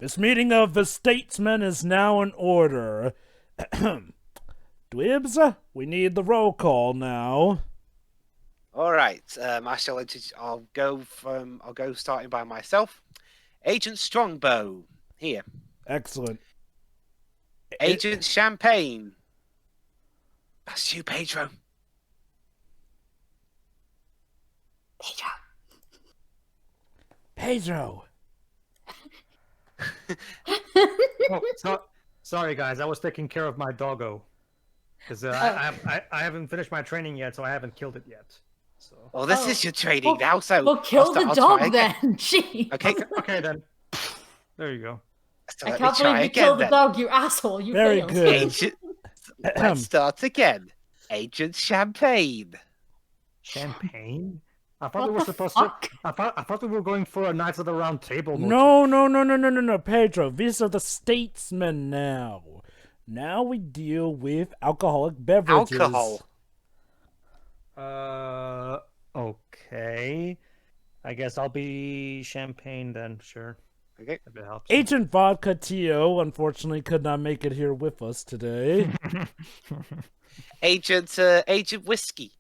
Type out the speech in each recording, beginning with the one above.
This meeting of the Statesman is now in order. Dwibs, we need the roll call now. All right. I'll go starting by myself. Agent Strongbow here. Excellent. Agent Champagne. That's you, Pedro. Pedro. Sorry, guys. I was taking care of my doggo. Because I haven't finished my training yet, so I haven't killed it yet. So. Well, this is your training now, so... Well, kill the dog then. Jeez. Okay, then. There you go. So I can't believe you killed the dog, you asshole. You Very failed. good. Let's start again. Agent Champagne. Champagne? I thought we were supposed to. I thought we were going for a Knights of the Round Table motif. No, Pedro. These are the Statesmen now. Now we deal with alcoholic beverages. Alcohol. Okay. I guess I'll be Champagne then, sure. Okay. If it helps. Agent Vodka Tio unfortunately could not make it here with us today. Agent Whiskey.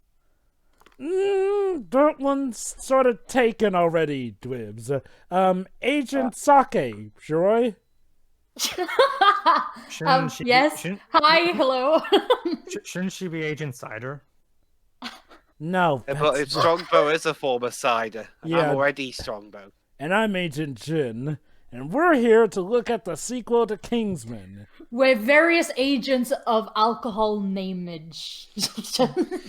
That one's sort of taken already, Dwibs. Agent Sake, Shiroi? Yes. Hi, hello. Shouldn't she be Agent Cider? No. But if Strongbow is a former cider, Yeah. I'm already Strongbow. And I'm Agent Jin, and we're here to look at the sequel to Kingsman. We're various agents of alcohol namage.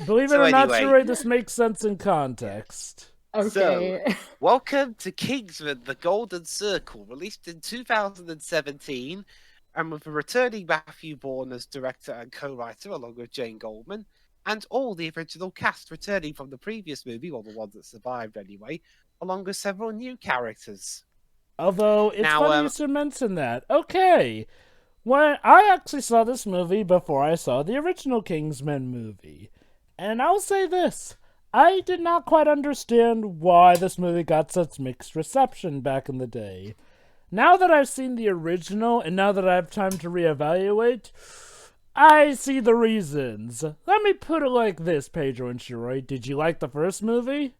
Believe it or not, Shiroi, this makes sense in context. Okay. So, welcome to Kingsman, The Golden Circle, released in 2017, and with a returning Matthew Vaughn as director and co-writer, along with Jane Goldman, and all the original cast returning from the previous movie, or the ones that survived anyway, along with several new characters. Although, it's funny you should mention that. Okay. When I actually saw this movie before I saw the original Kingsman movie. And I'll say this. I did not quite understand why this movie got such mixed reception back in the day. Now that I've seen the original, and now that I have time to reevaluate, I see the reasons. Let me put it like this, Pedro and Shiroi. Did you like the first movie?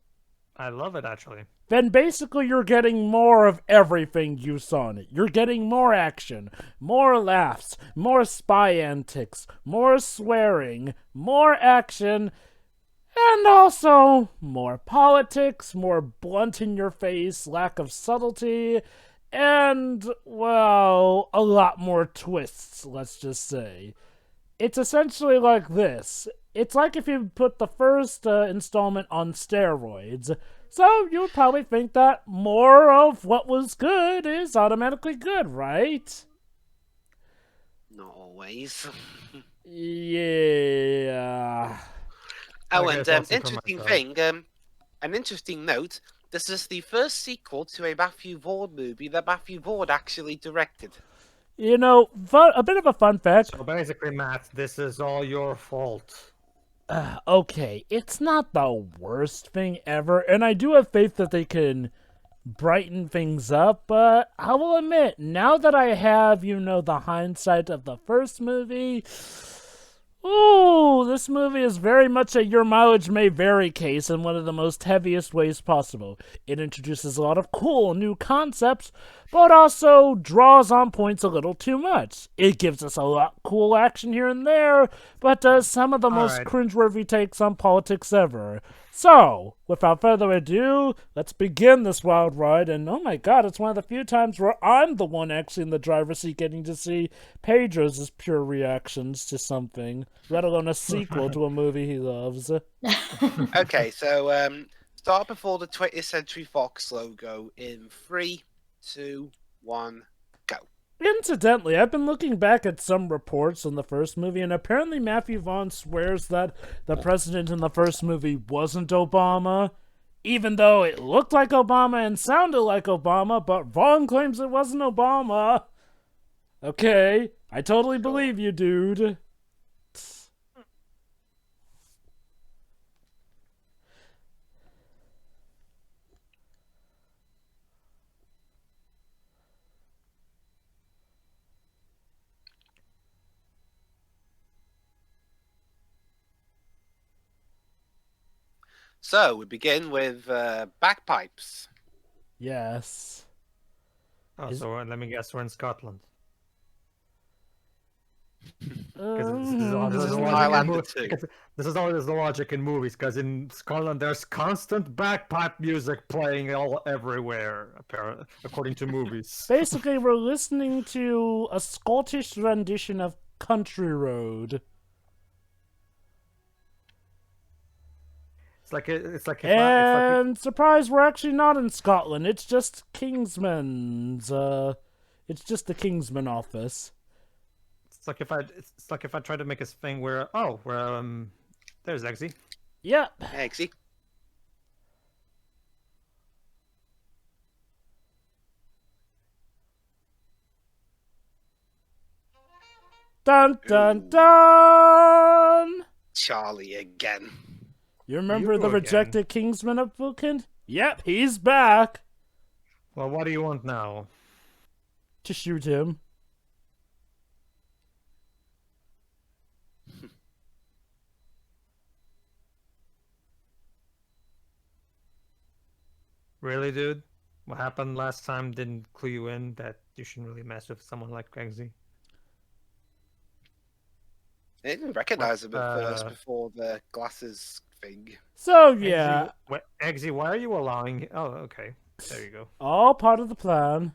I love it, actually. Then basically you're getting more of everything you saw in it. You're getting more action, more laughs, more spy antics, more swearing, more action, and also more politics, more blunt in your face, lack of subtlety, and, well, a lot more twists, let's just say. It's essentially like this. It's like if you put the first installment on steroids. So you would probably think that more of what was good is automatically good, right? Not always. Yeah. Oh, and an interesting note, this is the first sequel to a Matthew Vaughn movie that Matthew Vaughn actually directed. You know, a bit of a fun fact. So basically, Matt, this is all your fault. Okay, it's not the worst thing ever, and I do have faith that they can brighten things up, but I will admit, now that I have, the hindsight of the first movie, ooh, this movie is very much a your mileage may vary case in one of the most heaviest ways possible. It introduces a lot of cool new concepts, but also draws on points a little too much. It gives us a lot of cool action here and there, but does some of the most cringeworthy takes on politics ever. So, without further ado, let's begin this wild ride, and oh my god, it's one of the few times where I'm the one actually in the driver's seat getting to see Pedro's pure reactions to something, let alone a sequel to a movie he loves. Okay, so start before the 20th Century Fox logo in 3, 2, 1, go. Incidentally, I've been looking back at some reports on the first movie, and apparently Matthew Vaughn swears that the president in the first movie wasn't Obama, even though it looked like Obama and sounded like Obama, but Vaughn claims it wasn't Obama. Okay, I totally believe you, dude. So we begin with bagpipes. Yes. Oh, Is- so let me guess, we're in Scotland. Because This is the logic in Highlander movies. 2. This is always the logic in movies. Because in Scotland, there's constant bagpipe music playing everywhere, apparently, according to movies. Basically, we're listening to a Scottish rendition of Country Road. It's like And surprise, we're actually not in Scotland. It's just Kingsman's. It's just the Kingsman office. it's like if I tried to make a thing where there's Eggsy. Yep. Eggsy. Dun dun dun. Charlie again. You remember You the again. rejected Kingsman applicant? Yep, he's back. Well, what do you want now? To shoot him. Really, dude? What happened last time didn't clue you in that you shouldn't really mess with someone like Eggsy? I didn't recognize him at first Uh, before the glasses thing. So yeah, Eggsy, why are you allowing? Oh, okay. There you go. all part of the plan.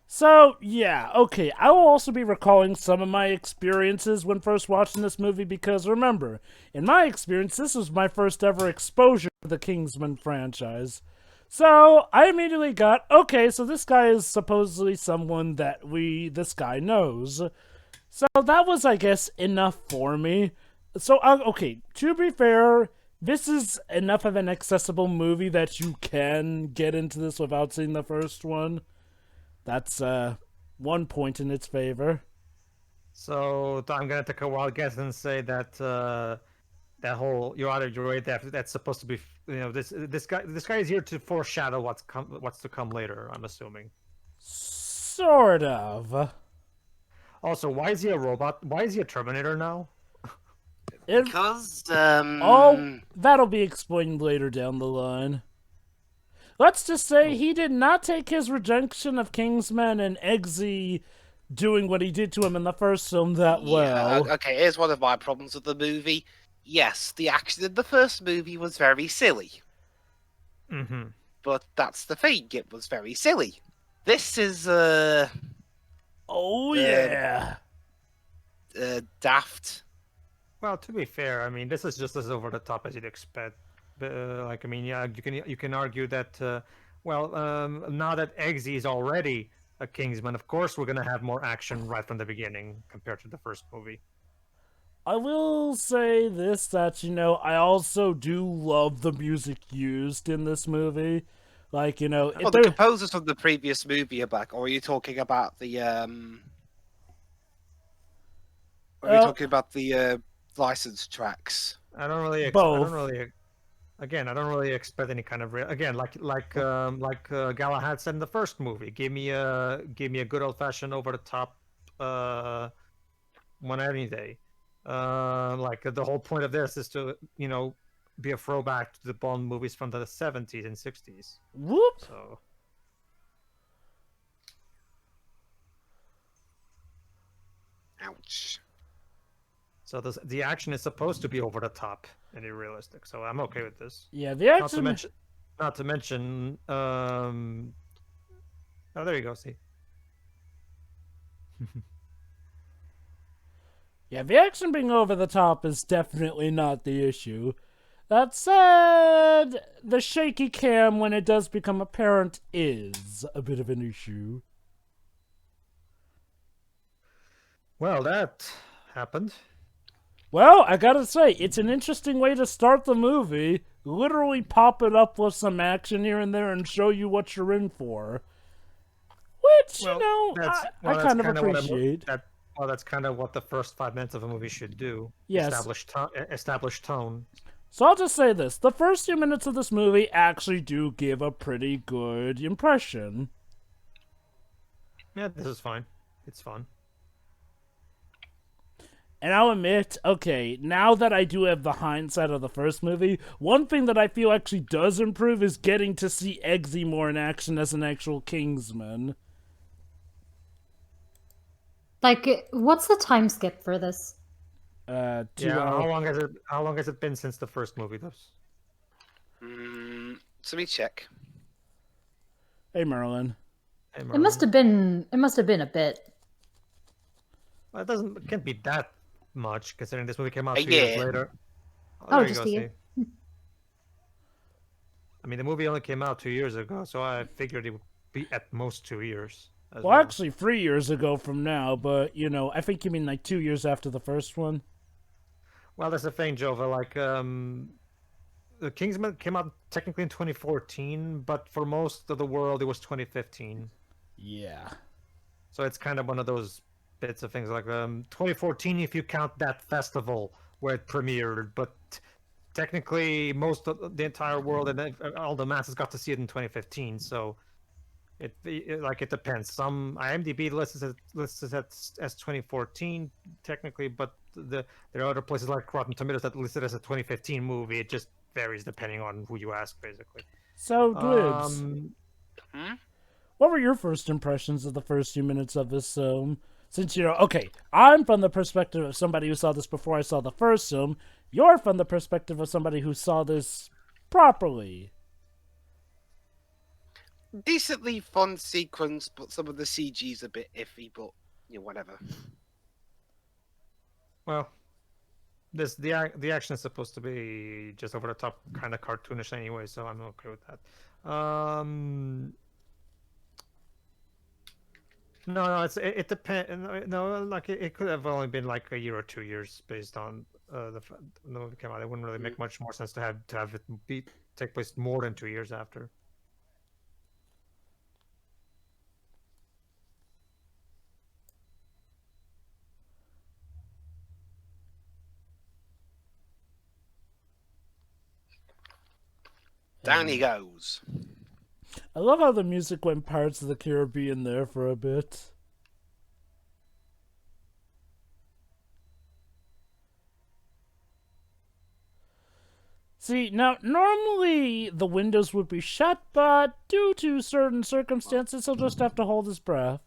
So, yeah, okay, I will also be recalling some of my experiences when first watching this movie because, remember, in my experience, this was my first ever exposure to the Kingsman franchise. So, I immediately got, okay, so this guy is supposedly someone that this guy knows. So that was, I guess, enough for me. So, okay, to be fair, this is enough of an accessible movie that you can get into this without seeing the first one. That's one point in its favor. So I'm gonna take a wild guess and say that that whole you're right that's supposed to be this guy is here to foreshadow what's to come later. I'm assuming. Sort of. Also, why is he a robot? Why is he a Terminator now? Because, Oh, that'll be explained later down the line. Let's just say he did not take his rejection of Kingsman and Eggsy doing what he did to him in the first film that well. Okay, here's one of my problems with the movie. Yes, the action in the first movie was very silly. Mm-hmm. But that's the thing, it was very silly. This is, Oh, yeah. daft. Well, to be fair, I mean, this is just as over the top as you'd expect. Like, I mean, yeah, you can argue that, now that Eggsy is already a Kingsman, of course we're gonna have more action right from the beginning compared to the first movie. I will say this, that, I also do love the music used in this movie. Like, Well, if the there... composers from the previous movie are back, or are you talking about the, licensed tracks? I don't really, Both. I don't really expect any kind of like Galahad said in the first movie. Give me a good old fashioned over the top one any day. Like the whole point of this is to be a throwback to the Bond movies from the 70s and 60s. Whoop! So Ouch. so the action is supposed to be over the top and realistic. So I'm okay with this. Yeah, the action... Not to mention, oh, there you go. See. Yeah, the action being over the top is definitely not the issue. That said, the shaky cam when it does become apparent is a bit of an issue. Well, that happened. Well, I gotta say, it's an interesting way to start the movie. Literally pop it up with some action here and there and show you what you're in for. Which, I kind of appreciate. That's kind of what the first 5 minutes of a movie should do. Yes. Establish tone. So I'll just say this. The first few minutes of this movie actually do give a pretty good impression. Yeah, this is fine. It's fun. And I'll admit, okay, now that I do have the hindsight of the first movie, one thing that I feel actually does improve is getting to see Eggsy more in action as an actual Kingsman. Like, what's the time skip for this? 2 Yeah, hours. how long has it been since the first movie, though? So let me check. Hey, Merlin. Hey, It must have been a bit. Well, it can't be that much, considering this movie came out A 2 years year. later. Oh, there you just go, a year. see. I mean, the movie only came out 2 years ago, so I figured it would be at most 2 years. Well, actually, 3 years ago from now, but, you know, I think you mean like 2 years after the first one. Well, that's the thing, Jova. Like, the Kingsman came out technically in 2014, but for most of the world, it was 2015. Yeah. So it's kind of one of those bits of things like 2014 if you count that festival where it premiered, but technically most of the entire world and all the masses got to see it in 2015. So it depends. Some IMDb lists it as 2014 technically, but there are other places like Rotten Tomatoes that list it as a 2015 movie. It just varies depending on who you ask, basically. So, Glibs, what were your first impressions of the first few minutes of this film? Since, you know, okay, I'm from the perspective of somebody who saw this before I saw the first film. You're from the perspective of somebody who saw this properly. Decently fun sequence, but some of the CG's a bit iffy, but, you know, whatever. Well, the action is supposed to be just over the top, kind of cartoonish anyway, so I'm okay with that. No, it depends. No, like it could have only been like a year or 2 years based on the movie came out. It wouldn't really make much more sense to have it take place more than 2 years after. Down he goes. I love how the music went Pirates of the Caribbean there for a bit. See, now, normally the windows would be shut, but due to certain circumstances, he'll just have to hold his breath.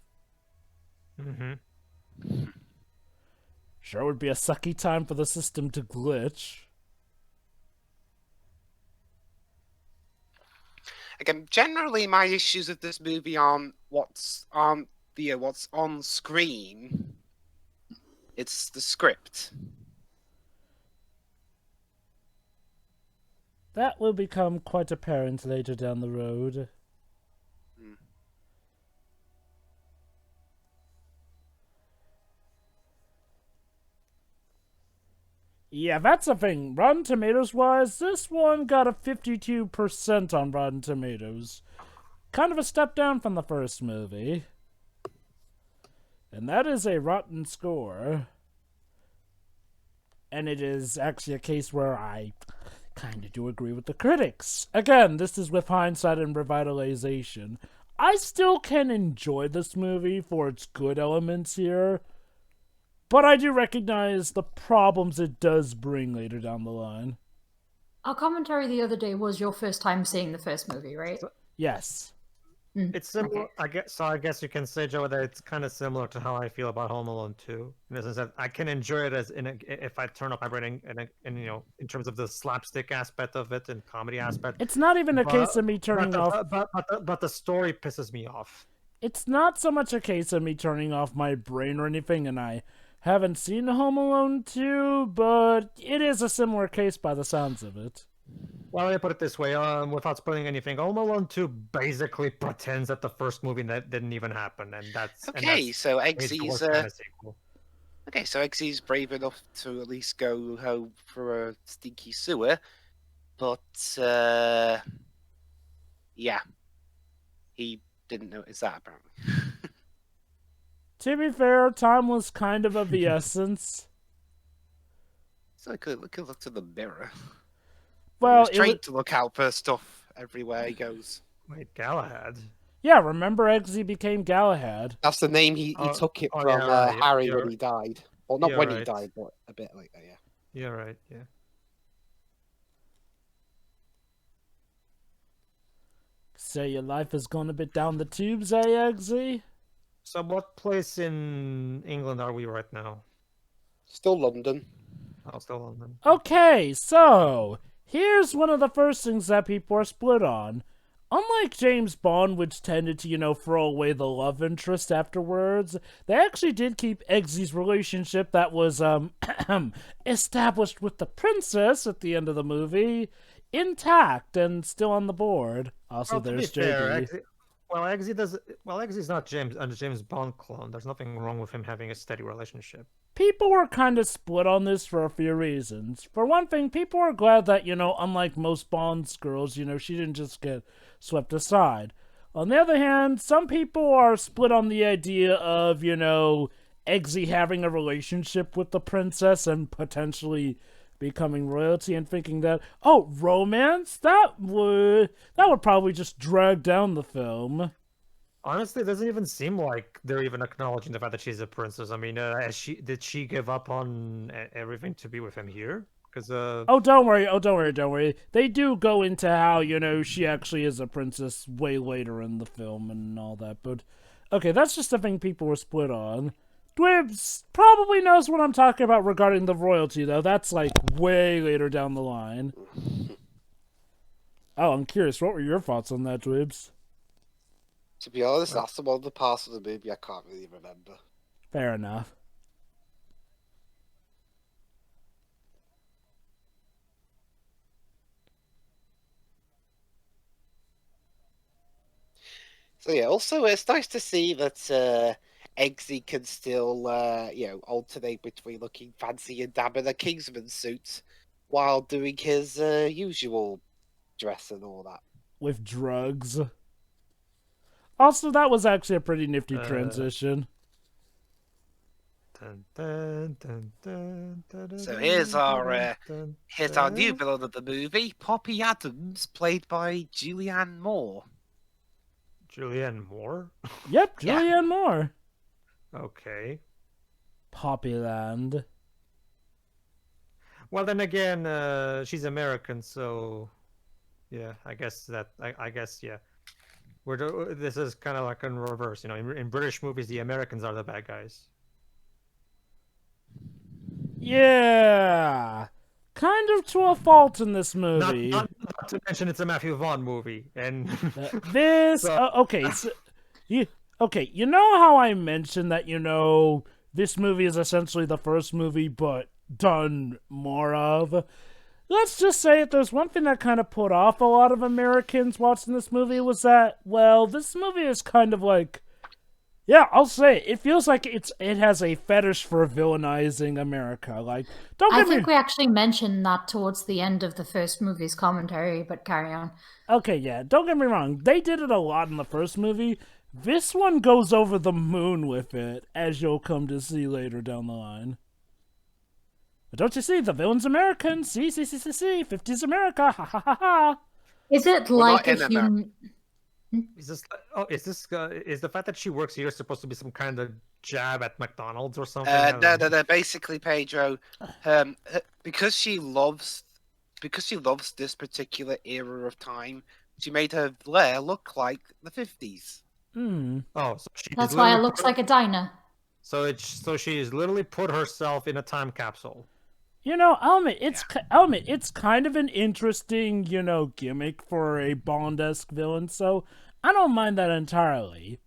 Mm-hmm. Sure would be a sucky time for the system to glitch. Again, generally my issues with this movie aren't what's on screen. It's the script. That will become quite apparent later down the road. Yeah, that's the thing. Rotten Tomatoes wise, this one got a 52% on Rotten Tomatoes. Kind of a step down from the first movie. And that is a rotten score. And it is actually a case where I kind of do agree with the critics. Again, this is with hindsight and revitalization. I still can enjoy this movie for its good elements here. But I do recognize the problems it does bring later down the line. Our commentary the other day was your first time seeing the first movie, right? Yes. It's similar. Okay. I guess you can say, Joe, that it's kind of similar to how I feel about Home Alone 2, in the sense that I can enjoy it if I turn up my brain and you know, in terms of the slapstick aspect of it and comedy aspect. It's not even a case of me turning off. But the story pisses me off. It's not so much a case of me turning off my brain or anything, and I haven't seen Home Alone 2, but it is a similar case by the sounds of it. Well, let me put it this way, without spoiling anything, Home Alone 2 basically pretends that the first movie that didn't even happen, and that's Okay, so Eggsy's kind of sequel. okay, so Eggsy's brave enough to at least go home for a stinky sewer, but yeah, he didn't notice that apparently. To be fair, time was kind of the essence. So I could look to the mirror. Well, He's trained to look out for stuff everywhere he goes. Wait, Galahad? yeah, remember Eggsy became Galahad. That's the name he took it from yeah, Harry yeah. when he died. Well, not Yeah, when he right. died, but a bit later, yeah. Yeah, right. Yeah. So your life has gone a bit down the tubes, eh, Eggsy? So what place in England are we right now? Still London. Oh, still London. Okay, so here's one of the first things that people are split on. Unlike James Bond, which tended to, throw away the love interest afterwards, they actually did keep Eggsy's relationship that was, established with the princess at the end of the movie intact and still on the board. Also, Well, to be there's fair, JB. Eggsy's not a James Bond clone. There's nothing wrong with him having a steady relationship. People were kind of split on this for a few reasons. For one thing, people were glad that, unlike most Bond's girls, she didn't just get swept aside. On the other hand, some people are split on the idea of, Eggsy having a relationship with the princess and potentially becoming royalty, and thinking that, oh, romance? That would probably just drag down the film. Honestly, it doesn't even seem like they're even acknowledging the fact that she's a princess. I mean, did she give up on everything to be with him here? Because Oh, don't worry. They do go into how, she actually is a princess way later in the film and all that. But, okay, that's just the thing people were split on. Dwibs probably knows what I'm talking about regarding the royalty, though. That's, like, way later down the line. Oh, I'm curious. What were your thoughts on that, Dwibs? To be honest, that's the one of the parts of the movie I can't really remember. Fair enough. So yeah, also it's nice to see that Eggsy can still, alternate between looking fancy and damn in a Kingsman suit while doing his usual dress and all that. With drugs. Also, that was actually a pretty nifty transition. So here's our new villain of the movie, Poppy Adams, played by Julianne Moore. Julianne Moore? Yep, Julianne Moore. Okay. Poppyland. Well, then again, she's American, so yeah, I guess yeah. This is kind of like in reverse, in British movies, the Americans are the bad guys. Yeah, kind of to a fault in this movie. Not to mention it's a Matthew Vaughn movie, and this okay. So, you know how I mentioned that this movie is essentially the first movie, but done more of. Let's just say if there's one thing that kind of put off a lot of Americans watching this movie was that, well, this movie is kind of like, yeah, I'll say it feels like it has a fetish for villainizing America. Like, I think we actually mentioned that towards the end of the first movie's commentary, but carry on. Okay, yeah, don't get me wrong. They did it a lot in the first movie. This one goes over the moon with it, as you'll come to see later down the line. But don't you see, the villain's American. See, 50s America, ha ha ha ha. Is it like if you... Is the fact that she works here supposed to be some kind of jab at McDonald's or something? No. Basically, Pedro, because she loves this particular era of time, she made her lair look like the 50s. Oh, so that's why it looks like a diner. So she's literally put herself in a time capsule. I'll admit, it's kind of an interesting, gimmick for a Bond-esque villain, so I don't mind that entirely.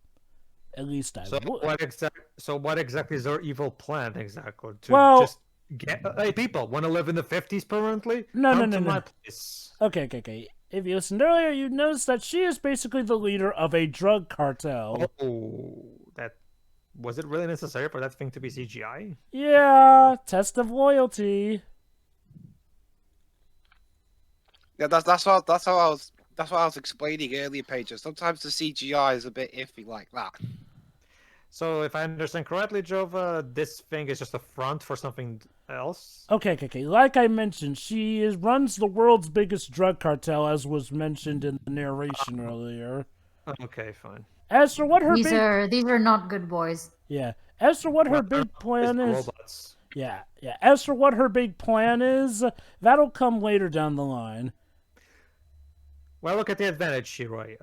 At least I would. So what exactly is her evil plan, exactly? Just get... Hey, people, want to live in the 50s permanently? No. My place. Okay. If you listened earlier, you'd notice that she is basically the leader of a drug cartel. Oh, was it really necessary for that thing to be CGI? Yeah, test of loyalty. Yeah, that's what I was explaining earlier, Pedro. Sometimes the CGI is a bit iffy like that. So, if I understand correctly, Jova, this thing is just a front for something else? Okay. Like I mentioned, she runs the world's biggest drug cartel, as was mentioned in the narration earlier. Okay, fine. As for what her these are not good boys. Yeah. As for what her big plan is... Robots. Yeah. As for what her big plan is, that'll come later down the line. Well, look at the advantage, Shiroi.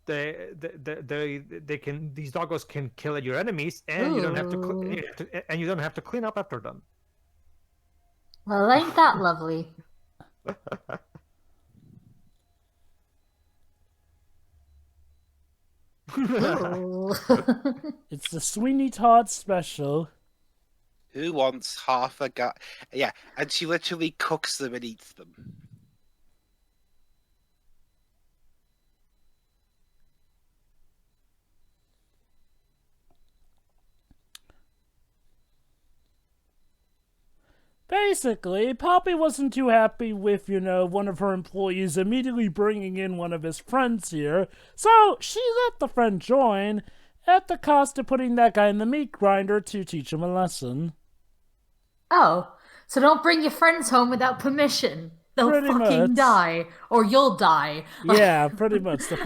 They can these doggos can kill your enemies, and you don't have Ooh. and you don't have to clean up after them. Well, ain't that lovely? Ooh. It's the Sweeney Todd special. Who wants half a gut? Yeah, and she literally cooks them and eats them. Basically, Poppy wasn't too happy with, one of her employees immediately bringing in one of his friends here, so she let the friend join, at the cost of putting that guy in the meat grinder to teach him a lesson. Oh, so don't bring your friends home without permission. They'll Pretty fucking much. die, or you'll die. Yeah, pretty much. The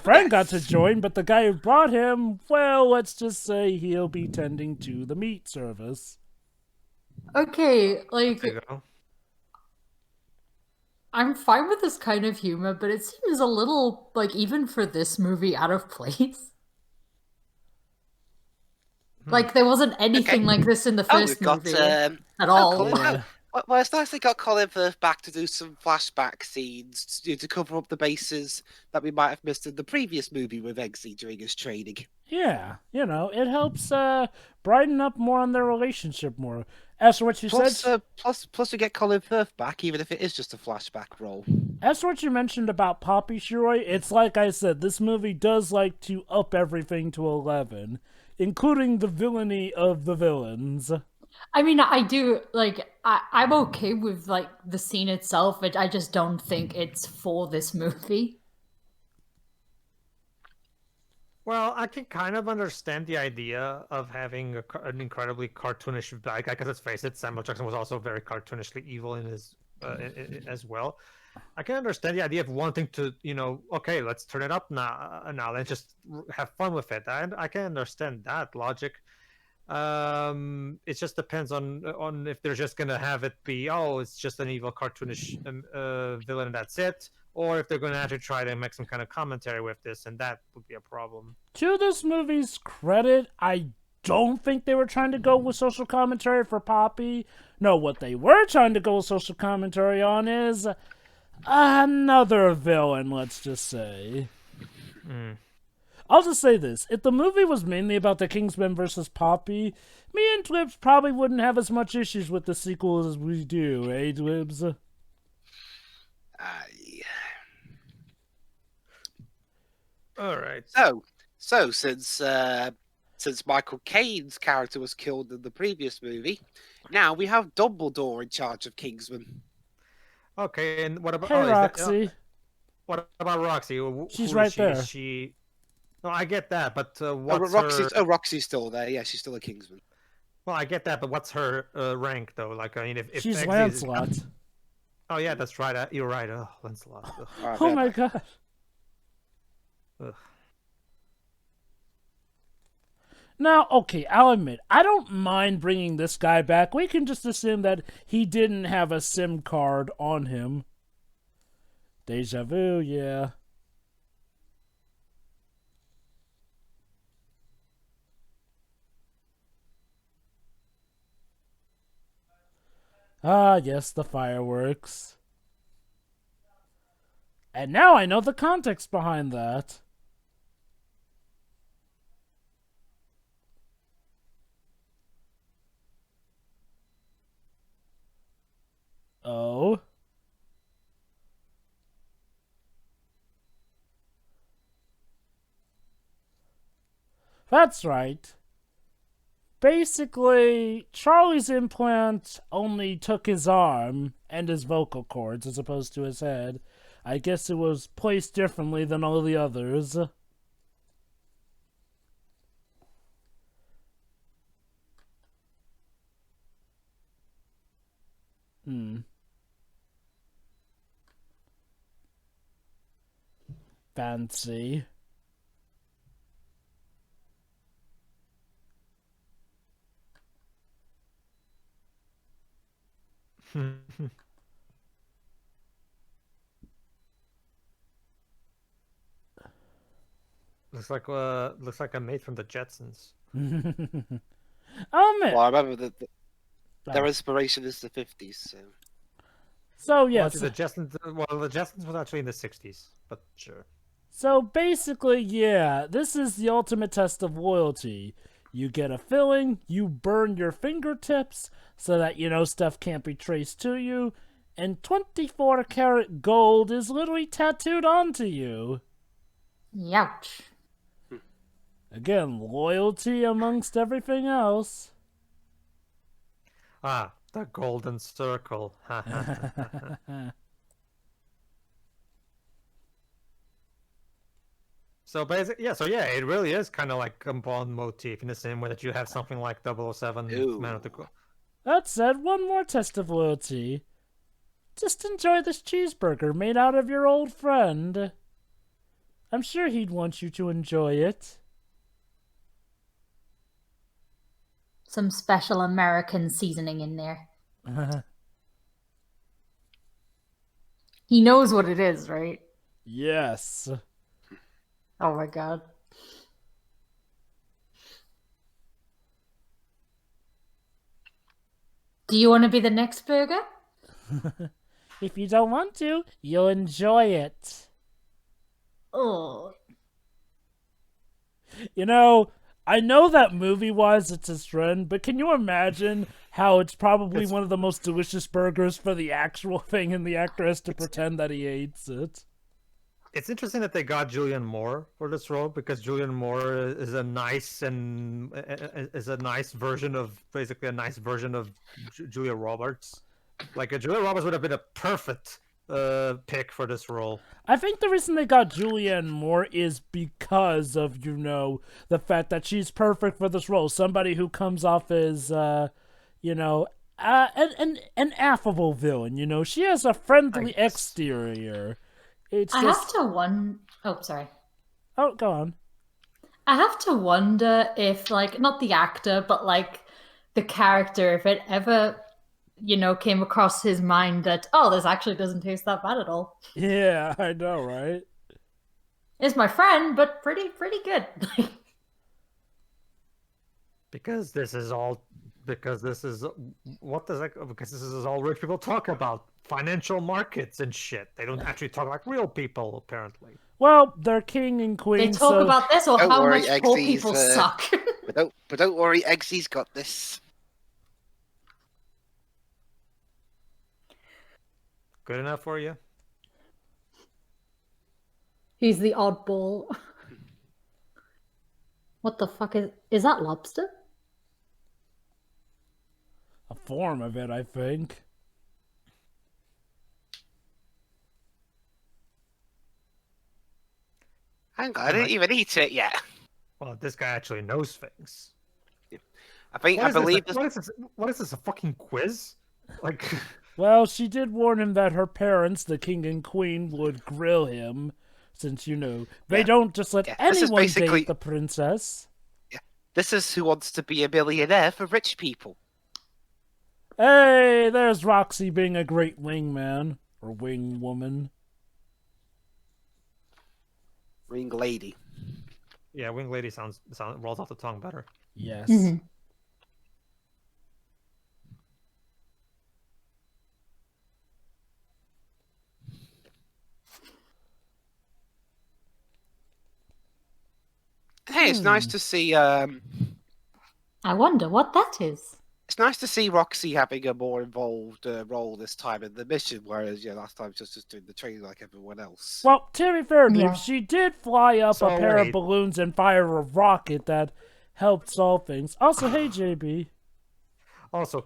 friend got to join, but the guy who brought him, well, let's just say he'll be tending to the meat service. Okay, like, There you go. I'm fine with this kind of humor, but it seems a little, like, even for this movie, out of place. Like, there wasn't anything Okay. like this in the first we've got movie at oh, all. Colin, Yeah. well, it's nice they got Colin Firth back to do some flashback scenes to cover up the bases that we might have missed in the previous movie with Eggsy during his training. Yeah, it helps brighten up more on their relationship more. As for what you said, Plus we get Colin Firth back, even if it is just a flashback role. as for what you mentioned about Poppy Shiroi, it's like I said, this movie does like to up everything to 11, including the villainy of the villains. I mean, I do, like, I'm okay with, like, the scene itself, but I just don't think it's for this movie. Well, I can kind of understand the idea of having an incredibly cartoonish bad guy, because let's face it, Samuel Jackson was also very cartoonishly evil in his as well. I can understand the idea of wanting to, okay, let's turn it up now let's just have fun with it. I can understand that logic. It just depends on if they're just gonna have it be, oh, it's just an evil cartoonish villain and that's it, or if they're gonna have to try to make some kind of commentary with this, and that would be a problem. To this movie's credit, I don't think they were trying to go with social commentary for Poppy. No, what they were trying to go with social commentary on is another villain, let's just say. I'll just say this. If the movie was mainly about the Kingsman versus Poppy, me and Dwibs probably wouldn't have as much issues with the sequel as we do, eh, Dwibs? All right. So since Michael Caine's character was killed in the previous movie, now we have Dumbledore in charge of Kingsman. Okay, and what about Hey, Roxy. what about Roxy? She's Who right is she? there. Is she? No, I get that, but what's her? Roxy's still there. Yeah, she's still a Kingsman. Well, I get that, but what's her rank though? Like, I mean, if She's Eggsy Lancelot. Oh yeah, that's right. You're right. Oh, Lancelot. Ugh. Alright, Oh bear my back. god. Ugh. Now, okay, I'll admit, I don't mind bringing this guy back. We can just assume that he didn't have a SIM card on him. Deja vu, yeah. Ah, yes, the fireworks. And now I know the context behind that. Oh? That's right. Basically, Charlie's implant only took his arm and his vocal cords as opposed to his head. I guess it was placed differently than all the others. Fancy. Looks like a mate from the Jetsons. Oh man. Well, I remember that their Sorry. inspiration is the 50s. So So Well, yes. actually, the Jetsons was actually in the 60s, but sure. So basically, yeah, this is the ultimate test of loyalty. You get a filling, you burn your fingertips so that stuff can't be traced to you, and 24 karat gold is literally tattooed onto you. Youch. Again, loyalty amongst everything else. Ah, the golden circle. So basically, it really is kind of like a Bond motif in the same way that you have something like 007 Ooh. Man of the Gold. That said, one more test of loyalty. Just enjoy this cheeseburger made out of your old friend. I'm sure he'd want you to enjoy it. Some special American seasoning in there. He knows what it is, right? Yes. Oh my god. Do you want to be the next burger? If you don't want to, you'll enjoy it. Oh. I know that movie-wise it's his friend, but can you imagine how it's probably one of the most delicious burgers for the actual thing and the actor has to pretend that he hates it? It's interesting that they got Julianne Moore for this role because Julianne Moore is a nice version of Julia Roberts. Like Julia Roberts would have been a perfect pick for this role. I think the reason they got Julianne Moore is because of, the fact that she's perfect for this role. Somebody who comes off as, an affable villain, She has a friendly exterior. It's I just... have to wonder... Oh, sorry. Oh, go on. I have to wonder if, not the actor, but, the character, if it ever... came across his mind that, this actually doesn't taste that bad at all. Yeah, I know, right? It's my friend, but pretty good. Because this is all rich people talk about. Financial markets and shit. They don't actually talk like real people, apparently. Well, they're king and queen, They talk about this or Don't how worry, much poor Eggsy's, people suck. but don't worry, Eggsy's got this. Good enough for you? He's the oddball. What the fuck is that lobster? A form of it, I think. Hang on, I didn't even eat it yet. Well, this guy actually knows things. I believe this. What is this? A fucking quiz? Like, Well, she did warn him that her parents, the king and queen, would grill him, since, they don't just let this is anyone basically- date the princess. This is Who Wants to Be a Millionaire for rich people. Hey, there's Roxy being a great wingman, or wing woman. Ring lady. yeah, wing lady sounds rolls off the tongue better. Yes. Mhm. Hey, it's nice to see. I wonder what that is. It's nice to see Roxy having a more involved role this time in the mission, whereas last time she was just doing the training like everyone else. Well, to be fair, Yeah. she did fly up So a pair of wait. balloons and fire a rocket that helped solve things. Also, hey, JB. Also,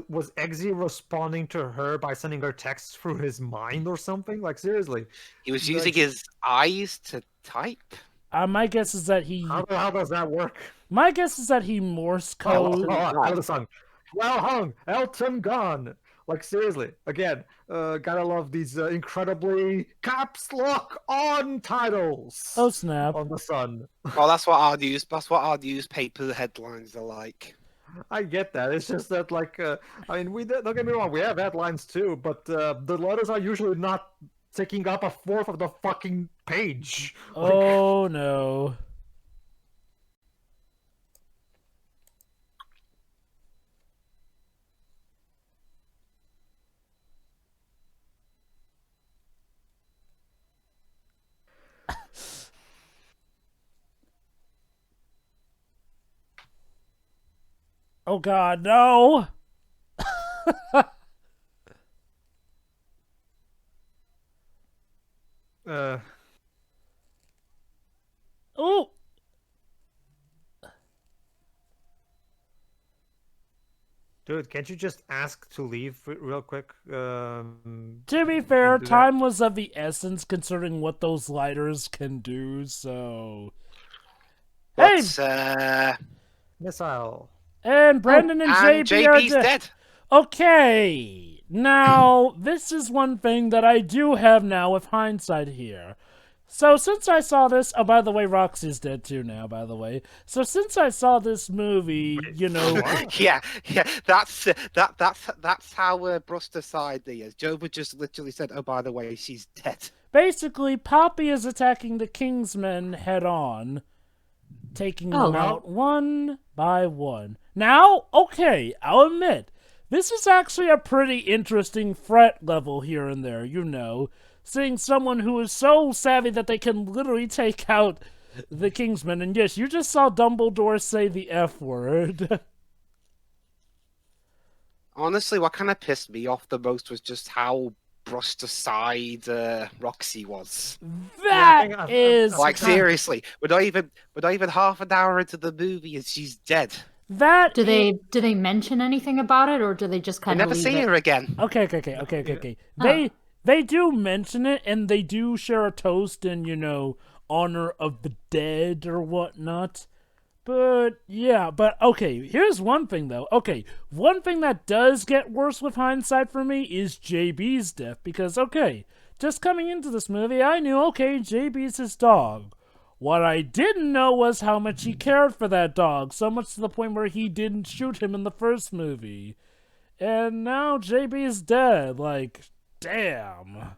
was Eggsy responding to her by sending her texts through his mind or something? Like, seriously. He was Like- using his eyes to type. My guess is that he... How does that work? My guess is that he Morse code... Out of the song. Well hung, Elton gone. Like, seriously, again, gotta love these incredibly caps lock on titles. Oh, snap. On the sun. Well, that's what our newspaper headlines are like. I get that. It's just that, like, I mean, don't get me wrong, we have headlines too, but the letters are usually not taking up a fourth of the fucking page. Like, Oh no. Oh god, no! uh, Oh! dude, can't you just ask to leave real quick? To be fair, do that. time was of the essence considering what those lighters can do, so... Hey! But, Missile. And Brandon and and JB are JB's dead. Okay! Now, this is one thing that I do have now with hindsight here. So since I saw this, oh, by the way, Roxy's dead too now, by the way. So since I saw this movie, you know, Yeah, that's how brushed aside he is. Joba just literally said, "Oh, by the way, she's dead." basically, Poppy is attacking the Kingsmen head on, taking them out one by one. Now, okay, I'll admit, this is actually a pretty interesting threat level here and there, you know. Seeing someone who is so savvy that they can literally take out the Kingsman. And yes, you just saw Dumbledore say the F word. Honestly, what kind of pissed me off the most was just how brushed aside Roxy was. That is Like seriously, we're not even half an hour into the movie and she's dead. that. Do they mention anything about it, or do they just I kind of never leave see it? her again. Okay. They do mention it, and they do share a toast in, you know, honor of the dead or whatnot. But, yeah, but, okay, here's one thing, though. Okay, one thing that does get worse with hindsight for me is JB's death, because, okay, just coming into this movie, I knew, okay, JB's his dog. What I didn't know was how much he cared for that dog, so much to the point where he didn't shoot him in the first movie. And now JB's dead, like... Damn.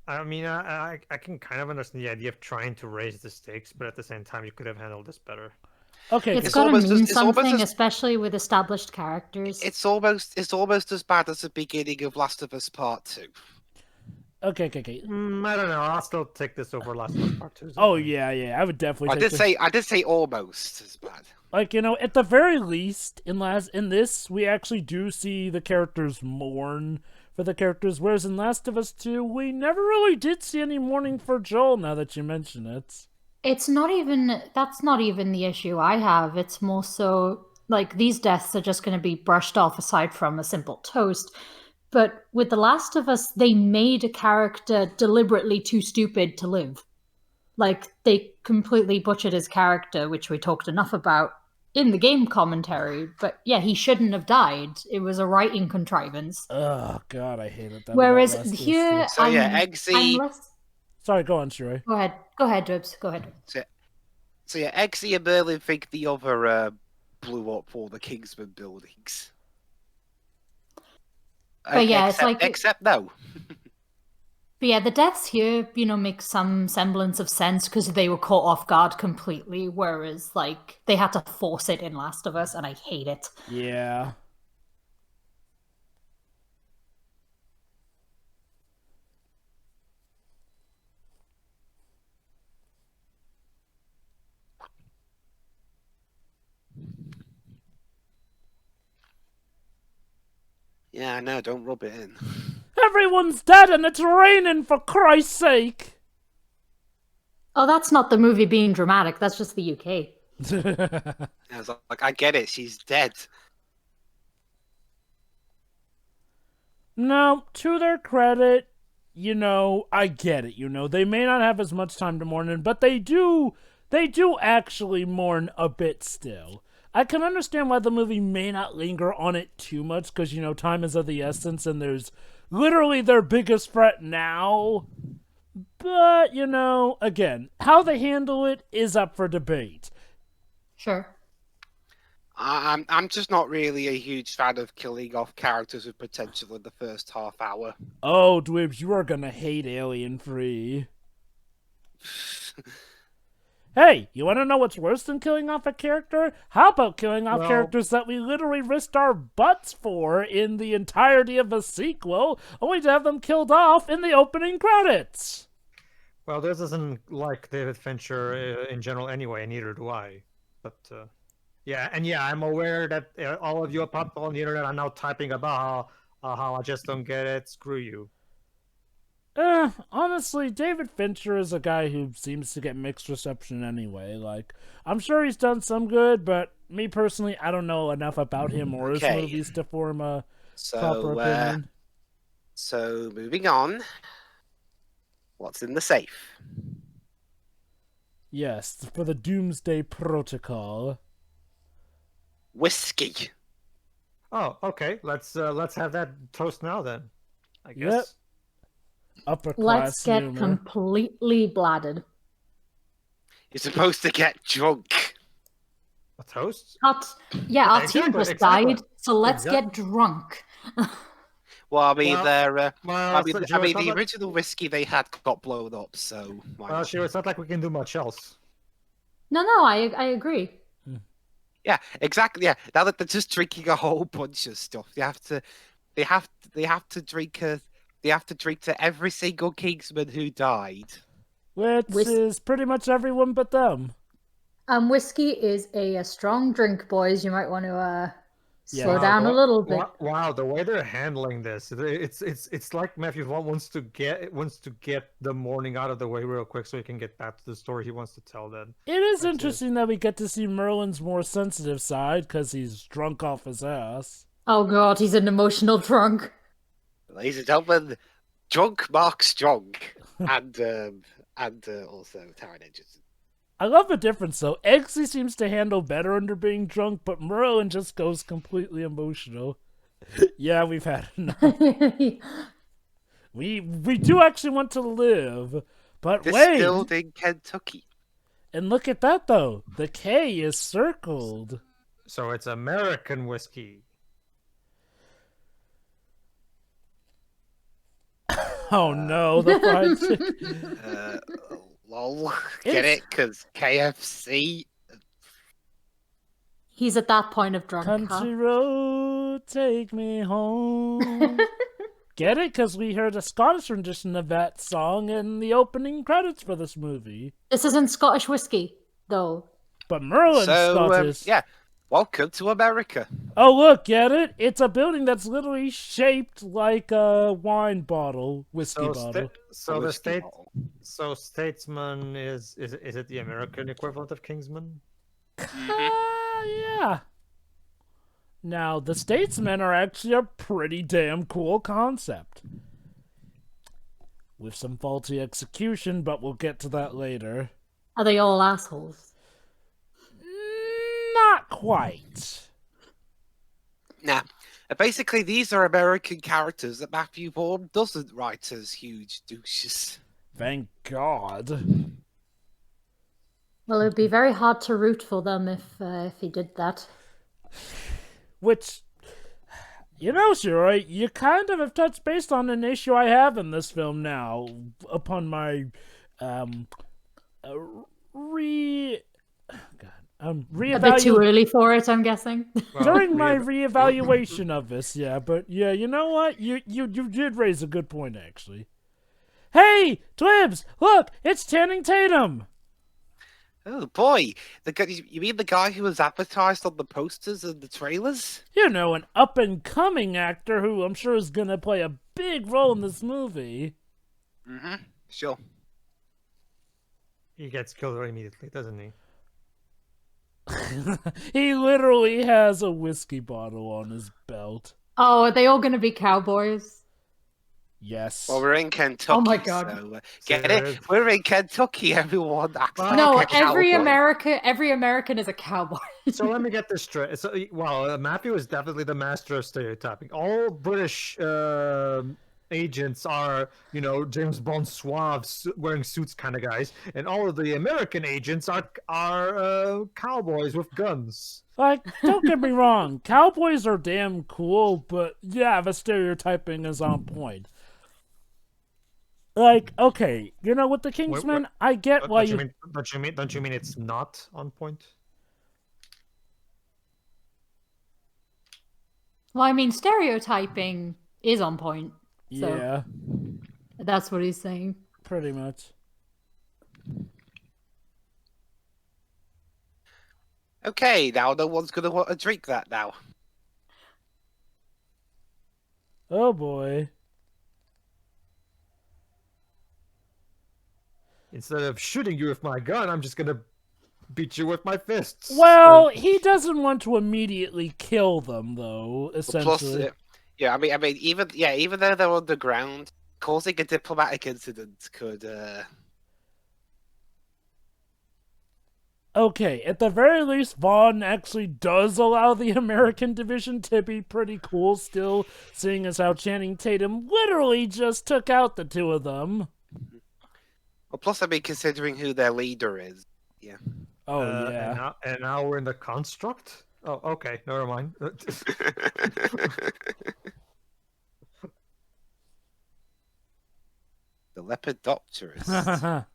I mean, I can kind of understand the idea of trying to raise the stakes, but at the same time, you could have handled this better. Okay, It's It's got to almost mean as- it's almost something, as- especially with established characters. It's almost as bad as the beginning of Last of Us Part 2. okay. I don't know. I'll still take this over Last of Us Part 2. Oh yeah, I would definitely. I did say almost as bad. Like, you know, at the very least, in this, we actually do see the characters mourn for the characters, whereas in Last of Us 2, we never really did see any mourning for Joel. Now that you mention it, That's not even the issue I have. It's more so like these deaths are just going to be brushed off aside from a simple toast. But with The Last of Us, they made a character deliberately too stupid to live. Like, they completely butchered his character, which we talked enough about in the game commentary. But yeah, he shouldn't have died. It was a writing contrivance. oh god, I hated that. Whereas about Last of Us here, 2. So yeah, Eggsy. Sorry, go on, Sheree. Go ahead, Dibs. Go ahead. So yeah, Eggsy and Merlin think the other blew up all the Kingsman buildings. But yeah, it's like except no. But yeah, the deaths here, you know, make some semblance of sense because they were caught off guard completely, whereas, like, they had to force it in Last of Us, and I hate it. Yeah. Yeah, no, don't rub it in. Everyone's dead and it's raining, for Christ's sake! Oh, that's not the movie being dramatic, that's just the UK. I was like, I get it, she's dead. No, to their credit, you know, I get it, you know, they may not have as much time to mourn in, but they do actually mourn a bit still. I can understand why the movie may not linger on it too much, because, you know, time is of the essence, and there's literally their biggest threat now. But, you know, again, how they handle it is up for debate. Sure. I'm just not really a huge fan of killing off characters with potential in the first half hour. Oh, Dwibs, you are gonna hate Alien 3. Hey, you want to know what's worse than killing off a character? How about killing off characters that we literally risked our butts for in the entirety of a sequel, only to have them killed off in the opening credits? Well, this isn't like David Fincher in general anyway, neither do I. But, yeah, I'm aware that all of you people on the internet are now typing about how I just don't get it, screw you. Honestly, David Fincher is a guy who seems to get mixed reception anyway. Like, I'm sure he's done some good, but me personally, I don't know enough about him or his movies to form a proper opinion. So, moving on. What's in the safe? Yes, for the Doomsday Protocol. Whiskey. Oh, okay. Let's have that toast now then, I guess. Yep. Upper class Let's get humor. completely bladdered. You're supposed to get drunk. A toast? Our team just died, so let's get drunk. Well, I mean, the original whiskey they had got blown up, so... Well, sure, it's not like we can do much else. No, I agree. Yeah, exactly. Yeah, now that they're just drinking a whole bunch of stuff, they have to drink to every single Kingsman who died. Which is pretty much everyone but them. Whiskey is a strong drink, boys. You might want to slow down a little bit. Wow, the way they're handling this, it's like Matthew wants to get the morning out of the way real quick so he can get back to the story he wants to tell. Then it is interesting that we get to see Merlin's more sensitive side because he's drunk off his ass. Oh god, he's an emotional drunk. Ladies and gentlemen, drunk marks strong, and also Taron Edgerton. I love the difference though. Eggsy seems to handle better under being drunk, but Merlin just goes completely emotional. Yeah, we've had enough. we do actually want to live, but Distilled in Kentucky. And look at that though. The K is circled. So it's American whiskey. Oh no, the fried chicken. Lol. Get it? Because KFC. He's at that point of drunk. Country road, take me home. Get it? Because we heard a Scottish rendition of that song in the opening credits for this movie. This isn't Scottish whiskey, though. But Merlin's Scottish. Yeah. Welcome to America. Oh, look, get it? It's a building that's literally shaped like a wine bottle, whiskey bottle. So Statesman is it the American equivalent of Kingsman? Yeah. Now, the Statesmen are actually a pretty damn cool concept. With some faulty execution, but we'll get to that later. Are they all assholes? Not quite. Nah. Basically, these are American characters that Matthew Vaughn doesn't write as huge douches. Thank God. Well, it would be very hard to root for them if he did that. Which, you know, Shiroi, you kind of have touched base on an issue I have in this film now, upon my a bit too early for it, I'm guessing. During my reevaluation of this, yeah, but yeah, you know what? You did raise a good point, actually. Hey, Twibs, look, it's Channing Tatum. Oh boy, you mean the guy who was advertised on the posters and the trailers? You know, an up-and-coming actor who I'm sure is gonna play a big role in this movie. Mm-hmm. Sure. He gets killed immediately, doesn't he? He literally has a whiskey bottle on his belt. Oh, are they all going to be cowboys? Yes. Well, we're in Kentucky. Oh my god! So, get it? We're in Kentucky. Everyone acts like no, a every cowboy. American is a cowboy. So let me get this straight. So, Matthew is definitely the master of stereotyping. All British agents are, James Bond suaves wearing suits kind of guys, and all of the American agents are cowboys with guns. Like, don't get me wrong, cowboys are damn cool, but yeah, the stereotyping is on point. Like, okay, with the Kingsman, I get why you... Don't you mean it's not on point? Well, I mean, stereotyping is on point. So Yeah, that's what he's saying. pretty much. Okay, now no one's gonna want to drink that now. Oh boy. Instead of shooting you with my gun, I'm just gonna beat you with my fists. Well, he doesn't want to immediately kill them, though, essentially. Plus, I mean, even though they're underground, causing a diplomatic incident could. Okay, at the very least, Vaughn actually does allow the American division to be pretty cool still, seeing as how Channing Tatum literally just took out the two of them. Well, plus, I mean, considering who their leader is, yeah. Oh, yeah. And now we're in the construct? Oh, okay, never mind. The Lepidopterist.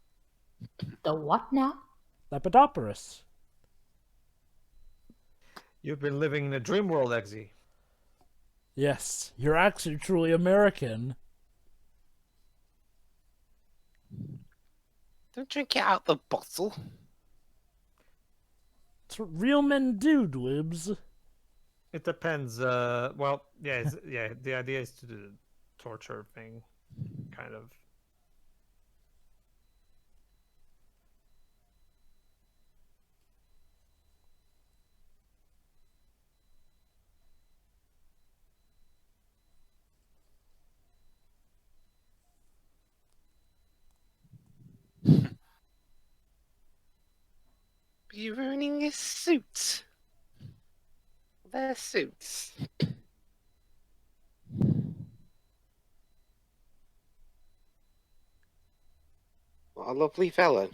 The what now? Lepidopterus. You've been living in a dream world, Eggsy. Yes, you're actually truly American. Don't drink it out the bottle. It's what real men do, dwibs. It depends. Well, yeah, the idea is to do the torture thing, kind of. You're ruining his suit. Their suits. What a lovely fellow.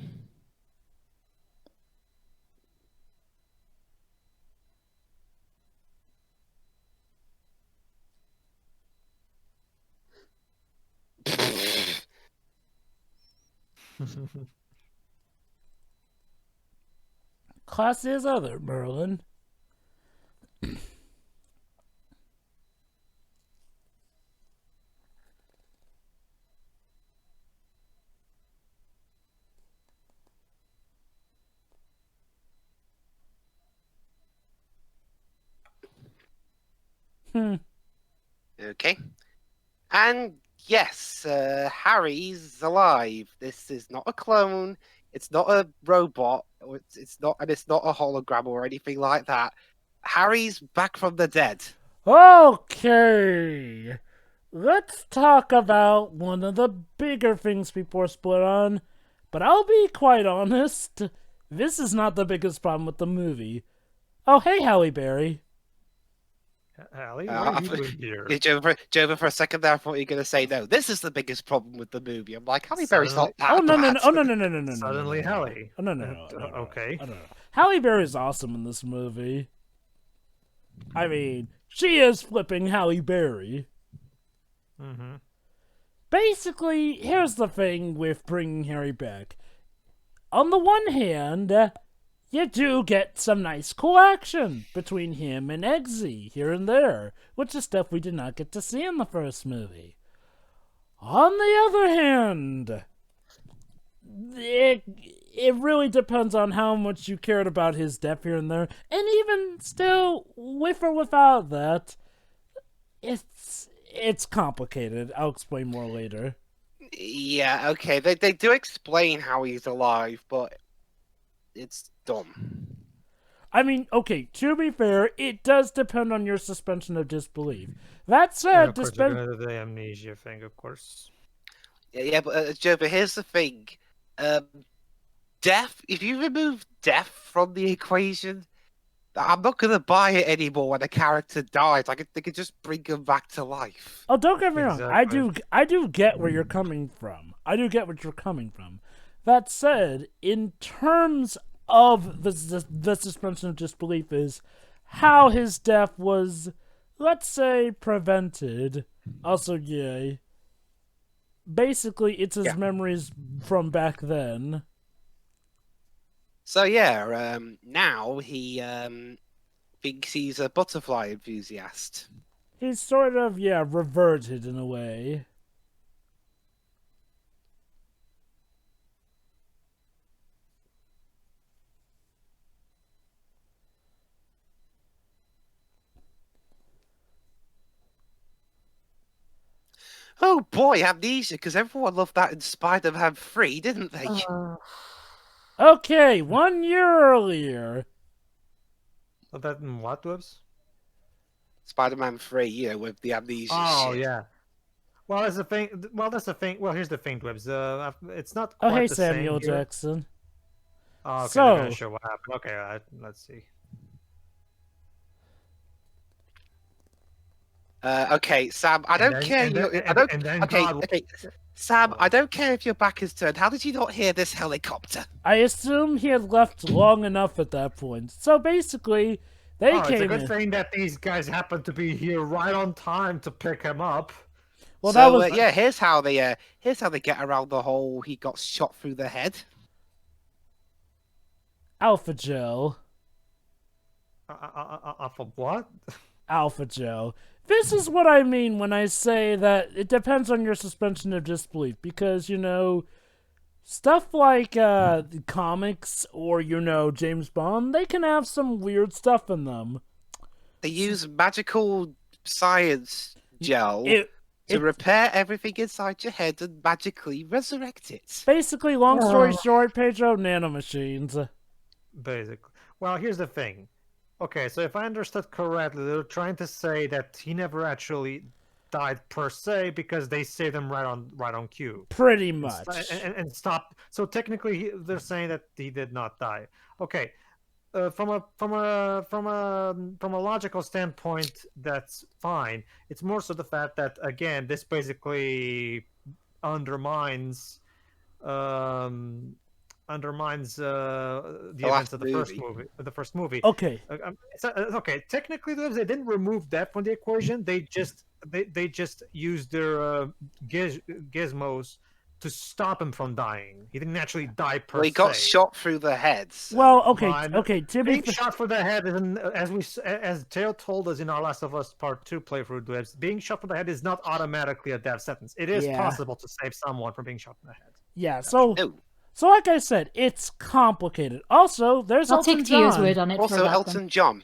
Classy as other, Merlin. Okay. And yes, Harry's alive. This is not a clone. It's not a robot. It's not a hologram or anything like that. Harry's back from the dead. Okay. Let's talk about one of the bigger things before split on. But I'll be quite honest. This is not the biggest problem with the movie. Oh, hey, Halle Berry. Allie, what are you doing here? Joe, for a second there, I thought you were going to say, no, this is the biggest problem with the movie. I'm like, Halle Berry's not that Oh, no, no, bad. no. Oh, no, no, no, no, no. Suddenly, Hallie. Oh, no, no. Okay. No. Halle Berry's awesome in this movie. I mean, she is flipping Halle Berry. Mm-hmm. Basically, here's the thing with bringing Harry back. On the one hand, you do get some nice cool action between him and Eggsy here and there, which is stuff we did not get to see in the first movie. On the other hand, it really depends on how much you cared about his death here and there, and even still, with or without that, it's complicated. I'll explain more later. Yeah, okay. They do explain how he's alive, but it's dumb. I mean, okay, to be fair, it does depend on your suspension of disbelief. That said, Of course, you're gonna do the amnesia thing, of course. Yeah, but Joe, but here's the thing. Death, if you remove death from the equation, I'm not gonna buy it anymore when a character dies. They could just bring him back to life. Oh, don't get me wrong. Exactly. I do get where you're coming from. I do get what you're coming from. That said, in terms of the suspension of disbelief is how his death was, let's say, prevented. Also, yay. Basically, it's his memories from back then. So yeah, now he thinks he's a butterfly enthusiast. He's sort of, reverted in a way. Oh boy, amnesia, because everyone loved that in Spider-Man 3, didn't they? Okay, 1 year earlier. So that in what webs? Spider-Man 3, you know, with the amnesia Oh shit. yeah. Well, that's the thing. Well, that's the thing. Well, here's the thing, webs. It's not Oh, quite hey, the Samuel same here. Jackson. Oh, okay, So- they're gonna show what happened. Okay, let's see. Okay, Sam, I don't care. Okay, Sam, I don't care if your back is turned. How did you not hear this helicopter? I assume he had left long enough at that point. So basically, they Oh, it's a came good in. thing that these guys happened to be here right on time to pick him up. Well, So, that was yeah. Here's how they get around the whole he got shot through the head. Alpha Joe. For what? Alpha Joe. This is what I mean when I say that it depends on your suspension of disbelief, because, you know, stuff like the comics or, you know, James Bond, they can have some weird stuff in them. They use magical science gel It repair everything inside your head and magically resurrect it. basically, long story short, Pedro, nanomachines. Basically. Well, here's the thing. Okay, so if I understood correctly, they're trying to say that he never actually died per se because they saved him right on cue. Pretty much. And stopped. So technically, they're saying that he did not die. Okay, from a logical standpoint, that's fine. It's more so the fact that again, this basically undermines the events of the first movie. Okay. Okay. Technically, they didn't remove that from the equation. They just used their gizmos to stop him from dying. He didn't actually die per se. Well, he got shot through the head. So. Well, okay. Being shot for the head is, as Tail told us in our Last of Us Part 2 playthrough, being shot for the head is not automatically a death sentence. It is possible to save someone from being shot in the head. Yeah. So like I said, it's complicated. Also, there's I'll Elton take John. Tio's word on it. Also, for that Elton John.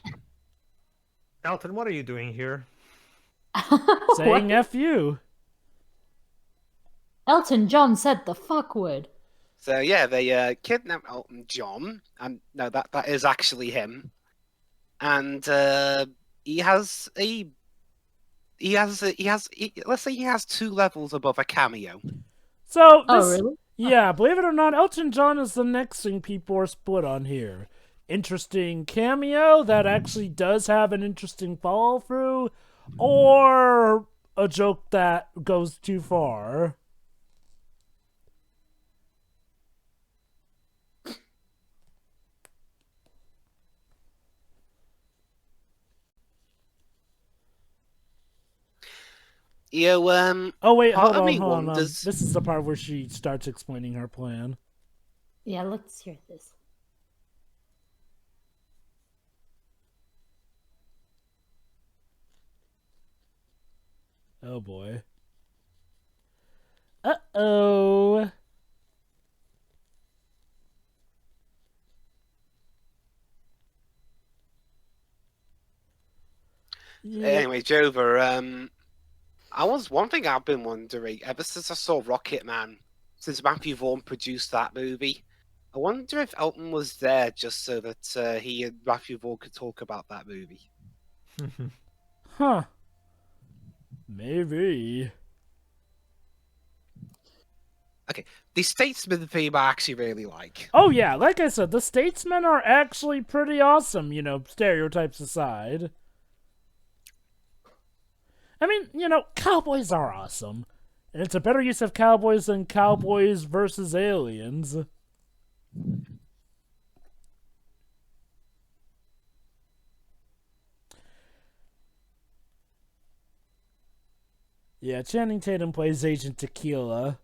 Elton, what are you doing here? Saying F you. Elton John said the fuck word. So yeah, they kidnapped Elton John, and no, that is actually him. And let's say he has 2 levels above a cameo. So Oh, really? Yeah, believe it or not, Elton John is the next thing people are split on here. Interesting cameo that actually does have an interesting follow through, or a joke that goes too far. Oh wait, hold part of me on. wonders- This is the part where she starts explaining her plan. Yeah, let's hear this. Oh boy. Uh-oh. Yeah. Anyway, Jover, one thing I've been wondering ever since I saw Rocketman, since Matthew Vaughn produced that movie, I wonder if Elton was there just so that he and Matthew Vaughn could talk about that movie. Huh. Maybe. Okay, the Statesman theme I actually really like. Oh yeah, like I said, the Statesmen are actually pretty awesome, stereotypes aside. I mean, cowboys are awesome. And it's a better use of cowboys than cowboys versus aliens. Yeah, Channing Tatum plays Agent Tequila.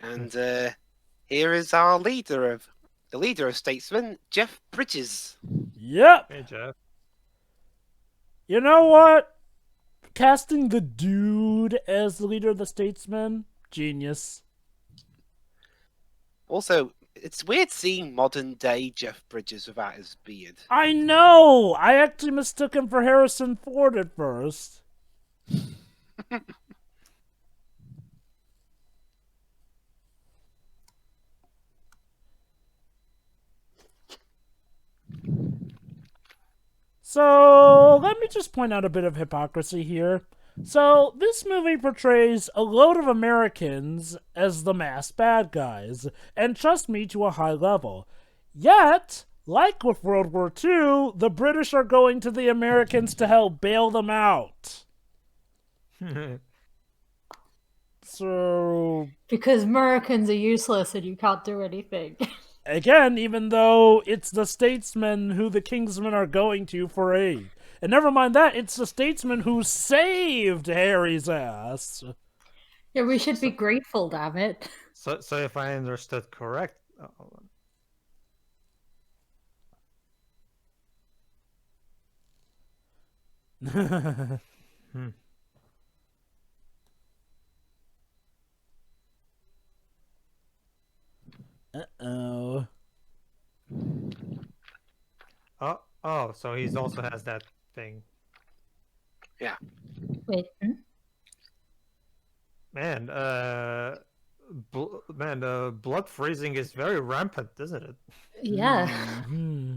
And here is our the leader of Statesman, Jeff Bridges. Yep. Hey, Jeff. You know what? Casting the dude as the leader of the Statesmen, genius. Also, it's weird seeing modern day Jeff Bridges without his beard. I know! I actually mistook him for Harrison Ford at first. So, let me just point out a bit of hypocrisy here. So, this movie portrays a load of Americans as the mass bad guys, and trust me, to a high level. Yet, like with World War II, the British are going to the Americans to help bail them out. So... Because Americans are useless and you can't do anything. Again, even though it's the Statesmen who the Kingsmen are going to for aid. And never mind that, it's the Statesman who saved Harry's ass. Yeah, we should be grateful, damn it. So if I understood correct, Uh-oh. Oh, so he also has that thing. Yeah. Wait, Man, blood freezing is very rampant, isn't it? yeah. Hmm.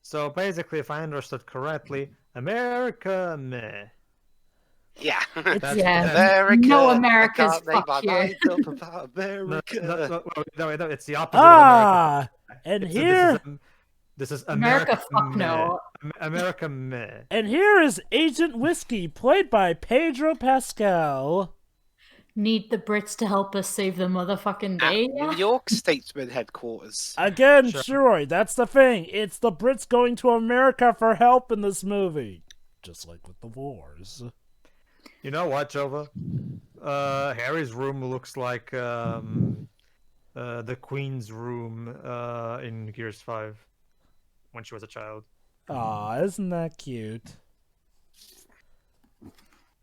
So basically, if I understood correctly, America, meh. Yeah. Yeah. America. No America's I can't make my fuck you. mind up about America. No, it's the opposite of America. And It's- here... This is America, fuck meh. no. America, meh. And here is Agent Whiskey, played by Pedro Pascal. Need the Brits to help us save the motherfucking day. At New York Statesman headquarters. Again, Sure. sure, that's the thing. It's the Brits going to America for help in this movie. Just like with the wars. You know what, Jova? Harry's room looks like the Queen's room in Gears 5 when she was a child. Aw, isn't that cute?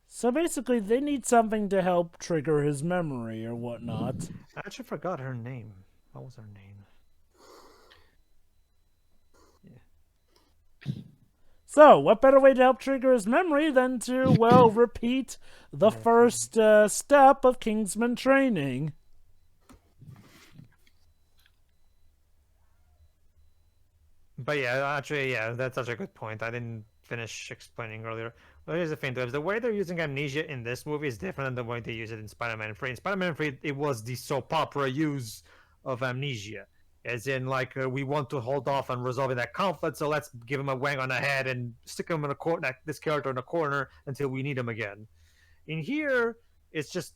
So basically, they need something to help trigger his memory or whatnot. I actually forgot her name. What was her name? So, what better way to help trigger his memory than to, well, repeat the first step of Kingsman training? But yeah, actually, yeah, that's such a good point. I didn't finish explaining earlier. But here's the thing, though. The way they're using amnesia in this movie is different than the way they use it in Spider-Man 3. In Spider-Man 3, it was the soap opera use of amnesia. As in, like, we want to hold off on resolving that conflict, so let's give him a wang on the head and stick him in a corner, this character in a corner until we need him again. In here, it's just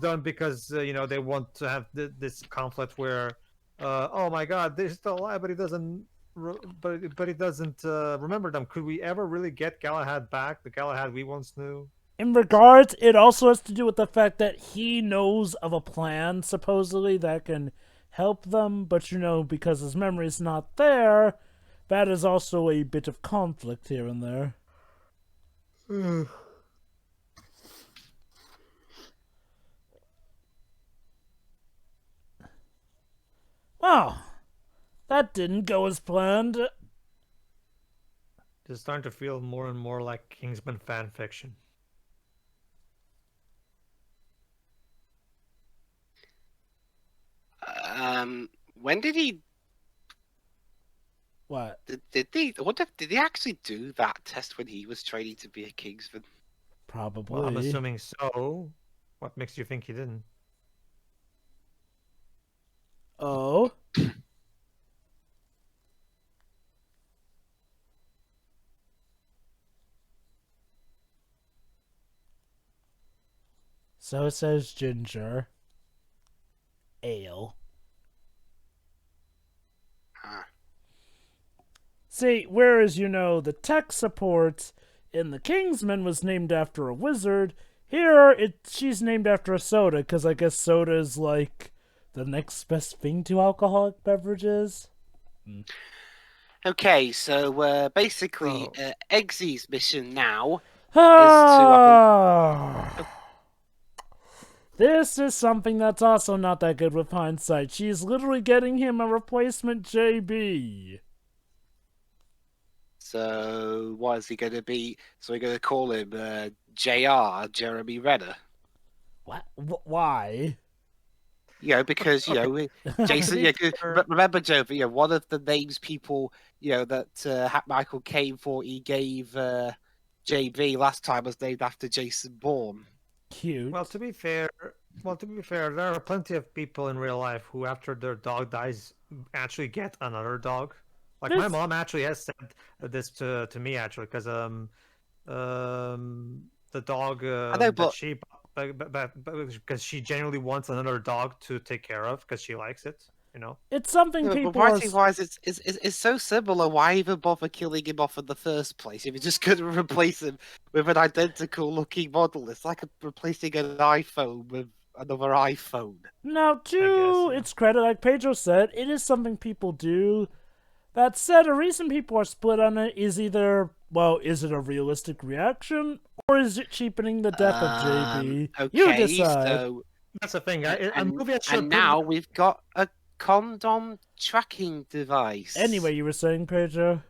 done because they want to have this conflict where, oh my God, they're still alive, but he doesn't. But he doesn't remember them. Could we ever really get Galahad back? The Galahad we once knew. In regards, it also has to do with the fact that he knows of a plan, supposedly, that can help them, but because his memory's not there, that is also a bit of conflict here and there. Oh, that didn't go as planned. It's starting to feel more and more like Kingsman fan fiction. When did he What? Did they? I wonder did they actually do that test when he was training to be a Kingsman? Probably. Well, I'm assuming so. What makes you think he didn't? Oh. So it says ginger ale. Ah. See, whereas the tech support in the Kingsman was named after a wizard, here she's named after a soda, because I guess soda is like the next best thing to alcoholic beverages. Okay, so basically, Eggsy's mission now This is something that's also not that good with hindsight. She's literally getting him a replacement JB. So what is he going to be? So we're going to call him JR, Jeremy Renner. What? Why? Because Jason. Remember, Joe. One of the names people that Michael Caine thought he gave JB last time was named after Jason Bourne. Cute. Well, to be fair, there are plenty of people in real life who, after their dog dies, actually get another dog. Like my mom actually has said this to me actually, because the dog that she because she genuinely wants another dog to take care of because she likes it. It's something people. Writing-wise, it's so similar. Why even bother killing him off in the first place if you just couldn't replace him with an identical-looking model? It's like replacing an iPhone with another iPhone. Now, to its credit, like Pedro said, it is something people do. That said, a reason people are split on it is either, is it a realistic reaction, or is it cheapening the death of JB? Okay, You decide. So that's the thing. And now we've got a condom tracking device. Anyway, you were saying, Pedro?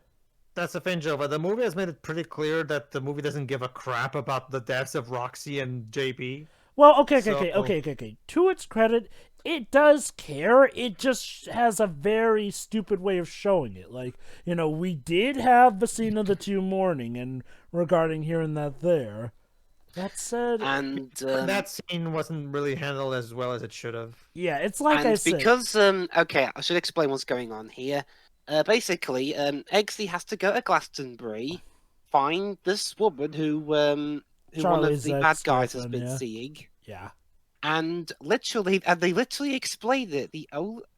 That's the thing, Joe, but the movie has made it pretty clear that the movie doesn't give a crap about the deaths of Roxy and JB. Well, okay. To its credit, it does care. It just has a very stupid way of showing it. Like, we did have the scene of the two mourning, and regarding here and that there. That said, and that scene wasn't really handled as well as it should have. Yeah, it's like I said. Because I should explain what's going on here. Basically, Eggsy has to go to Glastonbury, find this woman who one of the bad guys has been seeing. Yeah. And they literally explained it.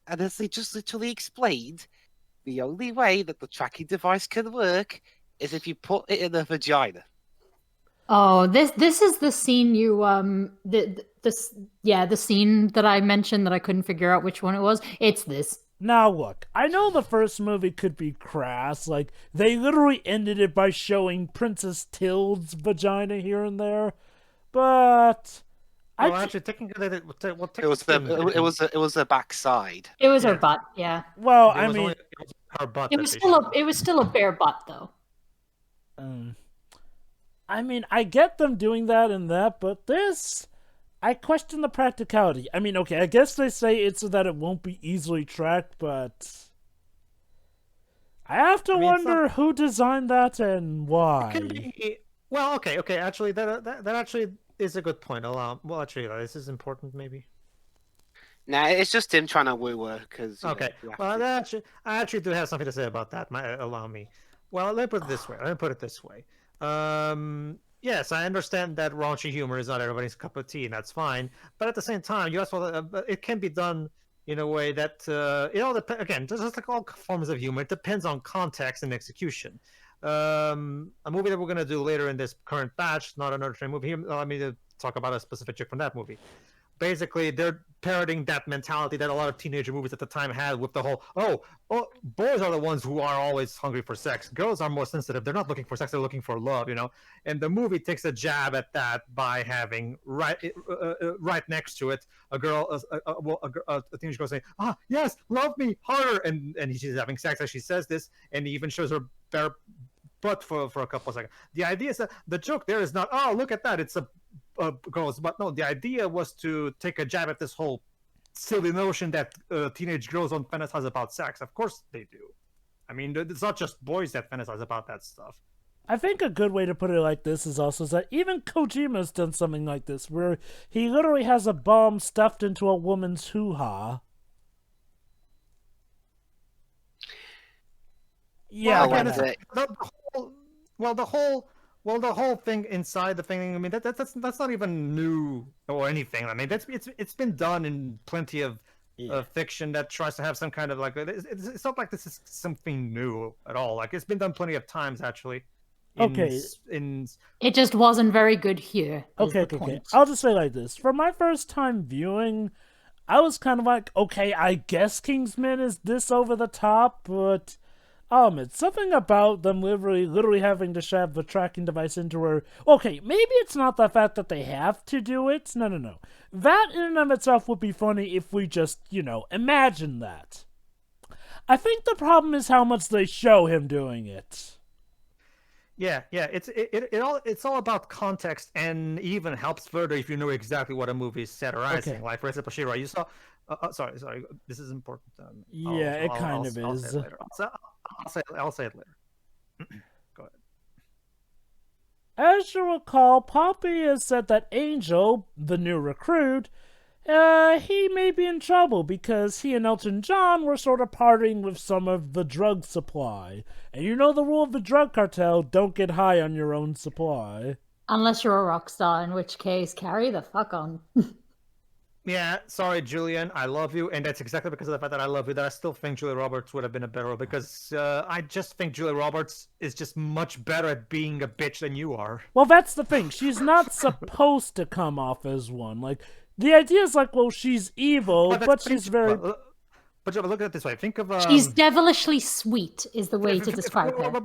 As they just literally explained, the only way that the tracking device can work is if you put it in the vagina. Oh, this is the scene the scene that I mentioned that I couldn't figure out which one it was. It's this. Now look, I know the first movie could be crass, like they literally ended it by showing Princess Tild's vagina here and there, but actually, technically, it was a backside. It was her butt, yeah. Well, it was her butt. It was still a bare butt though. I mean, I get them doing that and that, but this, I question the practicality. I mean, okay, I guess they say it's so that it won't be easily tracked, but I have to wonder who designed that and why. It can be, well, okay. Actually, that actually is a good point. This is important, maybe. Nah, it's just him trying to woo her. Okay. Well, I actually do have something to say about that. Allow me. Well, let me put it this way. Yes, I understand that raunchy humor is not everybody's cup of tea, and that's fine. But at the same time, it can be done in a way that again, just like all forms of humor, it depends on context and execution. A movie that we're going to do later in this current batch, not another train movie. Here, allow me to talk about a specific chick from that movie. Basically, they're parroting that mentality that a lot of teenager movies at the time had with the whole, boys are the ones who are always hungry for sex. Girls are more sensitive. They're not looking for sex. They're looking for love, And the movie takes a jab at that by having right next to it a girl, a teenage girl saying, yes, love me harder. And she's having sex as she says this, and he even shows her bare butt for a couple of seconds. The idea is that the joke there is not, look at that, it's a girls, but no, the idea was to take a jab at this whole silly notion that teenage girls don't fantasize about sex. Of course they do. I mean, it's not just boys that fantasize about that stuff. I think a good way to put it like this is also that even Kojima's done something like this, where he literally has a bomb stuffed into a woman's hoo-ha. Yeah, Well, again, that's it's, it. the whole thing inside the thing. I mean, that's not even new or anything. I mean, it's been done in plenty of fiction that tries to have some kind of like. It's not like this is something new at all. Like it's been done plenty of times actually. It just wasn't very good here. Okay. I'll just say like this: for my first time viewing, I was kind of like, okay, I guess Kingsman is this over the top, but it's something about them literally having to shove the tracking device into her. Okay, maybe it's not the fact that they have to do it. No. That in and of itself would be funny if we just, imagine that. I think the problem is how much they show him doing it. Yeah. It's all about context, and even helps further if you know exactly what a movie is satirizing. Okay. Like for example, Shira, you saw. Sorry. This is important. It kind of I'll is. say it later. I'll say it later. Go ahead. As you recall, Poppy has said that Angel, the new recruit, he may be in trouble because he and Elton John were sort of partying with some of the drug supply. And you know the rule of the drug cartel, don't get high on your own supply. Unless you're a rock star, in which case, carry the fuck on. Yeah, sorry, Julian. I love you, and that's exactly because of the fact that I love you that I still think Julia Roberts would have been a better role, because I just think Julia Roberts is just much better at being a bitch than you are. Well, that's the thing. She's not supposed to come off as one. Like, the idea is like, well, she's evil, but she's very... But look at it this way. Think of... She's devilishly sweet, is the way to describe her.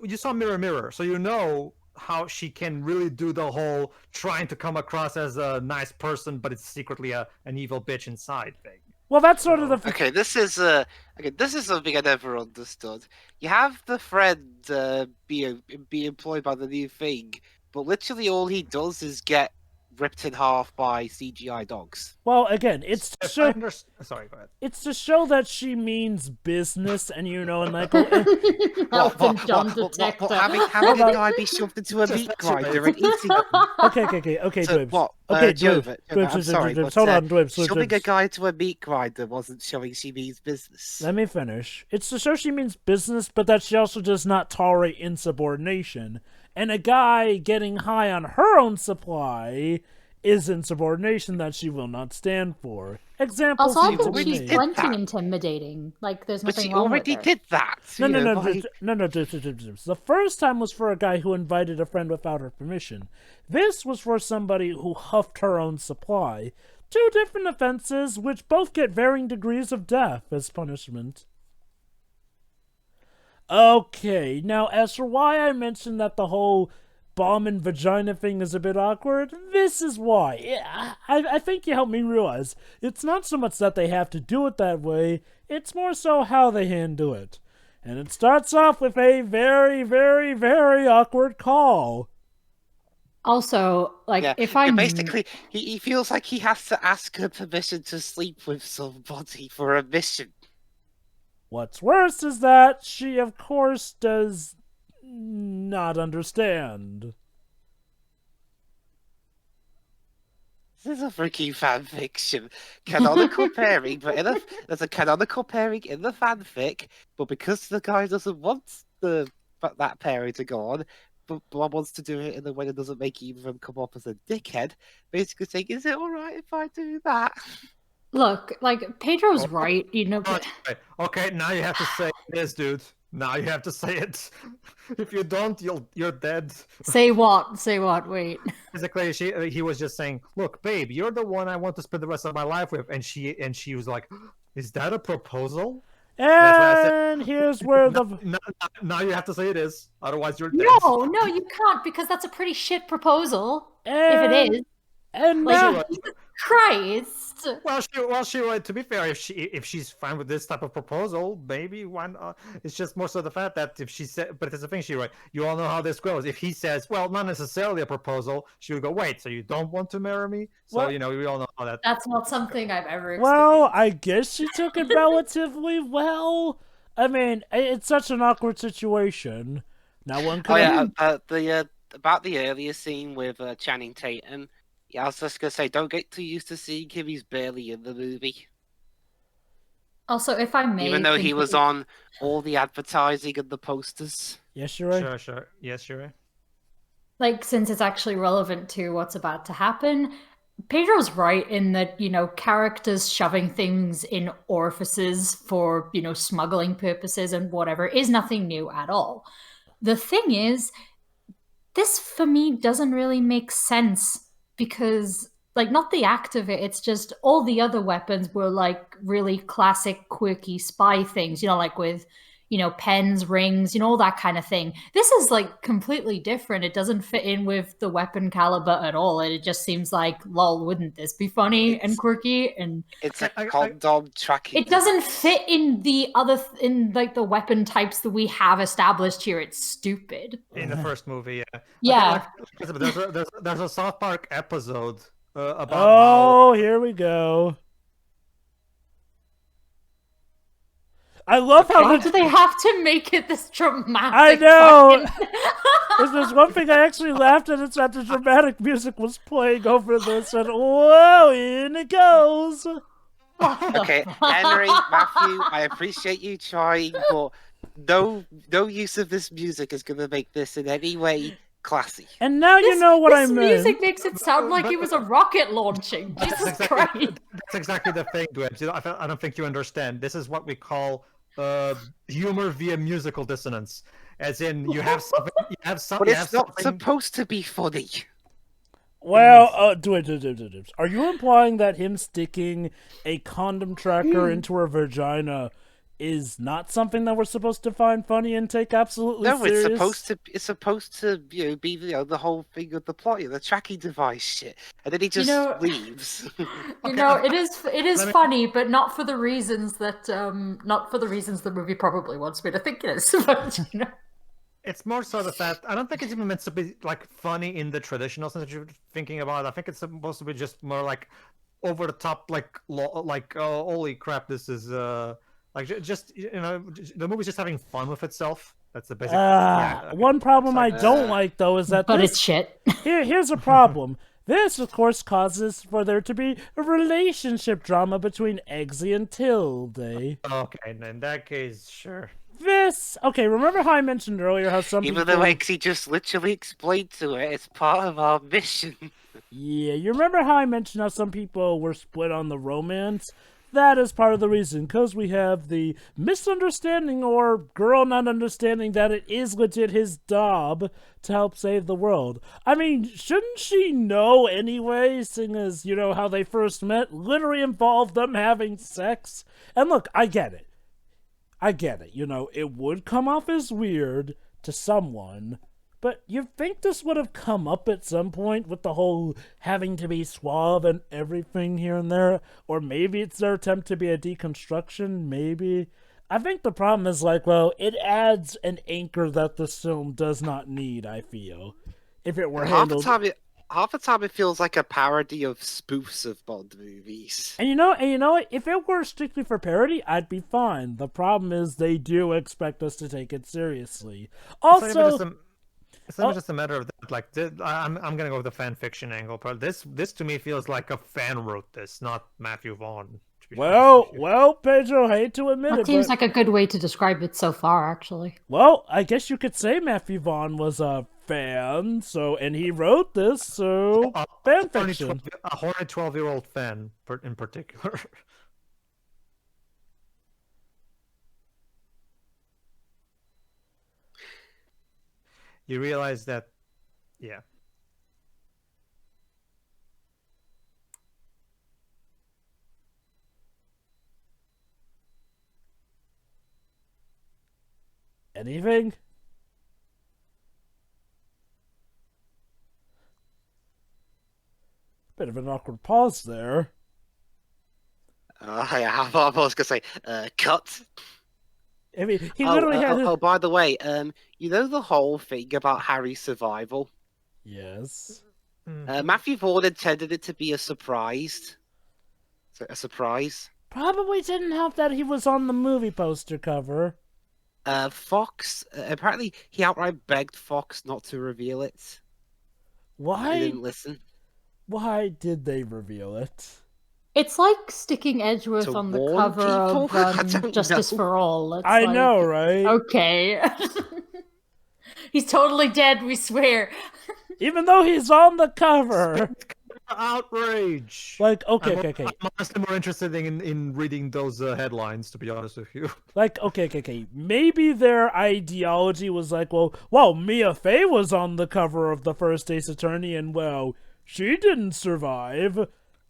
You saw Mirror Mirror, so you know how she can really do the whole trying to come across as a nice person, but it's secretly an evil bitch inside thing. Well, that's sort of the... Okay, this is something I never understood. You have the friend be employed by the new thing, but literally all he does is get ripped in half by CGI dogs. Well, again, it's to show... Sorry, go ahead. It's to show that she means business, and and like... Elton John detector. Having a guy be shoved into a meat grinder and eating him. Okay, So Dwibs. what? Okay, Dwibs, hold on, Dwibs. Shoving a guy to a meat grinder wasn't showing she means business. Let me finish. It's to show she means business, but that she also does not tolerate insubordination. And a guy getting high on her own supply is insubordination that she will not stand for. Examples. Also, I need to think be she's made. plenty intimidating. Like, there's But nothing she wrong with already her. did that. No. Like... The first time was for a guy who invited a friend without her permission. This was for somebody who huffed her own supply. Two different offenses, which both get varying degrees of death as punishment. Okay, now as for why I mentioned that the whole bomb and vagina thing is a bit awkward, this is why. I think you helped me realize it's not so much that they have to do it that way, it's more so how they handle it. And it starts off with a very, very, very awkward call. Also, like, Yeah, if I'm... basically, he feels like he has to ask her permission to sleep with somebody for a mission. What's worse is that she, of course, does not understand. This is a freaking fan fiction. Canonical pairing, but there's a canonical pairing in the fanfic, but because the guy doesn't want that pairing to go on, but wants to do it in a way that doesn't make either of them come off as a dickhead, basically saying, is it alright if I do that? Look, like, Pedro's right, Okay, now you have to say it is, dude. Now you have to say it. If you don't, you're dead. Say what? Wait. Basically, he was just saying, "Look, babe, you're the one I want to spend the rest of my life with," and she was like, "Is that a proposal?" And here's where now you have to say it is, otherwise you're dead. No, you can't, because that's a pretty shit proposal. If it is. And like, Jesus Christ. Well, she to be fair, if she's fine with this type of proposal, maybe why not? It's just more so the fact that if she said, but it's the thing, you all know how this goes. If he says, well, not necessarily a proposal, she would go, wait, so you don't want to marry me? So, we all know how that... That's not something I've ever experienced. Well, I guess she took it relatively well. I mean, it's such an awkward situation. Now one could. Oh yeah, about the earlier scene with Channing Tatum. Yeah, I was just gonna say, don't get too used to seeing him. He's barely in the movie, Also, if I may, even though he was continue- on all the advertising and the posters. Yes, you're right. Sure, sure. Yes, you're right. like, since it's actually relevant to what's about to happen, Pedro's right in that, characters shoving things in orifices for, smuggling purposes and whatever is nothing new at all. The thing is, this for me doesn't really make sense because, like, not the act of it, it's just all the other weapons were like really classic, quirky spy things, like with, pens, rings, all that kind of thing. This is like completely different. It doesn't fit in with the weapon caliber at all. And it just seems like, lol, wouldn't this be funny and quirky? And It's a condom tracking. it doesn't fit in the in like the weapon types that we have established here. It's stupid. In the first movie, yeah. Yeah. Okay, there's a South Park episode about Oh, here we go. I love how Why do they have to make it this dramatic? I know. fucking- If there's one thing I actually laughed at, it's that the dramatic music was playing over this, and whoa, in it goes. Okay, Henry, Matthew, I appreciate you trying, but no use of this music is gonna make this in any way classy. And now you know what I This meant. music makes it sound like it was a rocket launching. Jesus Christ. That's exactly the thing, Dwibs. I don't think you understand. This is what we call humor via musical dissonance. As in, you have something. But it's not supposed to be funny. Well, are you implying that him sticking a condom tracker into her vagina is not something that we're supposed to find funny and take absolutely No, serious? it's supposed to be the whole thing of the plot, the tracking device shit, and then he just leaves. It is funny, but not for the reasons that the movie probably wants me to think it is. But, It's more so the fact I don't think it's even meant to be like funny in the traditional sense that you're thinking about. I think it's supposed to be just more like over the top, like holy crap, this is like just the movie's just having fun with itself. That's the basic. One problem I don't like though is that it's shit. Here's a problem. This, of course, causes for there to be a relationship drama between Eggsy and Tilde. Okay, in that case, sure. Remember how I mentioned earlier how some Even people... though Eggsy just literally explained to her, it's part of our mission. Yeah, you remember how I mentioned how some people were split on the romance? That is part of the reason, because we have the misunderstanding or girl not understanding that it is legit his job to help save the world. I mean, shouldn't she know anyway, seeing as, how they first met literally involved them having sex? And look, I get it. It would come off as weird to someone, but you'd think this would have come up at some point with the whole having to be suave and everything here and there, or maybe it's their attempt to be a deconstruction, maybe. I think the problem is, it adds an anchor that this film does not need, I feel. If it were handled... Half the time it feels like a parody of spoofs of Bond movies. And you know what? If it were strictly for parody, I'd be fine. The problem is they do expect us to take it seriously. Also, it's not just a matter of that. Like, I'm gonna go with the fan fiction angle, but this to me feels like a fan wrote this, not Matthew Vaughn. Well, Pedro, hate to admit it. That seems like a good way to describe it so far, actually. Well, I guess you could say Matthew Vaughn was a fan, and he wrote this, so fan fiction. A horny 12-year-old fan, in particular. You realize that, yeah. Anything? Bit of an awkward pause there. I was gonna say, cut. I mean, he literally had. Oh, by the way, the whole thing about Harry's survival. Yes. Matthew Vaughn intended it to be a surprise. A surprise. Probably didn't help that he was on the movie poster cover. Fox, apparently he outright begged Fox not to reveal it. They Why? didn't listen. Why did they reveal it? It's like sticking Edgeworth To on the warn cover of people? I don't Justice know. for All. It's I like, know, right? Okay. He's totally dead, we swear. Even though he's on the cover. Outrage! Like, okay. I'm honestly more interested in reading those headlines, to be honest with you. Like, okay. Maybe their ideology was like, well, Mia Fey was on the cover of the first Ace Attorney, and, well, she didn't survive.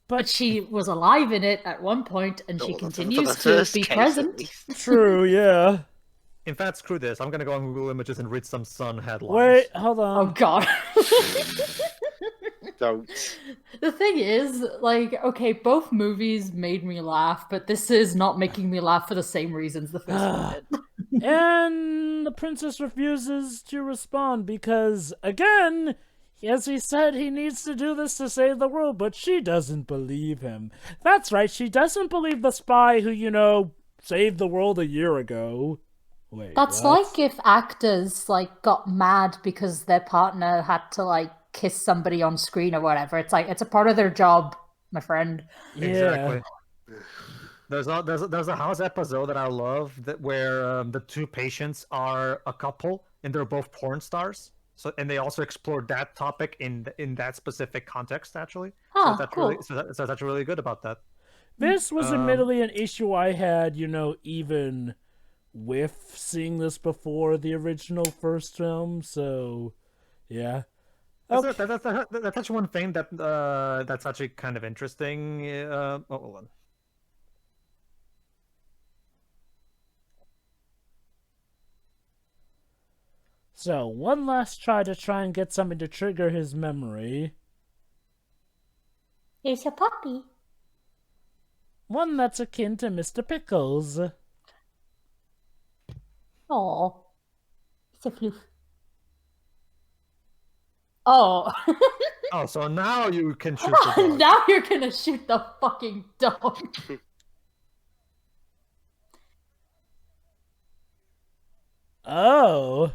But she was alive in it at one point, and she For the continues to first be case, at present. least. True, yeah. In fact, screw this. I'm gonna go on Google Images and read some Sun headlines. Wait, hold Oh on. god. Don't. The thing is, like, okay, both movies made me laugh, but this is not making me laugh for the same reasons the first one did. And the princess refuses to respond because, again, as he said, he needs to do this to save the world, but she doesn't believe him. That's right, she doesn't believe the spy who, saved the world a year ago. Wait, That's what? like if actors, like, got mad because their partner had to, like, kiss somebody on screen or whatever. It's like, it's a part of their job, my friend. Yeah. Exactly. There's a House episode that I love where the two patients are a couple and they're both porn stars. So and they also explore that topic in that specific context actually. Oh, so that's cool. really so that's really good about that. This was admittedly an issue I had, even with seeing this before the original first film, so yeah. That's actually one thing that's actually kind of interesting. Hold on. So, one last try and get something to trigger his memory. It's a puppy. One that's akin to Mr. Pickles. Oh, it's a floof. Oh. Oh, so now you can shoot the dog. Now you're gonna shoot the fucking dog. Oh.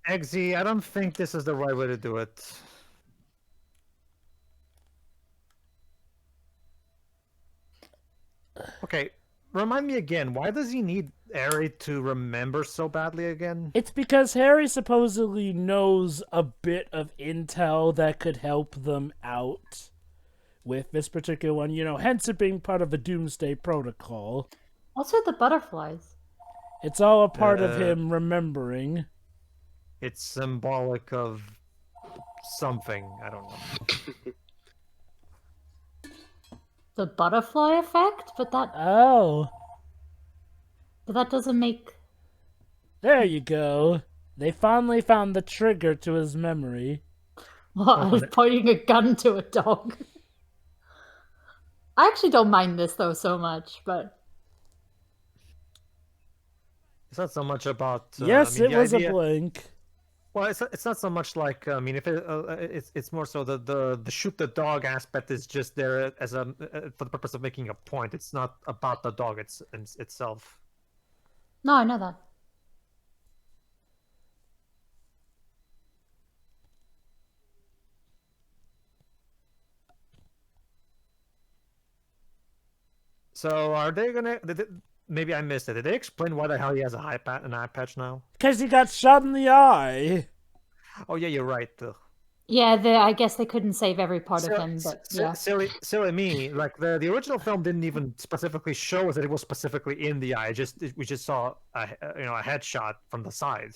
Eggsy, I don't think this is the right way to do it. Okay, remind me again, why does he need Harry to remember so badly again? It's because Harry supposedly knows a bit of intel that could help them out with this particular one, hence it being part of the Doomsday Protocol. Also the butterflies. It's all a part of him remembering. It's symbolic of something, I don't know. The butterfly effect? But that Oh. doesn't make... There you go. They finally found the trigger to his memory. What, I was pointing a gun to a dog. I actually don't mind this though so much, but It's not so much about... Yes, it the was idea... a blink. Well, it's not so much like if it's more so the shoot the dog aspect is just there as a for the purpose of making a point. It's not about the dog itself. no, I know that. So are they gonna? Maybe I missed it. Did they explain why the hell he has an eye patch now? Because he got shot in the eye. Oh yeah, you're right. Yeah, I guess they couldn't save every part of him, but yeah. Silly me. Like the original film didn't even specifically show us that it was specifically in the eye. We just saw a headshot from the side.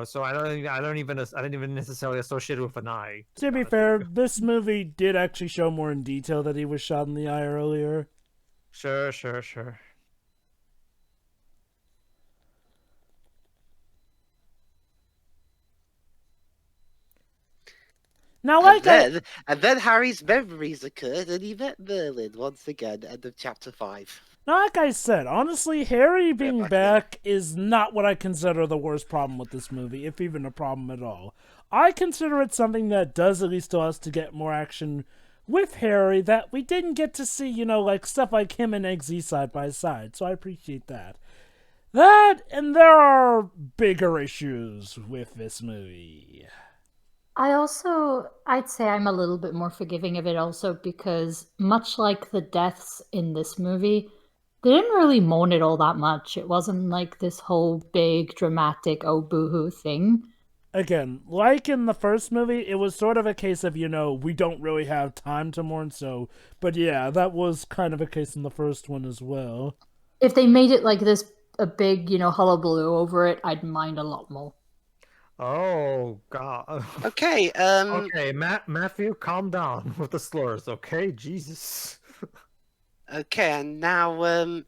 So I didn't even necessarily associate it with an eye. To be fair, this movie did actually show more in detail that he was shot in the eye earlier. Sure. Now, And then Harry's memories occurred, and he met Merlin once again. End of chapter 5. Now, like I said, honestly, Harry being back is not what I consider the worst problem with this movie, if even a problem at all. I consider it something that does at least allow us to get more action with Harry that we didn't get to see, like stuff like him and Eggsy side by side, so I appreciate that. That, and there are bigger issues with this movie. I'd say I'm a little bit more forgiving of it also because much like the deaths in this movie, they didn't really mourn it all that much. It wasn't like this whole big dramatic oh boohoo thing. Again, like in the first movie, it was sort of a case of, we don't really have time to mourn, so... But yeah, that was kind of a case in the first one as well. If they made it like this, a big, hullabaloo over it, I'd mind a lot more. Oh God. Okay. Okay, Matthew, calm down with the slurs. Okay, Jesus. Okay, and now, okay,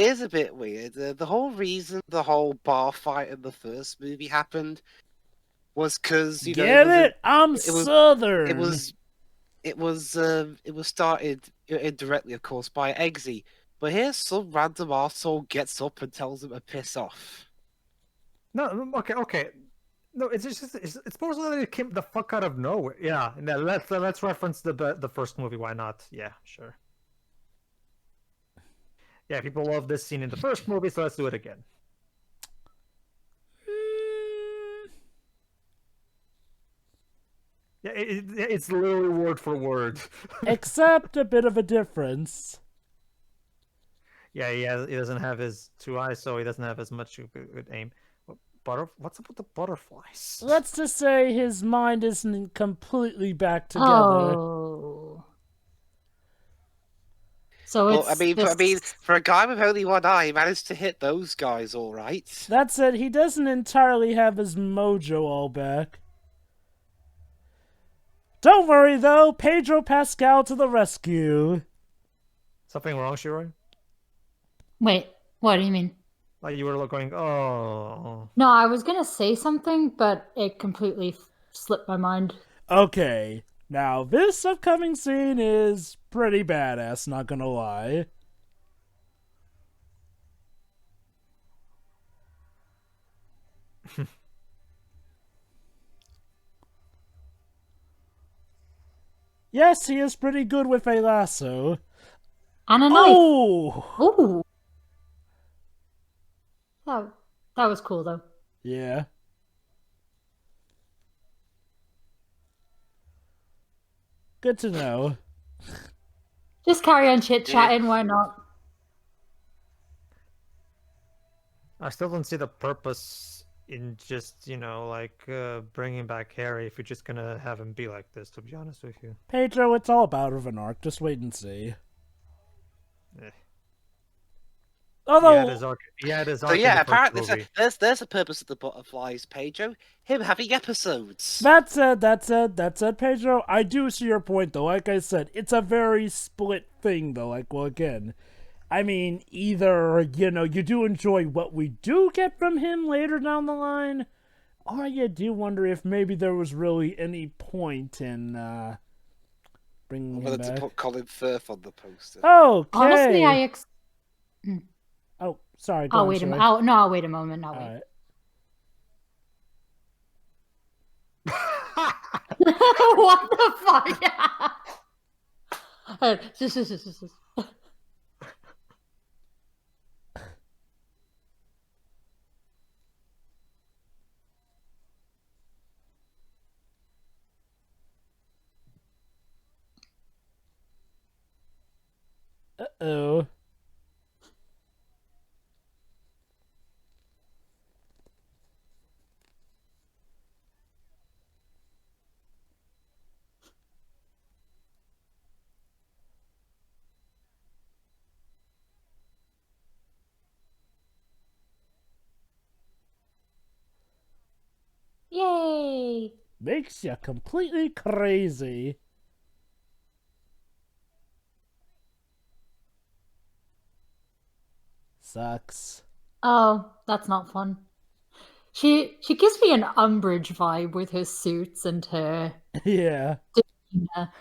here's a bit weird. The whole reason the whole bar fight in the first movie happened was because Get it? I'm Southern. It was started indirectly, of course, by Eggsy. But here, some random arsehole gets up and tells him to piss off. No, okay. No, it's supposedly that it came the fuck out of nowhere. Yeah, let's reference the first movie. Why not? Yeah, sure. Yeah, people love this scene in the first movie, so let's do it again. Yeah, it's literally word for word. Except a bit of a difference. Yeah, he doesn't have his 2 eyes, so he doesn't have as much good aim. What's up with the butterflies? Let's just say his mind isn't completely back together. Oh. So well, I mean, for a guy with only 1 eye, he managed to hit those guys all right. That said, he doesn't entirely have his mojo all back. Don't worry, though. Pedro Pascal to the rescue. Something wrong, Shiroi? Wait, what do you mean? Like you were going, oh. No, I was gonna say something, but it completely slipped my mind. Okay, now this upcoming scene is pretty badass, not gonna lie. Yes, he is pretty good with a lasso. And a knife. Oh! Ooh. That was cool, though. Yeah. Good to know. Just carry on chit-chatting, why not? I still don't see the purpose in just, bringing back Harry if you're just gonna have him be like this, to be honest with you. Pedro, it's all about of an arc. Just wait and see. Eh. Although, he had his arc. So yeah, apparently there's a purpose of the butterflies, Pedro. Him having episodes. That's it, Pedro. I do see your point, though. Like I said, it's a very split thing, though. Again, I mean, either, you do enjoy what we do get from him later down the line, or you do wonder if maybe there was really any point in bringing him back. To put Colin Firth on the poster. Okay. Honestly, Oh, sorry. I'll wait a moment. I'll wait a moment. I'll wait. Right. What the fuck? Uh-oh. Yay! Makes you completely crazy. Sucks. Oh, that's not fun. She gives me an Umbridge vibe with her suits and her Yeah. demeanor.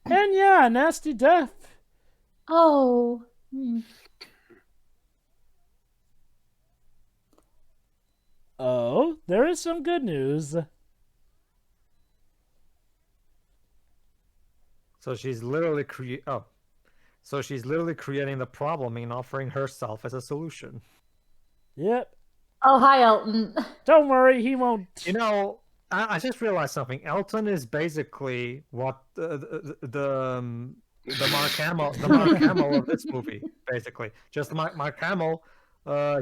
And yeah, nasty death. Oh. Oh, there is some good news. So she's literally creating the problem and offering herself as a solution. Yep. Oh, hi, Elton. Don't worry, he won't. You know, I just realized something. Elton is basically what the Mark Hamill of this movie, basically. Just Mark Hamill,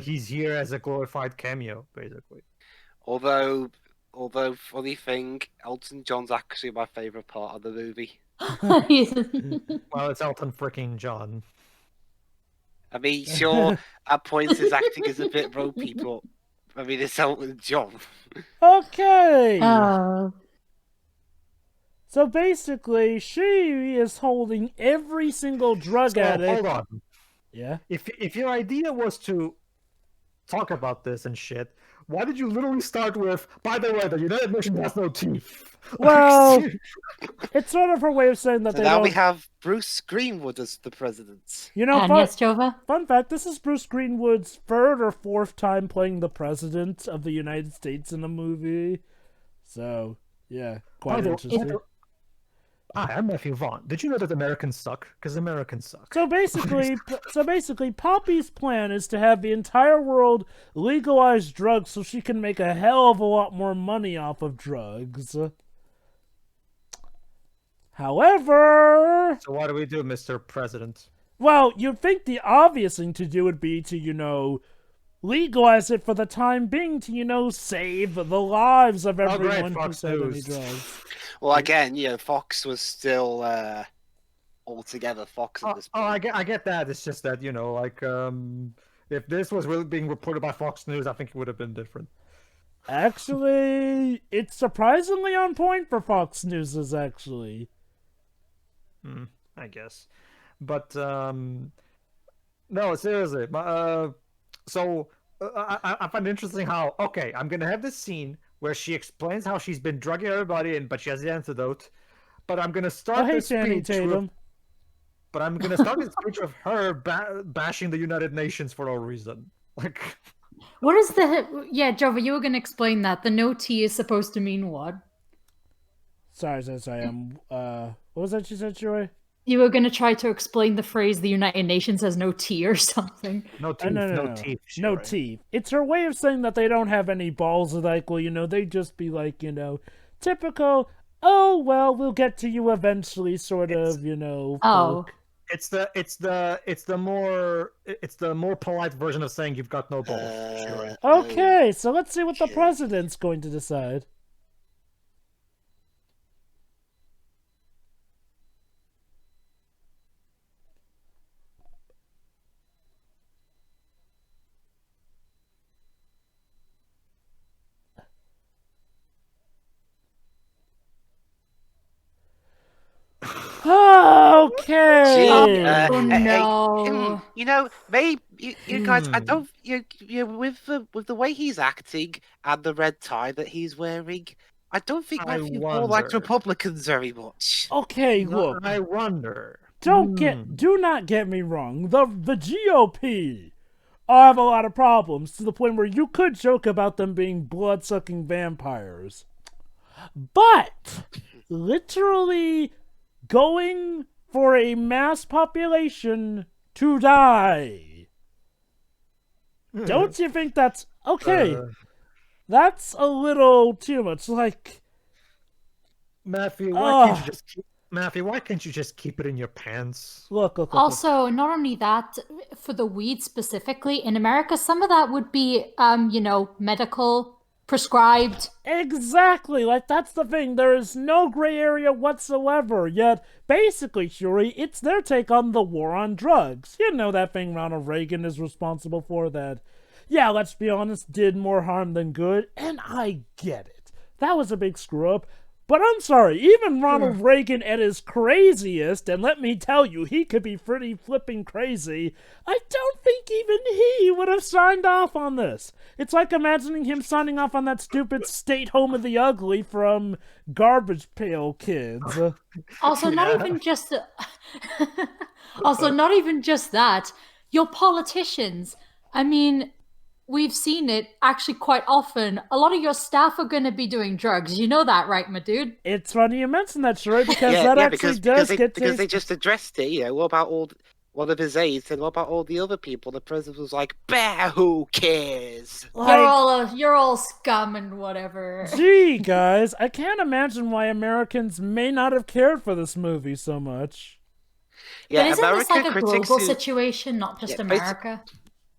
he's here as a glorified cameo, basically. Although funny thing, Elton John's actually my favourite part of the movie. Well, it's Elton freaking John. I mean, sure, at points his acting is a bit ropey, but I mean, it's Elton John. Okay. Oh. So basically, she is holding every single drug So, addict. hold on. Yeah. If your idea was to talk about this and shit, why did you literally start with, by the way, the United Nations has no teeth? Well, it's sort of her way of saying that So they now don't. we have Bruce Greenwood as the president. You know, And yes, Jova? fun fact: this is Bruce Greenwood's third or fourth time playing the president of the United States in a movie. So yeah, quite interesting. I'm Matthew Vaughn. Did you know that Americans suck? Because Americans suck. So basically, Poppy's plan is to have the entire world legalize drugs so she can make a hell of a lot more money off of drugs. However, So what do we do, Mr. President? well, you'd think the obvious thing to do would be to, legalize it for the time being to, save the lives of everyone who Fox said any News. drugs. Well, again, Fox was still altogether Fox at this point. I get that. It's just that, if this was really being reported by Fox News, I think it would have been different. Actually, it's surprisingly on point for Fox News, actually. I guess. But, no, seriously. So, I find it interesting how, okay, I'm going to have this scene where she explains how she's been drugging everybody, but she has the antidote. But I'm going to start this Channing speech Tatum. But I'm going to start this speech with her bashing the United Nations for no reason. Like, What is the... Yeah, Jova, you were going to explain that. The no T is supposed to mean what? Sorry. What was that you said, Joy? You were going to try to explain the phrase the United Nations has no T or something. no teeth, No teeth. No Shirai. teeth. It's her way of saying that they don't have any balls. Like, well, they just be like, typical, oh, well, we'll get to you eventually sort of, Oh. folk. It's the more polite version of saying you've got no balls. Shirai. Okay, so let's see what the Okay. president's going to decide. Okay. Oh, no. Maybe you guys. I don't. With the way he's acting and the red tie that he's wearing, I don't think I Matthew Paul likes wonder. Republicans very much. Okay, look. I wonder. Do not get me wrong. The GOP have a lot of problems to the point where you could joke about them being blood-sucking vampires. But literally going for a mass population to die. Don't you think that's okay? That's a little too much. Like, Matthew, why can't you just keep it in your pants? look. Also, not only that, for the weed specifically, in America, some of that would be, medical, prescribed. Exactly, like that's the thing. There is no gray area whatsoever. Yet, basically, Shuri, it's their take on the war on drugs. You know that thing Ronald Reagan is responsible for that. Yeah, let's be honest, did more harm than good, and I get it. That was a big screw up. But I'm sorry, even Ronald Reagan at his craziest, and let me tell you, he could be pretty flipping crazy, I don't think even he would have signed off on this. It's like imagining him signing off on that stupid State Home of the Ugly from Garbage Pail Kids. Also, not even just... also, not even just that. Your politicians, I mean... We've seen it actually quite often. A lot of your staff are going to be doing drugs. You know that, right, my dude? It's funny you mention that, Shuri, because that actually does get because they just addressed it. What about all one of his aides said, "What about all the other people?" The president was like, "Bear, who cares?" You're all scum and whatever. Gee, guys, I can't imagine why Americans may not have cared for this movie so much. Yeah, But isn't this like a critics global who- situation, not just Yeah, America?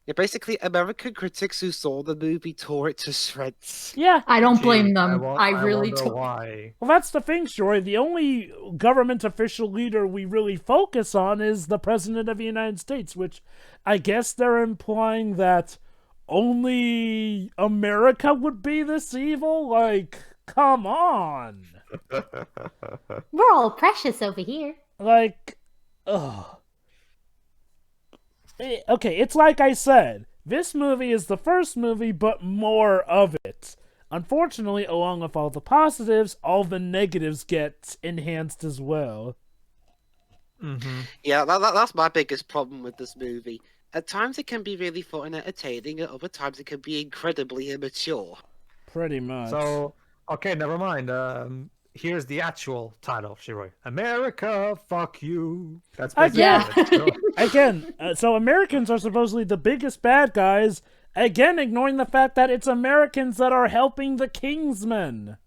Yeah, basically, American critics who saw the movie tore it to shreds. Yeah. I don't blame them. I really wonder don't. why. Well, that's the thing, Shory. The only government official leader we really focus on is the President of the United States, which I guess they're implying that only America would be this evil? Like, come on. We're all precious over here. Like, ugh. Okay, it's like I said. This movie is the first movie, but more of it. Unfortunately, along with all the positives, all the negatives get enhanced as well. Mm-hmm. Yeah, that's my biggest problem with this movie. At times it can be really fun and entertaining, at other times it can be incredibly immature. Pretty much. So, okay, never mind. Here's the actual title, Shiroi. America, fuck you. That's basically Yeah. it. So- Again, so Americans are supposedly the biggest bad guys, again ignoring the fact that it's Americans that are helping the Kingsmen.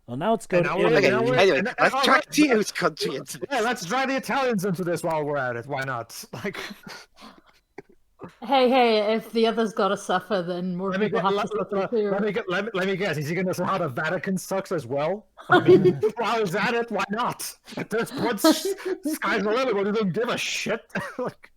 Well, now let's go And to now we're- Italy. Okay, now we're- anyway, and- let's oh, drag Tio's country into this. Yeah, let's drag the Italians into this while we're at it. Why not? Like, Hey, if the others gotta suffer, then more let me, people get, have to suffer too. let me guess. Is he going to say how the Vatican sucks as well? I mean, while he's at it, why not? At this point, sky's the limit. But he doesn't give a shit. Like,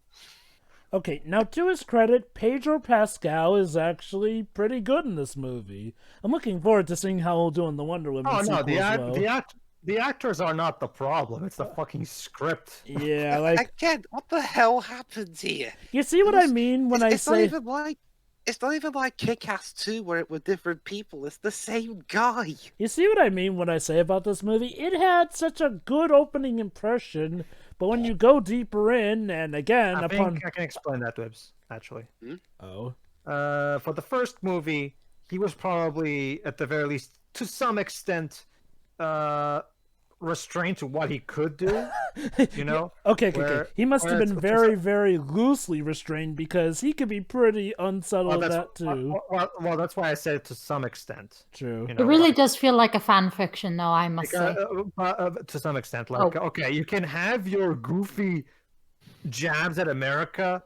Okay, now to his credit, Pedro Pascal is actually pretty good in this movie. I'm looking forward to seeing how he'll do in the Wonder Woman oh no, sequel as well. the actors are not the problem. It's the fucking script. Yeah, like, Again, what the hell happened here? you see what I mean when I It's not say... even like Kick-Ass 2 where it were different people. It's the same guy. You see what I mean when I say about this movie? It had such a good opening impression, but when you go deeper in, and again, I think I can explain that, Wibbs, actually. Oh. For the first movie, he was probably, at the very least, to some extent, restrained to what he could do. You know? Okay. He must have whereas been for very, some- very loosely restrained because he could be pretty unsettled with that too. Well, that's why I said to some extent. True. You know, It really like, does feel like a fan fiction, though, I must say. to some extent, like, Oh. okay, you can have your goofy jabs at America,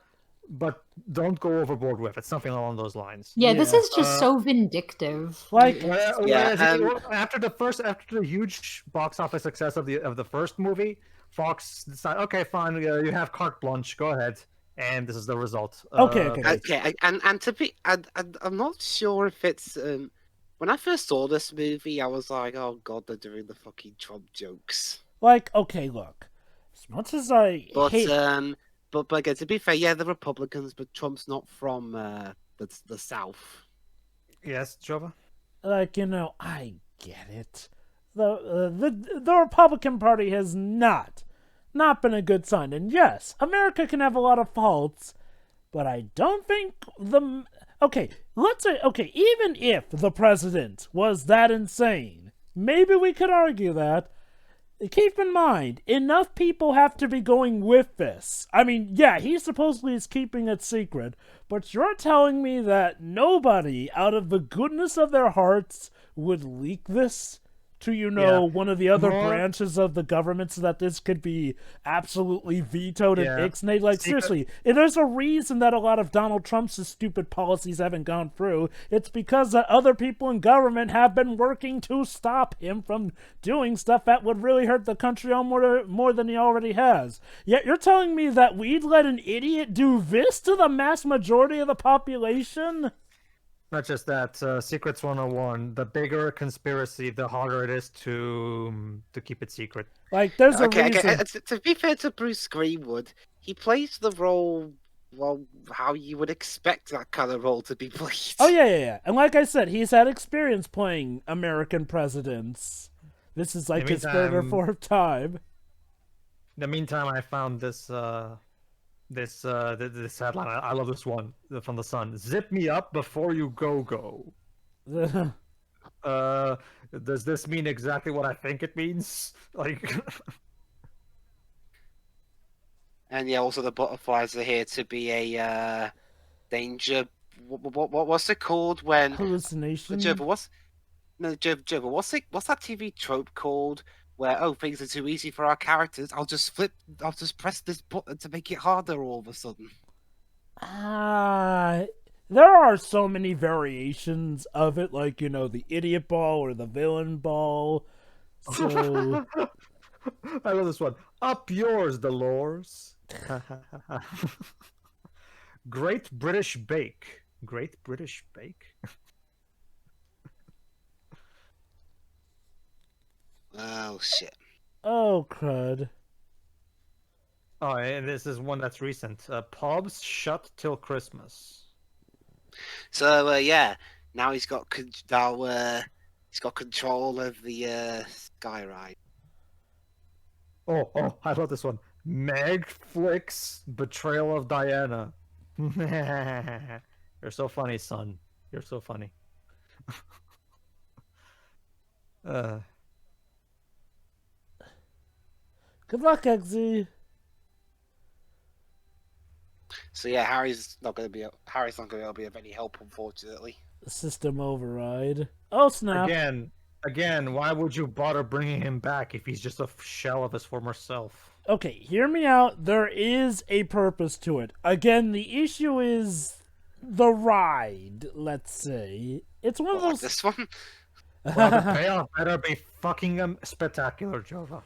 but don't go overboard with it. Something along those lines. Yeah, this Yeah, is just so vindictive. Like, Yeah, After the huge box office success of the first movie, Fox decided, okay, fine, you have carte blanche, go ahead, and this is the result. Okay. Okay, and to be, and I'm not sure if it's when I first saw this movie, I was like, oh god, they're doing the fucking Trump jokes. okay, look. As much as I But hate... but again, to be fair, yeah, the Republicans, but Trump's not from the South. Yes, Jova. Like, I get it. The Republican Party has not been a good sign. And yes, America can have a lot of faults, but I don't think okay, let's say, okay, even if the president was that insane, maybe we could argue that. Keep in mind, enough people have to be going with this. I mean, yeah, he supposedly is keeping it secret, but you're telling me that nobody, out of the goodness of their hearts, would leak this to, one of the other branches of the government so that this could be absolutely vetoed and ixnayed? Like, seriously, if there's a reason that a lot of Donald Trump's stupid policies haven't gone through, it's because that other people in government have been working to stop him from doing stuff that would really hurt the country more than he already has. Yet you're telling me that we'd let an idiot do this to the mass majority of the population? Not just that, Secrets 101, the bigger a conspiracy, the harder it is to keep it secret. Like, there's a Okay, reason. to be fair to Bruce Greenwood, he plays the role, well, how you would expect that kind of role to be played. Oh, yeah. And like I said, he's had experience playing American presidents. This is like his third or fourth time. In the meantime, I found this this headline. I love this one from the Sun. Zip me up before you go. Does this mean exactly what I think it means? Like, And yeah, also the butterflies are here to be a danger. What's it called when Hallucination. Jova? Jova, what's that TV trope called? Where things are too easy for our characters. I'll just press this button to make it harder all of a sudden. There are so many variations of it, like, the idiot ball or the villain ball. So I love this one. Up yours, Dolores. Great British Bake. Great British Bake? Oh shit. oh crud. Oh, and this is one that's recent. Pubs shut till Christmas. So yeah, now he's got control of the sky ride. Oh, I love this one. Meg Flick's Betrayal of Diana. You're so funny, son. You're so funny. Good luck, Eggsy. So yeah, Harry's not going to be able to be of any help, unfortunately. System override. Oh snap! Again, why would you bother bringing him back if he's just a shell of his former self? Okay, hear me out. There is a purpose to it. Again, the issue is the ride. Let's say it's one of Like those. this one. Well, the payoff better be fucking spectacular, Jova.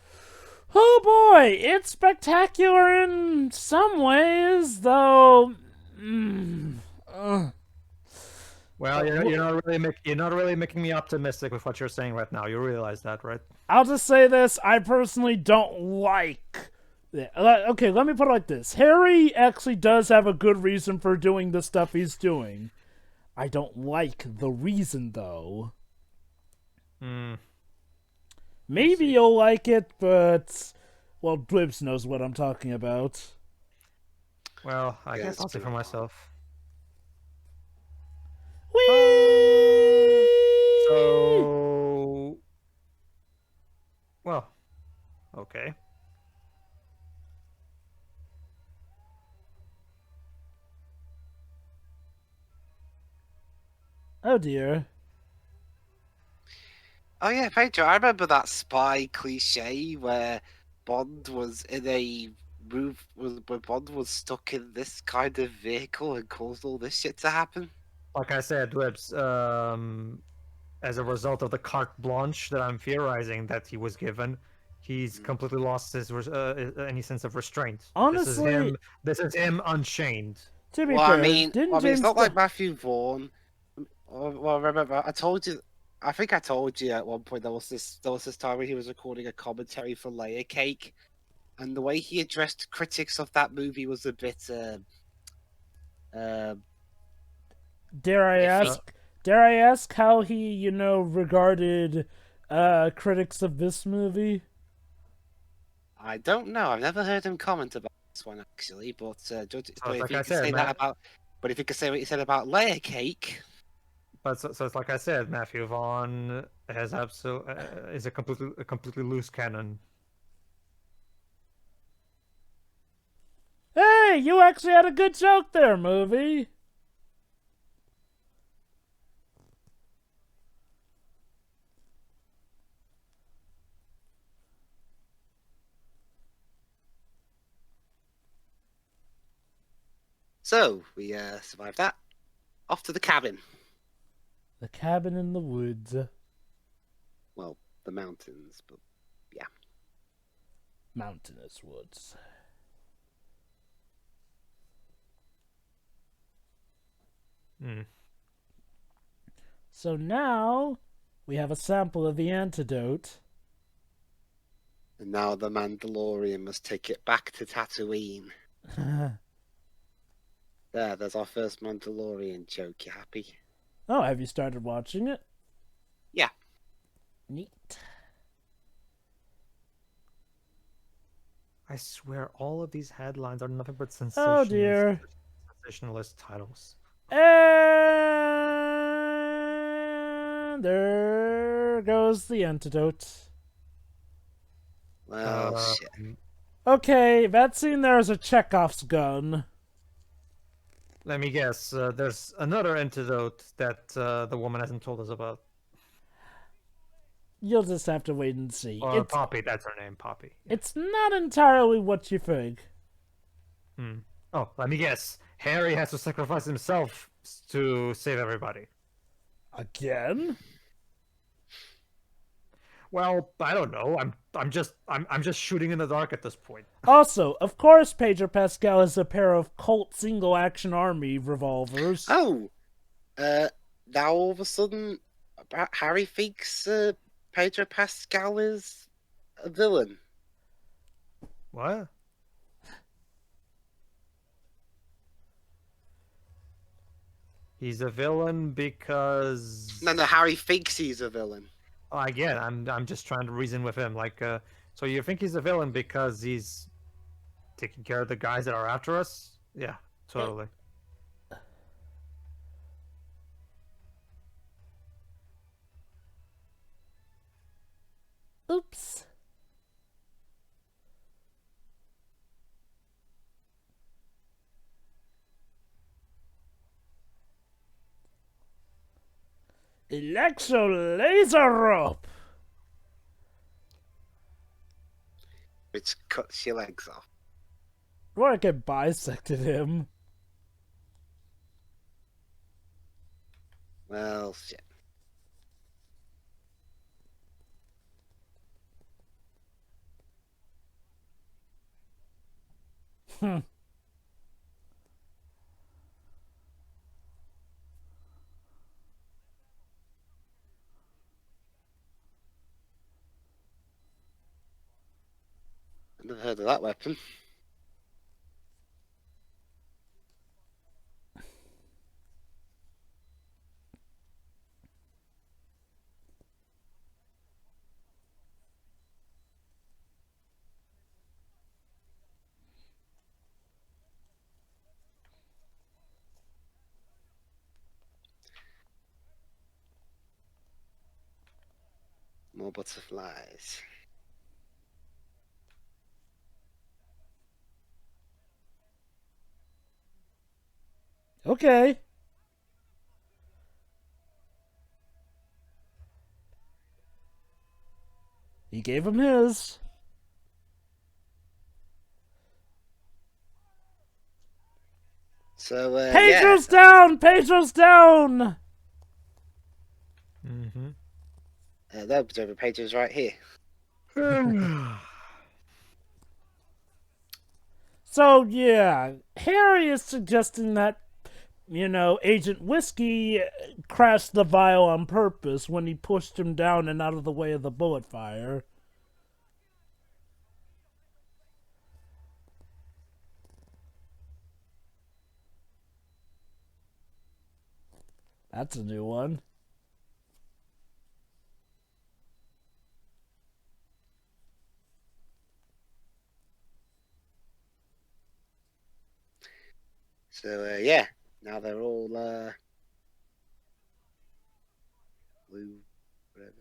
Oh boy, it's spectacular in some ways, though. Well, you're not really making me optimistic with what you're saying right now. You realize that, right? I'll just say this: I personally don't like. Okay, let me put it like this: Harry actually does have a good reason for doing the stuff he's doing. I don't like the reason, though. Maybe you'll like it, but well, Blibs knows what I'm talking about. Well, I Yeah, guess I'll see for myself. Whee! So, well, okay. Oh dear. Oh yeah, very true. I remember that spy cliche where Bond was in a where Bond was stuck in this kind of vehicle and caused all this shit to happen. Like I said, Libs, as a result of the carte blanche that I'm theorizing that he was given, he's completely lost his any sense of restraint. Honestly, this is him unchained. to be Well, fair, I mean, didn't James it's not Gunn- like Matthew Vaughn. Well, remember, I told you. I think I told you at one point there was this time where he was recording a commentary for Layer Cake, and the way he addressed critics of that movie was a bit. Dare I iffy. ask? Dare I ask how he, regarded critics of this movie? I don't know. I've never heard him comment about this one actually, but like I said, Matt- but if you could say what you said about Layer Cake. But so it's like I said, Matthew Vaughn has is a completely loose cannon. Hey, you actually had a good joke there, movie. So we survived that. Off to the cabin. The cabin in the woods. Well, the mountains, but yeah. Mountainous woods. So now we have a sample of the antidote. And now the Mandalorian must take it back to Tatooine. There's our first Mandalorian joke. You happy? Oh, have you started watching it? Yeah. Neat. I swear, all of these headlines are nothing but Oh dear. sensationalist titles. And there goes the antidote. Well, shit. Okay, that scene there is a Chekhov's gun. Let me guess. There's another antidote that the woman hasn't told us about. You'll just have to wait and see. Or Poppy, that's her name, Poppy. Yeah. It's not entirely what you think. Oh, let me guess. Harry has to sacrifice himself to save everybody. Again? Well, I don't know. I'm just shooting in the dark at this point. Also, of course, Pedro Pascal has a pair of Colt single-action army revolvers. Oh, now all of a sudden, Harry thinks Pedro Pascal is a villain. What? He's a villain because... No, Harry thinks he's a villain. Oh, again, I'm just trying to reason with him. Like, so you think he's a villain because he's taking care of the guys that are after us? Yeah, totally. Oops. Electro laser rope. Which cuts your legs off. Or I could bisected him. Well, shit. I've never heard of that weapon. More butterflies. Okay. He gave him his. So, Pedro's down! Pedro's down! Mm-hmm. The observer page is right here. So, yeah, Harry is suggesting that, Agent Whiskey crashed the vial on purpose when he pushed him down and out of the way of the bullet fire. That's a new one. So, yeah. Now they're all, blue, whatever.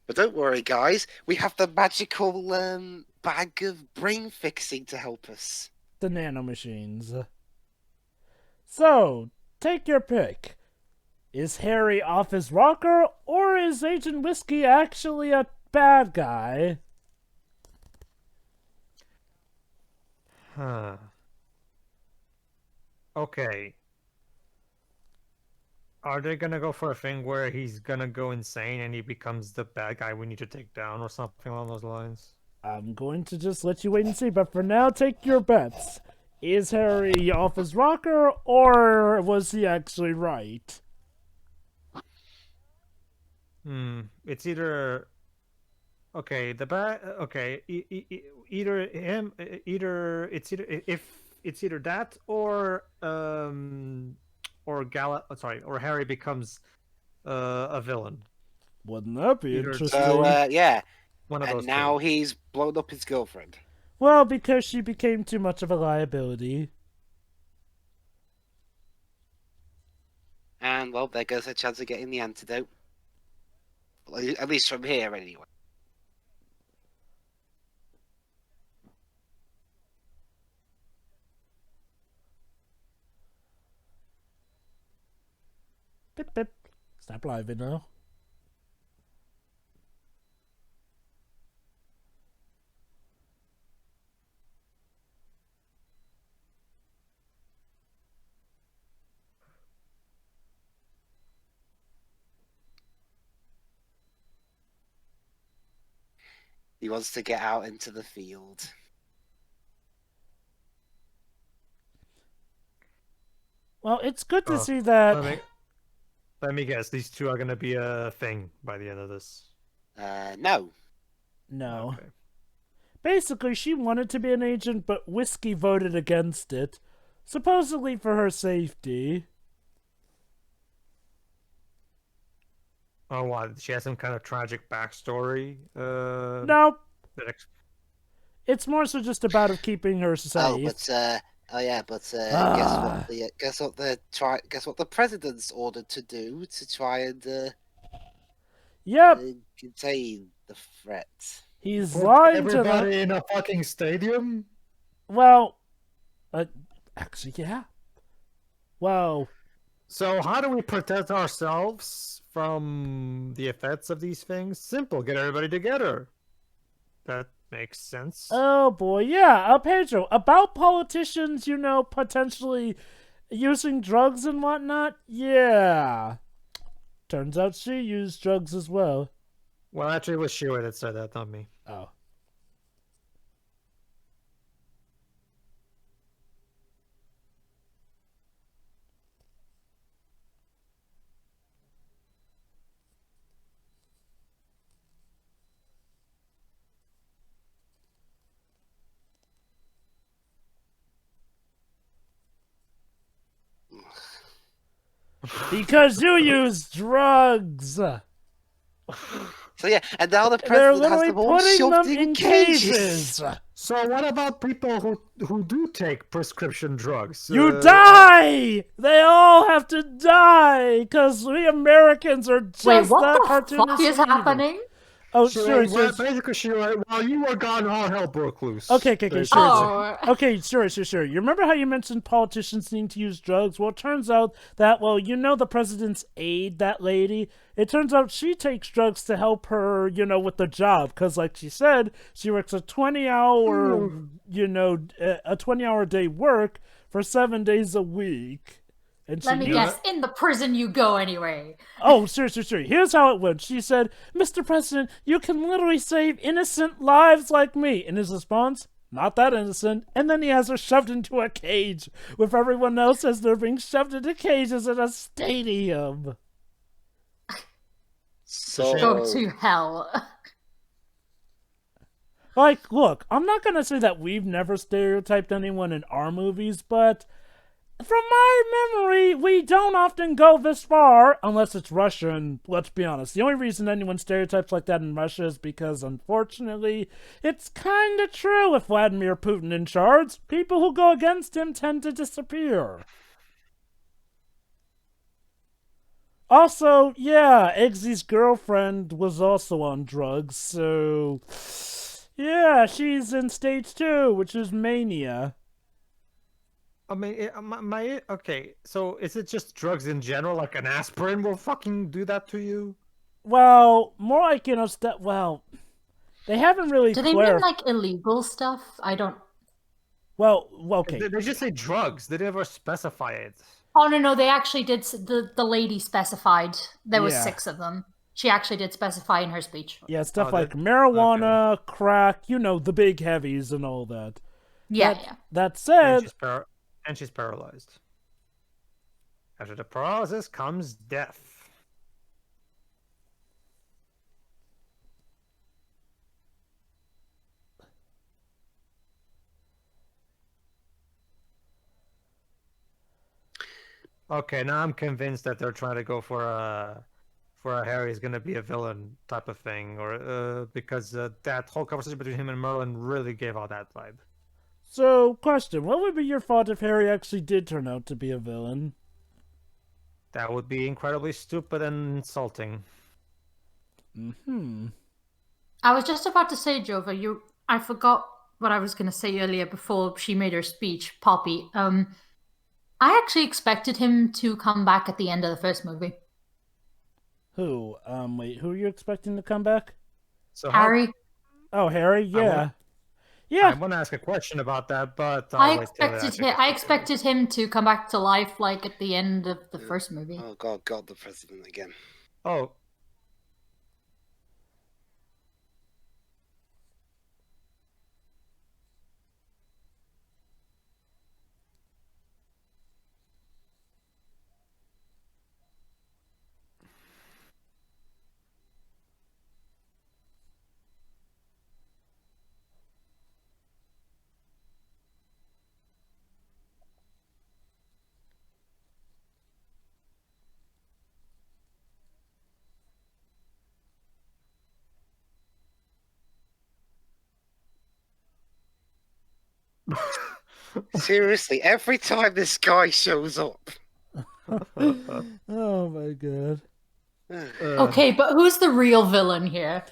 But don't worry, guys. We have the magical, bag of brain fixing to help us. The nanomachines. So, take your pick. Is Harry off his rocker, or is Agent Whiskey actually a bad guy? Huh. Okay. Are they gonna go for a thing where he's gonna go insane and he becomes the bad guy we need to take down or something along those lines? I'm going to just let you wait and see, but for now, take your bets. Is Harry off his rocker, or was he actually right? It's either... Okay, either him, if it's either that or Harry becomes a villain. Wouldn't that be Either- interesting? So, yeah. One of And those now two. he's blown up his girlfriend. Well, because she became too much of a liability. And, well, there goes her chance of getting the antidote. Well, at least from here, anyway. Pip pip. Stop live now. He wants to get out into the field. Well, it's good to Oh, see that. Let me guess, these two are gonna be a thing by the end of this. No. No. Okay. Basically, she wanted to be an agent, but Whiskey voted against it. Supposedly for her safety. Oh, what? She has some kind of tragic backstory? No, it's more so just about of keeping her safe. Guess what the president's ordered to do to try and Yep, contain the threat. he's Put lying to everybody them. in a fucking stadium? Well, actually, yeah. Well, So how do we protect ourselves from the effects of these things? Simple, get everybody together. That makes sense. oh boy, yeah, Pedro, about politicians, potentially using drugs and whatnot, yeah. Turns out she used drugs as well. Well, actually, it was Shirley that said that, not me. Oh. Because you use drugs. So yeah, and now the They're president has literally them all putting shoved them in in cages. So what about people who do take prescription drugs? You die! They all have to die! Because we Americans are just Wait, what that the fuck cartoonishly is evil. happening? Oh, Shirley, sure. basically, Shirley, while you were gone, all hell broke loose. Okay, Basically. sure. Oh, Okay, sure. You remember how you mentioned politicians needing to use drugs? Well, it turns out that, the president's aide, that lady, it turns out she takes drugs to help her, with the job. Because, like she said, she works a 20-hour, a 20-hour day work for 7 days a week. And let me guess. In the prison you go anyway. Oh, sure. Here's how it went. She said, Mr. President, you can literally save innocent lives like me. And his response, not that innocent. And then he has her shoved into a cage with everyone else as they're being shoved into cages in a stadium. So Go to hell. Like, look, I'm not going to say that we've never stereotyped anyone in our movies, but from my memory, we don't often go this far, unless it's Russia, and let's be honest, the only reason anyone stereotypes like that in Russia is because, unfortunately, it's kinda true with Vladimir Putin in charge. People who go against him tend to disappear. Also, yeah, Eggsy's girlfriend was also on drugs, so yeah, she's in stage 2, which is mania. I mean, okay, so is it just drugs in general? Like an aspirin will fucking do that to you? Well, more like, they haven't really Do they mean like illegal stuff? I don't. Well, okay. They just say drugs. They never specify it. Oh no, they actually did. The lady specified there was 6 of them. She actually did specify in her speech. Yeah, stuff like marijuana, crack, the big heavies and all that. Yeah. That said, and she's paralyzed. After the paralysis comes death. Okay, now I'm convinced that they're trying to go for a Harry's gonna be a villain type of thing, or because that whole conversation between him and Merlin really gave out that vibe. So, question, what would be your thought if Harry actually did turn out to be a villain? That would be incredibly stupid and insulting. I was just about to say, Jova, I forgot what I was going to say earlier before she made her speech, Poppy. I actually expected him to come back at the end of the first movie. Who? Wait, who are you expecting to come back? So Harry. Oh, Harry? Yeah. I want to ask a question about that, but I'll wait till I expected him to come back to life, like at the end of the first movie. Oh God, the president again. Oh. Seriously, every time this guy shows up. Oh my god. Okay, but who's the real villain here?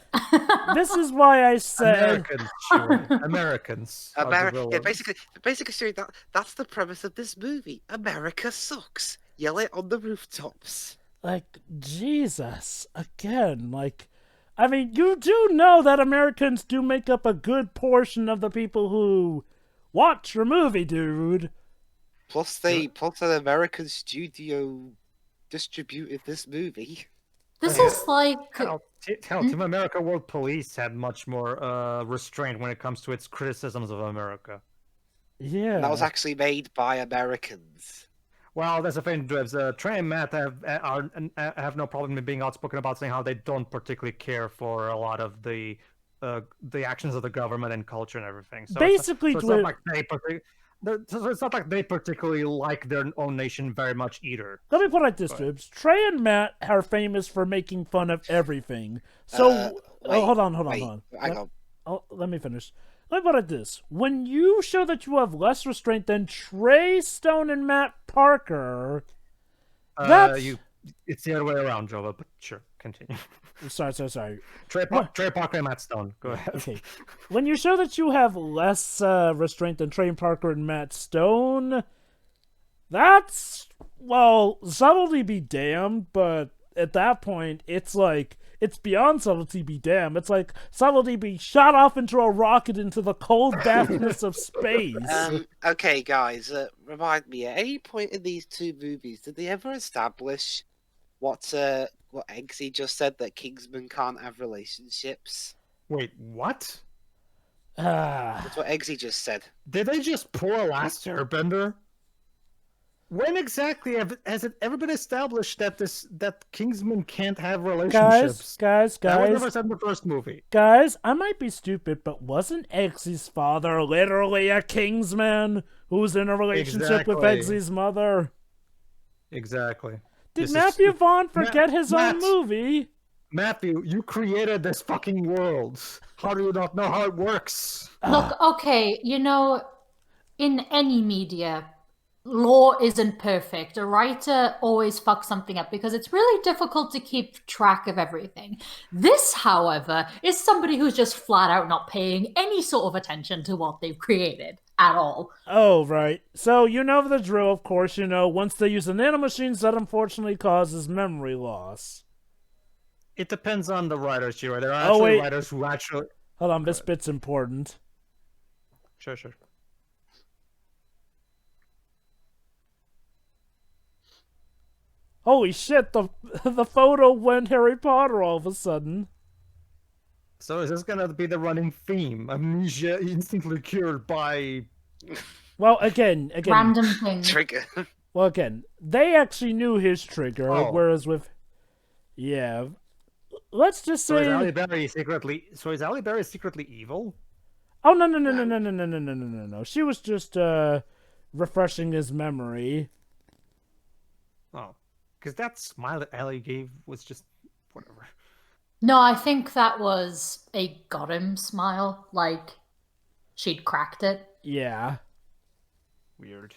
This is why I said Americans, sure. Americans. are the Yeah, villains. basically, Siri, that's the premise of this movie. America sucks. Yell it on the rooftops. like, Jesus, again, like, I mean, you do know that Americans do make up a good portion of the people who watch your movie, dude. Plus, an American studio distributed this movie. This is like Hell, Team America World Police had much more restraint when it comes to its criticisms of America. Yeah. That was actually made by Americans. Well, that's the thing, Drebs. Trey and Matt have no problem in being outspoken about saying how they don't particularly care for a lot of the actions of the government and culture and everything. So Basically, it's not like it's not like they particularly like their own nation very much either. let me put it like this, Dribs. Trey and Matt are famous for making fun of everything. So, hold on. Hang on. Let me finish. Let me put it like this. When you show that you have less restraint than Trey Stone and Matt Parker, that's... It's the other way around, Jova, but sure, continue. Sorry. Trey Parker and Matt Stone, go ahead. Okay. When you show that you have less restraint than Trey Parker and Matt Stone, that's, well, subtlety be damned, but at that point, it's like, it's beyond subtlety be damned. It's like subtlety be shot off into a rocket into the cold vastness of space. Okay, guys, remind me, at any point in these two movies, did they ever establish what Eggsy just said, that Kingsman can't have relationships? Wait, what? That's what Eggsy just said. Did they just pull a Last Airbender? When exactly has it ever been established that Kingsman can't have relationships? Guys. That was never said in the first movie. Guys, I might be stupid, but wasn't Eggsy's father literally a Kingsman who was in a relationship with Eggsy's mother? Exactly. Did Matthew Vaughn forget his own Matt, movie? Matthew, you created this fucking world. How do you not know how it works? Look, okay, in any media, law isn't perfect. A writer always fucks something up because it's really difficult to keep track of everything. This, however, is somebody who's just flat out not paying any sort of attention to what they've created at all. Oh, right. So, you know the drill, of course, once they use the nanomachines, that unfortunately causes memory loss. It depends on the writers, Shiro. There are actually writers who actually... Hold on, this bit's important. Sure. Holy shit, the photo went Harry Potter all of a sudden. So is this gonna be the running theme? Amnesia instantly cured by... Well, again... Random thing. Trigger. Well, again, they actually knew his trigger, whereas with... Yeah. Let's just say... So is Halle Berry secretly evil? Oh, no. She was just, refreshing his memory. Oh. Because that smile that Ellie gave was just... whatever. No, I think that was a got him smile. Like, she'd cracked it. Yeah. Weird.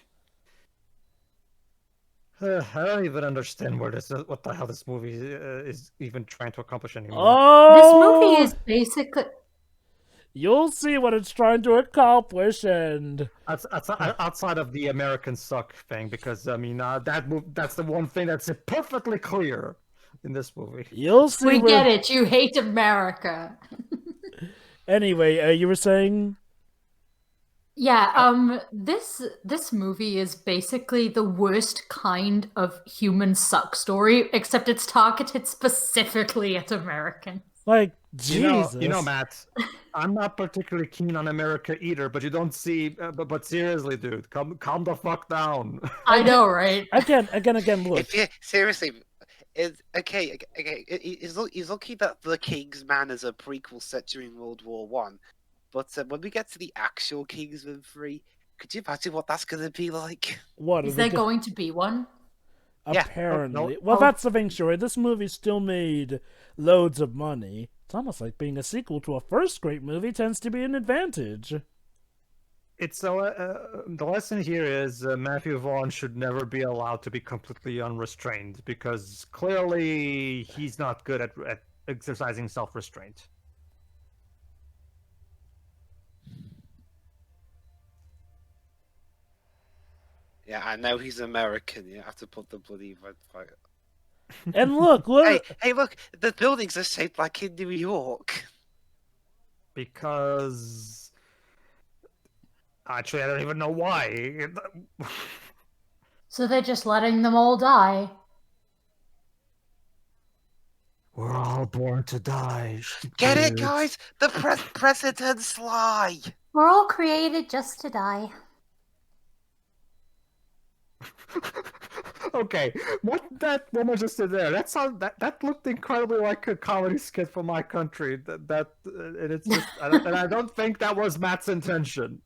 I don't even understand what the hell this movie is even trying to accomplish anymore. This Oh, movie is basically. you'll see what it's trying to accomplish, and Outside of the American suck thing, because I mean that's the one thing that's perfectly clear in this movie. you'll see. We where... get it. You hate America. Anyway, you were saying? Yeah, this movie is basically the worst kind of human suck story, except it's targeted specifically at Americans. Like, Jesus. You know, Matt, I'm not particularly keen on America either, but you don't see. But seriously, dude, calm the fuck down. I know, right? Again, look. If you seriously, it's okay. He's lucky that the Kingsman is a prequel set during World War One. But when we get to the actual Kingsman 3, could you imagine what that's going to be like? What Is there going to be one? Yeah. Apparently. Well, that's the thing, sure. This movie still made loads of money. It's almost like being a sequel to a first great movie tends to be an advantage. It's the lesson here is Matthew Vaughn should never be allowed to be completely unrestrained, because clearly he's not good at exercising self-restraint. Yeah, I know he's American. You have to put the bloody red flag. And look. Hey, look! The buildings are shaped like in New York. Because actually, I don't even know why. So they're just letting them all die. We're all born to die. Get it, guys? The president's lie. We're all created just to die. Okay, what that woman just did there? That looked incredibly like a comedy skit from my country. And it's just, I don't think that was Matt's intention.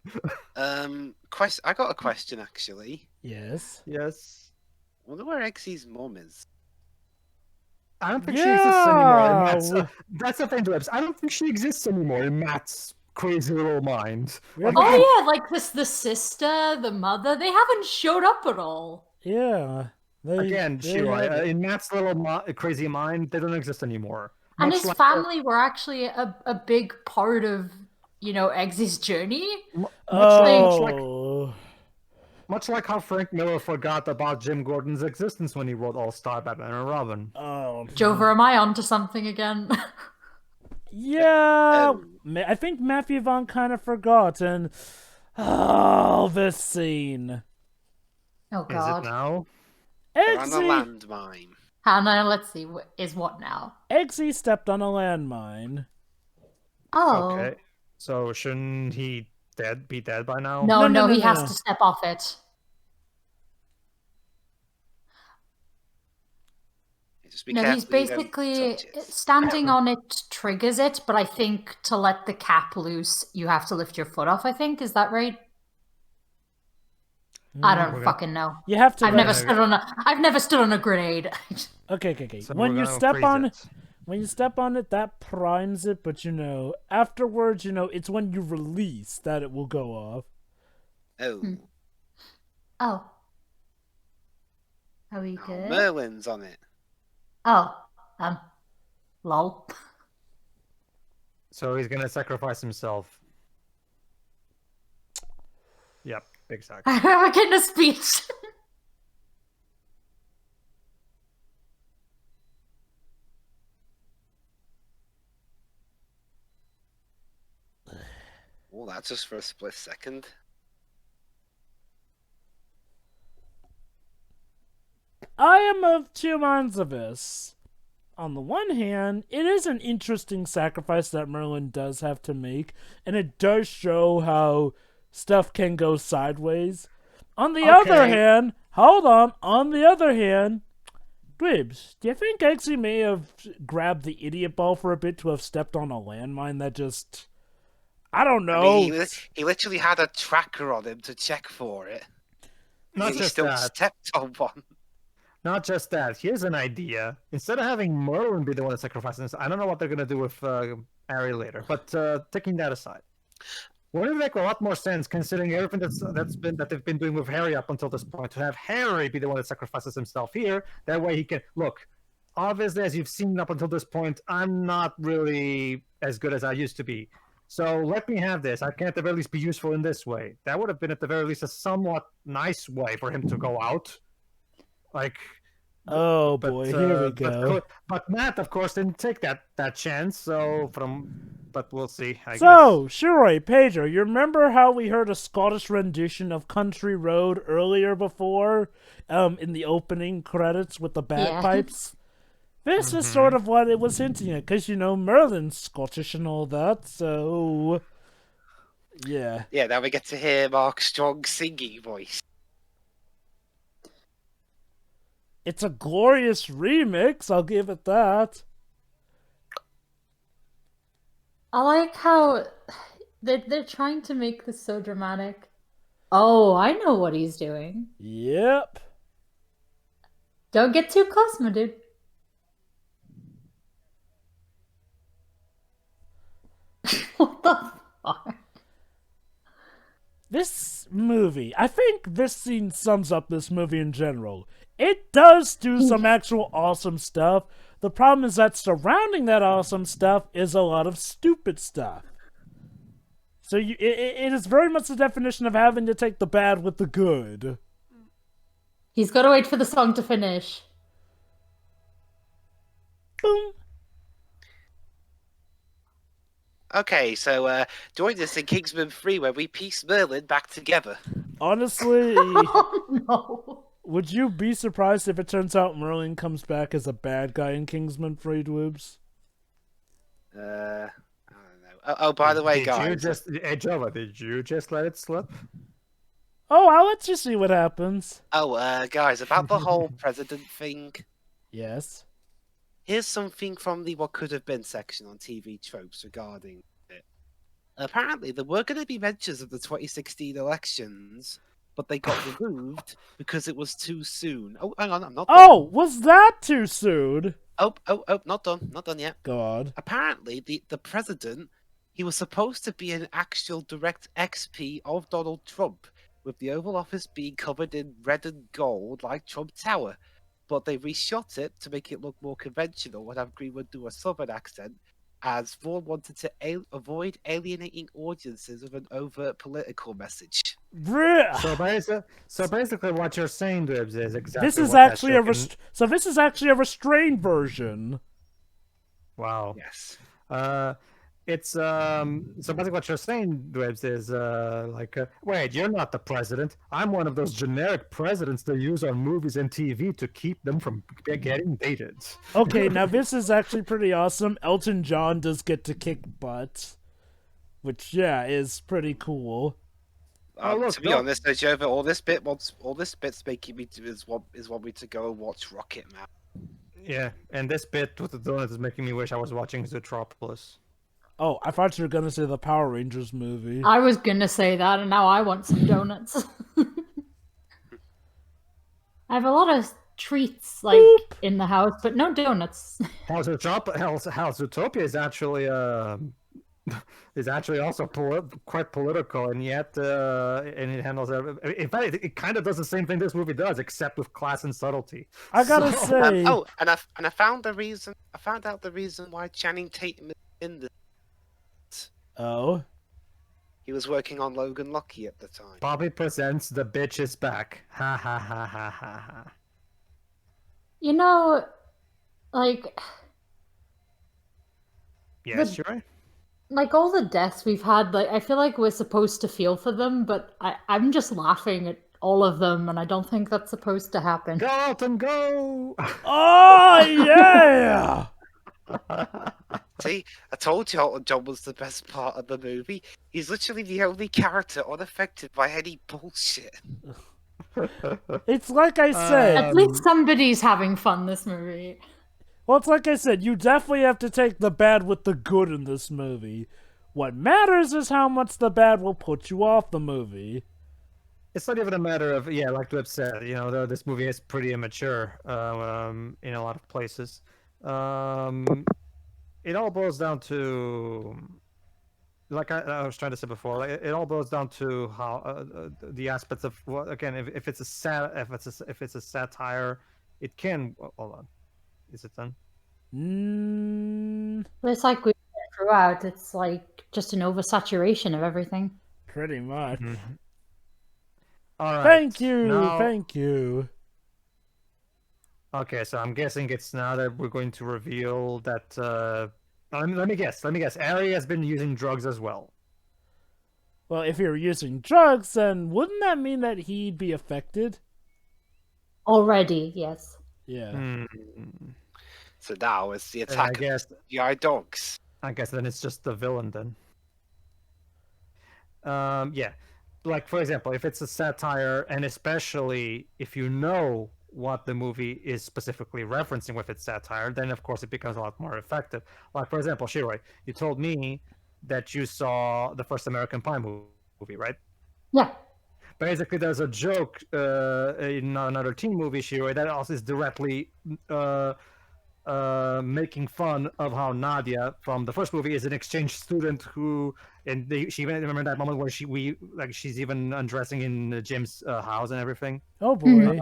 I got a question actually. Yes. Yes. I wonder where Eggsy's mom is. I don't think she exists anymore. That's the thing, Debs. I don't think she exists anymore in Matt's crazy little mind. Oh yeah, like the sister, the mother, they haven't showed up at all. Yeah. Shira, in Matt's little crazy mind, they don't exist anymore. And his family were actually a big part of, Eggsy's journey. Much like how Frank Miller forgot about Jim Gordon's existence when he wrote All-Star Batman and Robin. Oh. Jover, am I onto something again? Yeah, I think Matthew Vaughn kind of forgot, and this scene. Oh God! Is it now? They're on a landmine. Hannah, let's see. Is what now? Eggsy stepped on a landmine. Oh. Okay. So shouldn't he be dead by now? No, he has to step off it. He's basically standing on it triggers it, but I think to let the cap loose, you have to lift your foot off. I think is that right? I don't fucking know. You have to. I've never stood on a grenade. Okay. So when you step on it, that primes it. But afterwards, it's when you release that it will go off. Oh. Are we good? Merlin's on it. Oh, lol. So he's gonna sacrifice himself. Yep, exactly. I'm getting a speech. Well, that's just for a split second. I am of two minds of this. On the one hand, it is an interesting sacrifice that Merlin does have to make, and it does show how stuff can go sideways. On the other hand, Dwibs, do you think Eggsy may have grabbed the idiot ball for a bit to have stepped on a landmine that just... I don't know. I mean, he literally had a tracker on him to check for it. Not just that. Stepped on one. Not just that. Here's an idea. Instead of having Merlin be the one that sacrifices, I don't know what they're going to do with Ari later. But taking that aside. Wouldn't it make a lot more sense considering everything that they've been doing with Harry up until this point to have Harry be the one that sacrifices himself here? That way he can look. Obviously, as you've seen up until this point, I'm not really as good as I used to be. So let me have this. I can at the very least be useful in this way. That would have been at the very least a somewhat nice way for him to go out. Like, Oh boy, here we go. But Matt, of course, didn't take that chance. But we'll see. I guess. Shiroi, Pedro, you remember how we heard a Scottish rendition of Country Road earlier before, in the opening credits with the bagpipes? This is sort of what it was hinting at, because, Merlin's Scottish and all that, so... Yeah. Yeah, now we get to hear Mark Strong's singing voice. It's a glorious remix, I'll give it that. I like how they're trying to make this so dramatic. Oh, I know what he's doing. Yep. Don't get too close, my dude. What the fuck? This movie, I think this scene sums up this movie in general. It does do some actual awesome stuff. The problem is that surrounding that awesome stuff is a lot of stupid stuff. So it is very much the definition of having to take the bad with the good. He's got to wait for the song to finish. Boom. Okay, so join us in Kingsman 3 where we piece Merlin back together. Honestly, Oh no. would you be surprised if it turns out Merlin comes back as a bad guy in Kingsman 3, Dwoobs? I don't know. Oh, by the way, guys. Jova, did you just let it slip? Oh, I'll let you see what happens. Oh, guys, about the whole president thing. Yes. Here's something from the What Could Have Been section on TV tropes regarding it. Apparently, there were going to be mentions of the 2016 elections, but they got removed because it was too soon. Oh, hang on, I'm not done. Oh, was that too soon? Oh, not done. Not done yet. God. Apparently, the president, he was supposed to be an actual direct XP of Donald Trump, with the Oval Office being covered in red and gold like Trump Tower. But they reshot it to make it look more conventional and have Greenwood do a southern accent, as Vaughan wanted to avoid alienating audiences with an overt political message. So basically, what you're saying, Dibs, is exactly This is what actually that a restrained version. Wow. Yes. It's so basically what you're saying, Dibs, is wait, you're not the president. I'm one of those generic presidents they use on movies and TV to keep them from getting dated. Okay, now this is actually pretty awesome. Elton John does get to kick butt, which is pretty cool. To be honest, Jova, all this bit's making me want me to go and watch Rocket Man. Yeah, and this bit with the donut is making me wish I was watching Zootropolis. Oh, I thought you were gonna say the Power Rangers movie. I was gonna say that, and now I want some donuts. I have a lot of treats in the house, but no donuts. Zootopia is actually also quite political, and yet and it handles. In fact, it kind of does the same thing this movie does, except with class and subtlety. I gotta say. And I found the reason. I found out the reason why Channing Tatum is in this. Oh. He was working on Logan Lucky at the time. Bobby presents The Bitch is Back. Ha ha ha ha ha ha. Yes, you're right. All the deaths we've had, I feel like we're supposed to feel for them, but I'm just laughing at all of them, and I don't think that's supposed to happen. Go out and go! Oh, yeah! See, I told you Elton John was the best part of the movie. He's literally the only character unaffected by any bullshit. It's like I said. At least somebody's having fun this movie. Well, it's like I said, you definitely have to take the bad with the good in this movie. What matters is how much the bad will put you off the movie. It's not even a matter of, like Dweb said, this movie is pretty immature in a lot of places. It all boils down to like I was trying to say before, like, it all boils down to how the aspects of what again. If it's a satire, it can. Hold on, is it done? But it's like we said throughout. It's like just an oversaturation of everything. Pretty much. All right. Thank you. Now, Thank you. okay, so I'm guessing it's now that we're going to reveal that. Let me guess. Ari has been using drugs as well. Well, if you're using drugs, then wouldn't that mean that he'd be affected? Already, yes. Yeah. So now it's the And attack of GI dogs. I guess then it's just the villain then. Yeah. Like, for example, if it's a satire, and especially if you know what the movie is specifically referencing with its satire, then of course it becomes a lot more effective. Like, for example, Shiroi, you told me that you saw the first American Pie movie, right? Yeah. Basically, there's a joke in another teen movie, Shiroi, that also is directly making fun of how Nadia from the first movie is an exchange student who, and she even remember that moment where she's even undressing in Jim's house and everything. Oh boy.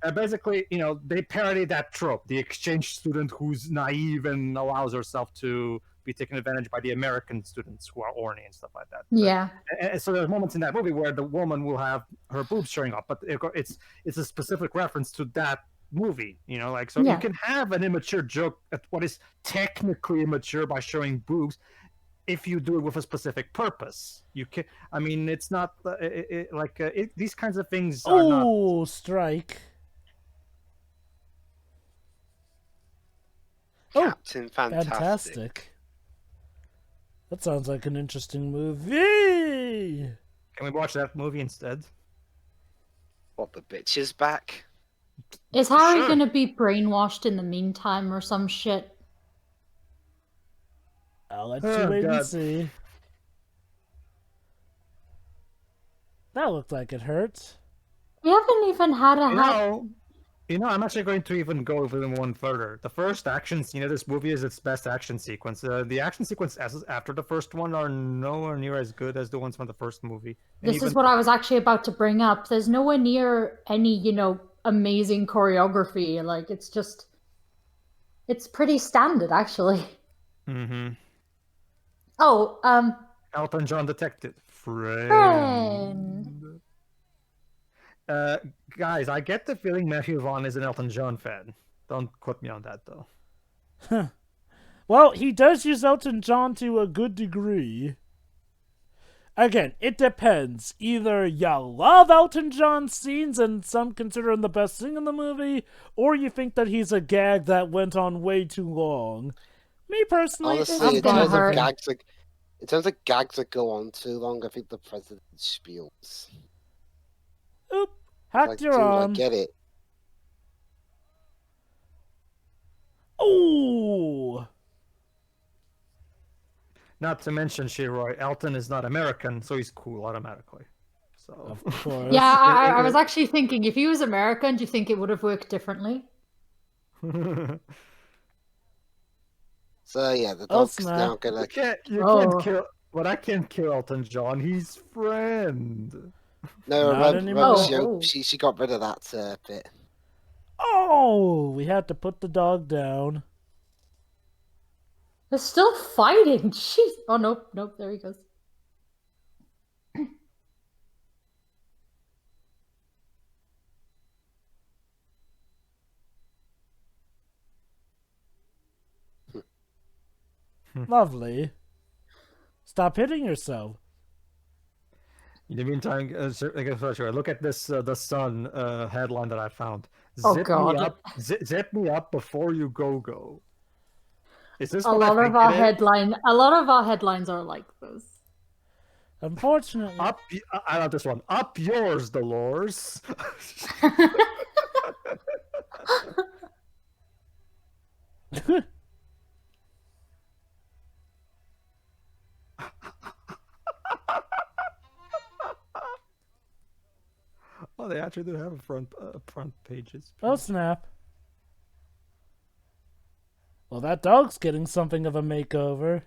And basically, they parody that trope: the exchange student who's naive and allows herself to be taken advantage by the American students who are orny and stuff like that. Yeah. And so there's moments in that movie where the woman will have her boobs showing up, but it's a specific reference to that movie, so Yeah. you can have an immature joke at what is technically immature by showing boobs if you do it with a specific purpose. You can, I mean, it's not these kinds of things are not. Oh, strike. Captain Fantastic. Fantastic. That sounds like an interesting movie. Can we watch that movie instead? What, the bitch is back? Is Harry Sure. gonna be brainwashed in the meantime or some shit? I'll let Oh, you wait and God. see. That looked like it hurt. We haven't even had a I'm actually going to even go even one further. The first action scene of this movie is its best action sequence. The action sequence after the first one are nowhere near as good as the ones from the first movie. And This is what I was actually about to bring up. There's nowhere near any, amazing choreography. Like, it's pretty standard, actually. Mm-hmm. Oh, Elton John Detective. friend. Guys, I get the feeling Matthew Vaughn is an Elton John fan. Don't quote me on that, though. Well, he does use Elton John to a good degree. Again, it depends. Either you love Elton John scenes and some consider him the best thing in the movie, or you think that he's a gag that went on way too long. Me personally, Honestly, in gonna terms of hurt. gags that go on too long, I think the president spiels. Oop, hacked Like, your dude, I arm. get it. Ooh. Not to mention, Shiroi, Elton is not American, so he's cool automatically. So. Of course. Yeah, I was actually thinking, if he was American, do you think it would have worked differently? So yeah, the Oh, dog's snap. now gonna. You can't kill. But I can't kill Elton John. He's friend. No, Not remember anymore. she got rid of that bit. Oh, we had to put the dog down. They're still fighting. Jeez. Oh, nope, there he goes. Lovely. Stop hitting yourself. In the meantime, look at this The Sun headline that I found. Oh, Zip God. me up, zip me up before you go. Is this A what I lot think of our it is? a lot of our headlines are like this. Unfortunately. I love this one. Up yours, Dolores. Oh, they actually do have a front pages. Oh, snap. Well, that dog's getting something of a makeover.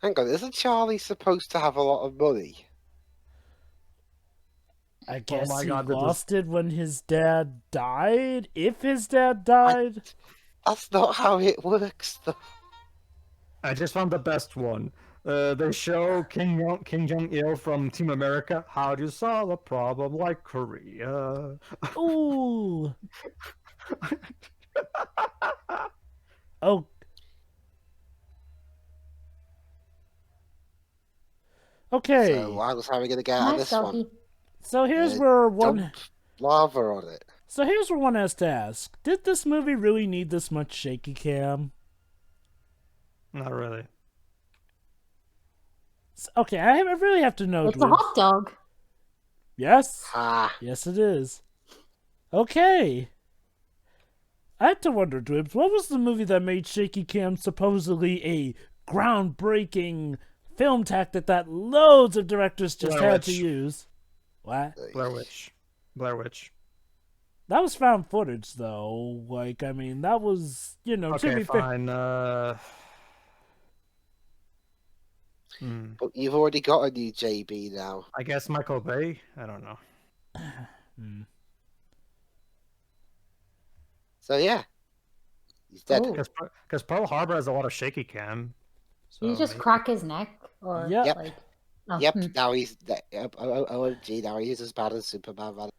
Hang on, isn't Charlie supposed to have a lot of money? I guess my he God, this is- lost it when his dad died? If his dad died? That's not how it works, though. I just found the best one. They show Kim Jong-il from Team America. How do you solve a problem like Korea? Ooh. Oh. Okay. So how are we going to get out of Nice this one? doggy. So here's where one. Dump lava on it. So here's where one has to ask: did this movie really need this much shaky cam? Not really. Okay, I really have to know. It's a Dweebs. hot dog. Yes. Ah, Yes, it is. Okay. I had to wonder, Dweebs, what was the movie that made shaky cam supposedly a groundbreaking film tactic that loads of directors just Blair had to Witch. use? What? Blair Witch. Blair Witch. That was found footage, though. Like, I mean, that was, to Okay, be fair. fine. but you've already got a new JB now. I guess Michael Bay? I don't know. So yeah, he's dead. Oh. Because Pearl Harbor has a lot of shaky cam. So You just maybe- crack his neck, or Yep. like. Oh, Yep, hmm. now he's OMG. Now he's as bad as Superman. Man.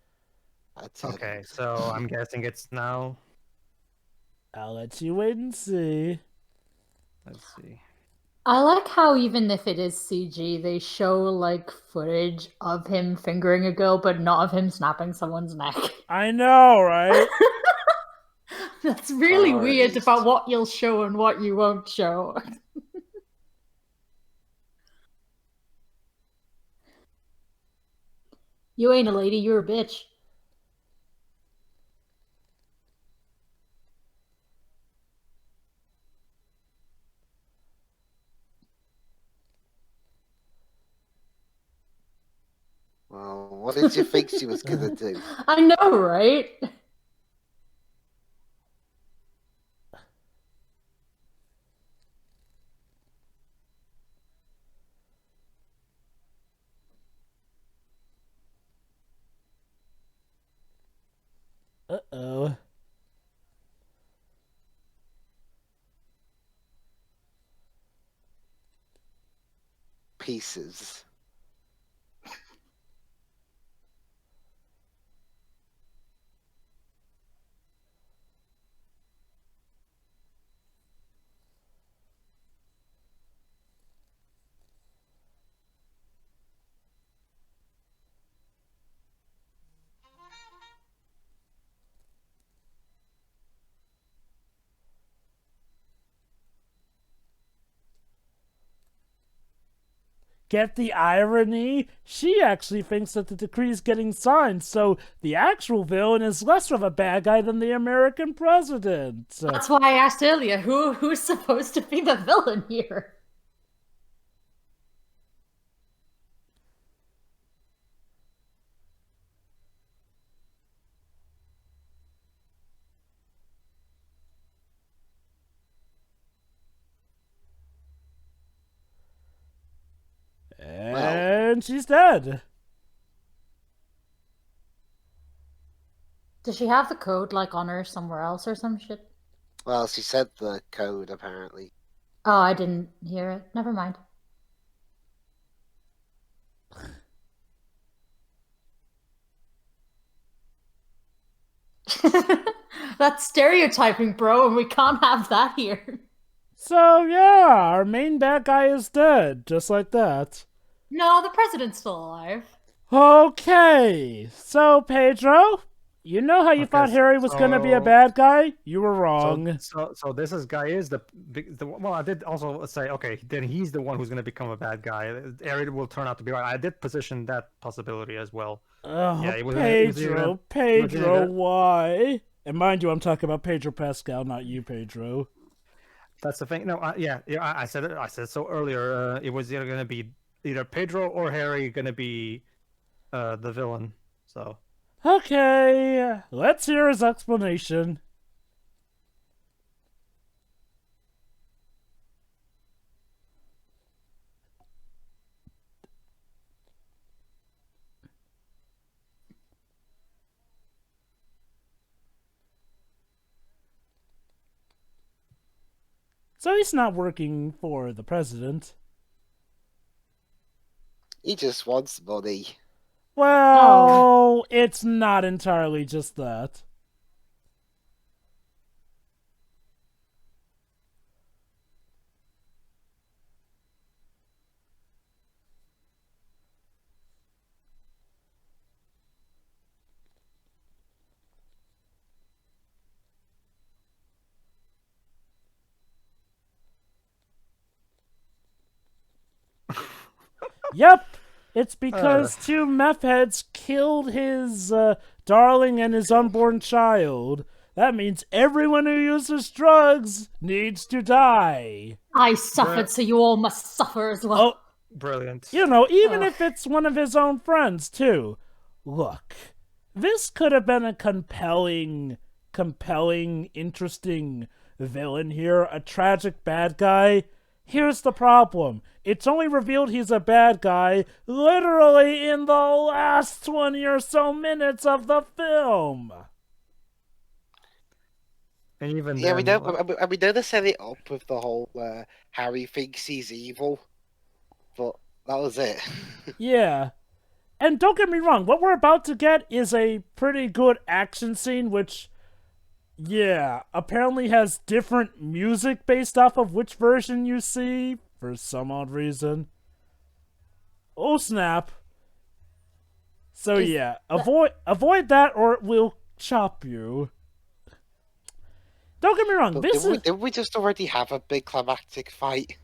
That's it. Okay, so I'm guessing it's now. I'll let you wait and see. Let's see. I like how even if it is CG, they show like footage of him fingering a girl, but not of him snapping someone's neck. I know, right? That's really weird Priorities. about what you'll show and what you won't show. You ain't a lady, you're a bitch. Well, what did you think she was gonna do? I know, right? Uh-oh. Pieces. Get the irony? She actually thinks that the decree is getting signed, so the actual villain is less of a bad guy than the American president. That's why I asked earlier, who's supposed to be the villain here? And she's dead. Does she have the code like on her somewhere else or some shit? Well, she said the code apparently. Oh, I didn't hear it. Never mind. That's stereotyping, bro, and we can't have that here. So, yeah, our main bad guy is dead, just like that. No, the president's still alive. Okay, so Pedro, you know how you Okay, thought Harry was gonna be a so- bad guy? You were wrong. So this guy is the well. I did also say okay. Then he's the one who's going to become a bad guy. Ariel will turn out to be right. I did position that possibility as well. Oh, Yeah, it was Pedro, either- Pedro, why? And mind you, I'm talking about Pedro Pascal, not you, Pedro. That's the thing. No, I said it. I said so earlier. It was either going to be either Pedro or Harry going to be the villain. So Okay, let's hear his explanation. So he's not working for the president. He just wants money. Well, it's not entirely just that. Yep, it's because two meth heads killed his darling and his unborn child. That means everyone who uses drugs needs to die. I suffered, so you all must suffer as well. Oh, Brilliant. you know, even if it's one of his own friends, too. Look, this could have been a compelling, interesting villain here, a tragic bad guy. Here's the problem. It's only revealed he's a bad guy literally in the last 20 or so minutes of the film. And even Yeah, we then, know they set it up with the whole Harry thinks he's evil, but that was it. Yeah. And don't get me wrong, what we're about to get is a pretty good action scene, which, yeah, apparently has different music based off of which version you see, for some odd reason. Oh, snap. So yeah, avoid that or it will chop you. Don't get me wrong, Didn't we just already have a big climactic fight?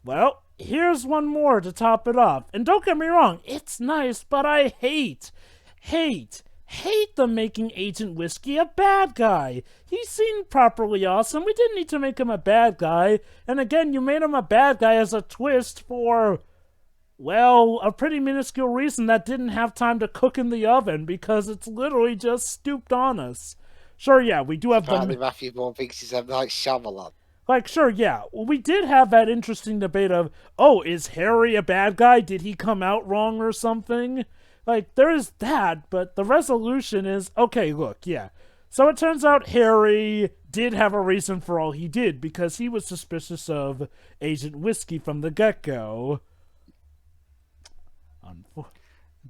Well, here's one more to top it off. And don't get me wrong, it's nice, but I hate them making Agent Whiskey a bad guy. He seemed properly awesome. We didn't need to make him a bad guy. And again, you made him a bad guy as a twist for, well, a pretty minuscule reason that didn't have time to cook in the oven because it's literally just stooped on us. Sure, yeah, we do have Apparently Matthew Vaughn thinks he's M. Night Shyamalan. Like, sure, yeah, we did have that interesting debate of, oh, is Harry a bad guy? Did he come out wrong or something? Like, there is that, but the resolution is, okay, look, yeah. So it turns out Harry did have a reason for all he did, because he was suspicious of Agent Whiskey from the get-go.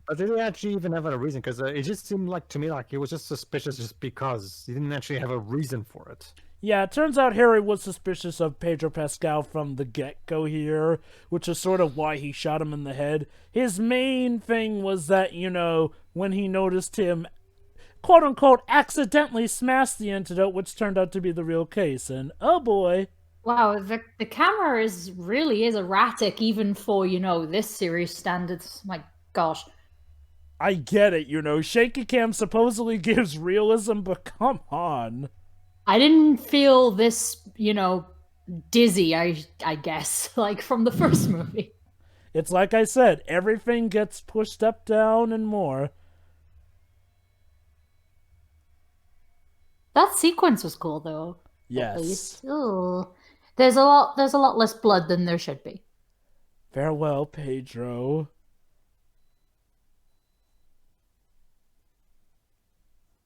But did he actually even have a reason? Because it just seemed like to me like he was just suspicious just because he didn't actually have a reason for it. Yeah, it turns out Harry was suspicious of Pedro Pascal from the get-go here, which is sort of why he shot him in the head. His main thing was that, you know, when he noticed him, quote-unquote, accidentally smash the antidote, which turned out to be the real case, and oh boy. Wow, the camera really is erratic, even for, you know, this series standards. My gosh. I get it, you know, shaky cam supposedly gives realism, but come on. I didn't feel this, you know, dizzy, I guess, like from the first movie. It's like I said, everything gets pushed up, down, and more. That sequence was cool, though. Yes. At least. Ooh. There's a lot less blood than there should be. Farewell, Pedro.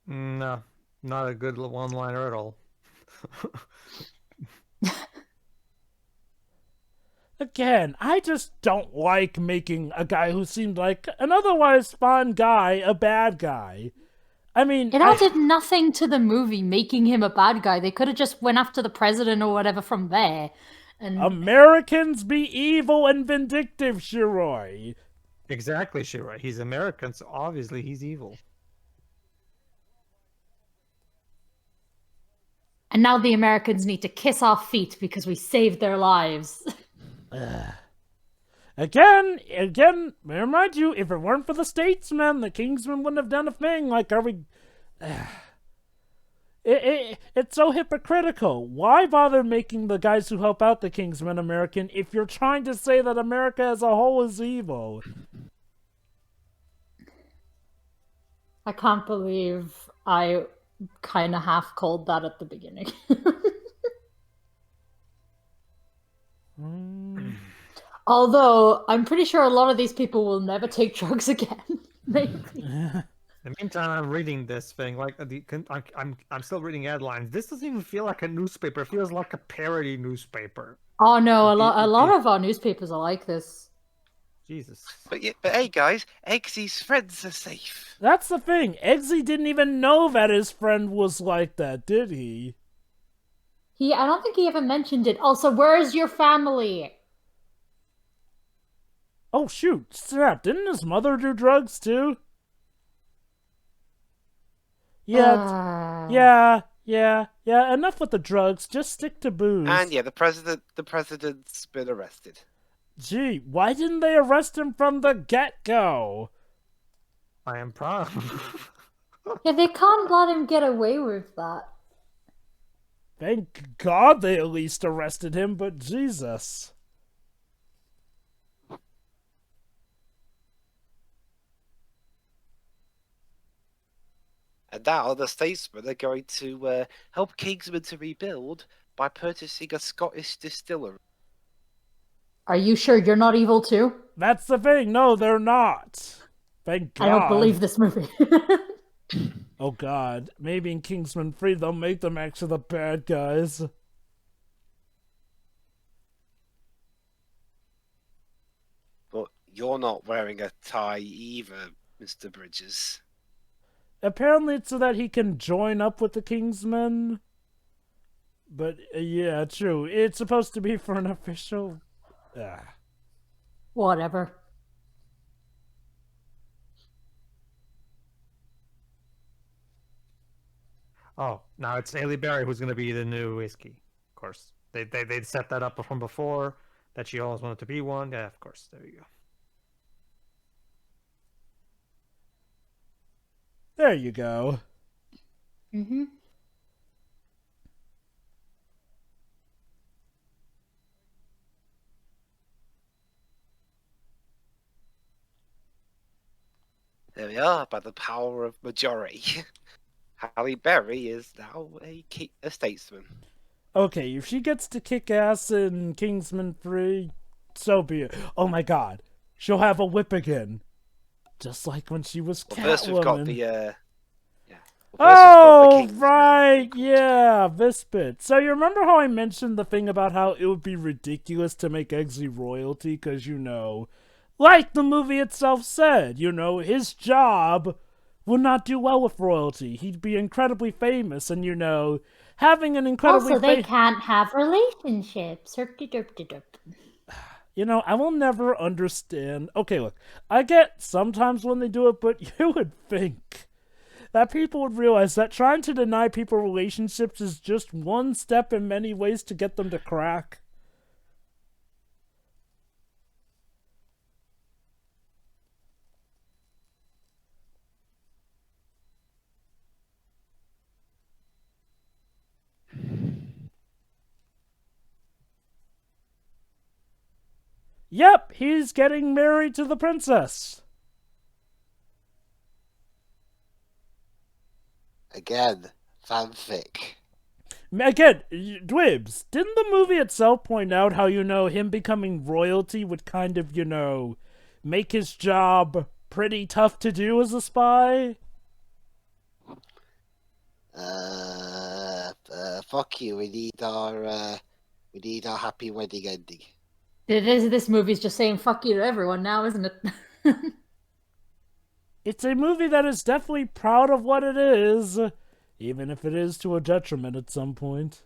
No, not a good one-liner at all. Again, I just don't like making a guy who seemed like an otherwise fun guy a bad guy. I mean, it added nothing to the movie making him a bad guy. They could have just went after the president or whatever from there. And Americans be evil and vindictive, Shiroi. Exactly, Shiroi. He's American, so obviously he's evil. And now the Americans need to kiss our feet because we saved their lives. Again, I remind you, if it weren't for the Statesman, the Kingsman wouldn't have done a thing. Like, are we... It's so hypocritical. Why bother making the guys who help out the Kingsman American if you're trying to say that America as a whole is evil? I can't believe I kind of half called that at the beginning. Although I'm pretty sure a lot of these people will never take drugs again. Maybe. In the meantime, I'm reading this thing. Like I'm still reading headlines. This doesn't even feel like a newspaper. It feels like a parody newspaper. Oh no, a lot of our newspapers are like this. Jesus. But hey guys, Eggsy's friends are safe. That's the thing. Eggsy didn't even know that his friend was like that, did he? I don't think he ever mentioned it. Also, where's your family? Oh shoot, snap. Didn't his mother do drugs too? Yeah, enough with the drugs. Just stick to booze. And yeah, the president's been arrested. Gee, why didn't they arrest him from the get-go? I am proud. Yeah, they can't let him get away with that. Thank God they at least arrested him, but Jesus. And now the Statesman are going to help Kingsman to rebuild by purchasing a Scottish distillery. Are you sure you're not evil too? That's the thing. No, they're not. Thank God. I don't believe this movie. Oh God. Maybe in Kingsman 3 they'll make them actually the bad guys. But you're not wearing a tie either, Mr. Bridges. Apparently it's so that he can join up with the Kingsmen. But yeah, true. It's supposed to be for an official... Whatever. Oh, now it's Haley Berry who's going to be the new whiskey. Of course, they set that up from before that she always wanted to be one. Yeah, of course. There you go. There you go. Mm-hmm. There we are, by the power of majority. Halle Berry is now a statesman. Okay, if she gets to kick ass in Kingsman 3, so be it. Oh my God, she'll have a whip again. Just like when she was Catwoman. First we've got the, Oh, right, yeah, this bit. So you remember how I mentioned the thing about how it would be ridiculous to make Eggsy royalty? Because, you know, like the movie itself said, you know, his job would not do well with royalty. He'd be incredibly famous, and, you know, having an incredibly... Also, they can't have relationships. You know, I will never understand... Okay, look, I get sometimes when they do it, but you would think that people would realize that trying to deny people relationships is just one step in many ways to get them to crack. Yep, he's getting married to the princess. Again, fanfic. Again, Dwibs, didn't the movie itself point out how, you know, him becoming royalty would kind of, you know, make his job pretty tough to do as a spy? Fuck you, we need our happy wedding ending. This movie's just saying fuck you to everyone now, isn't it? It's a movie that is definitely proud of what it is, even if it is to a detriment at some point.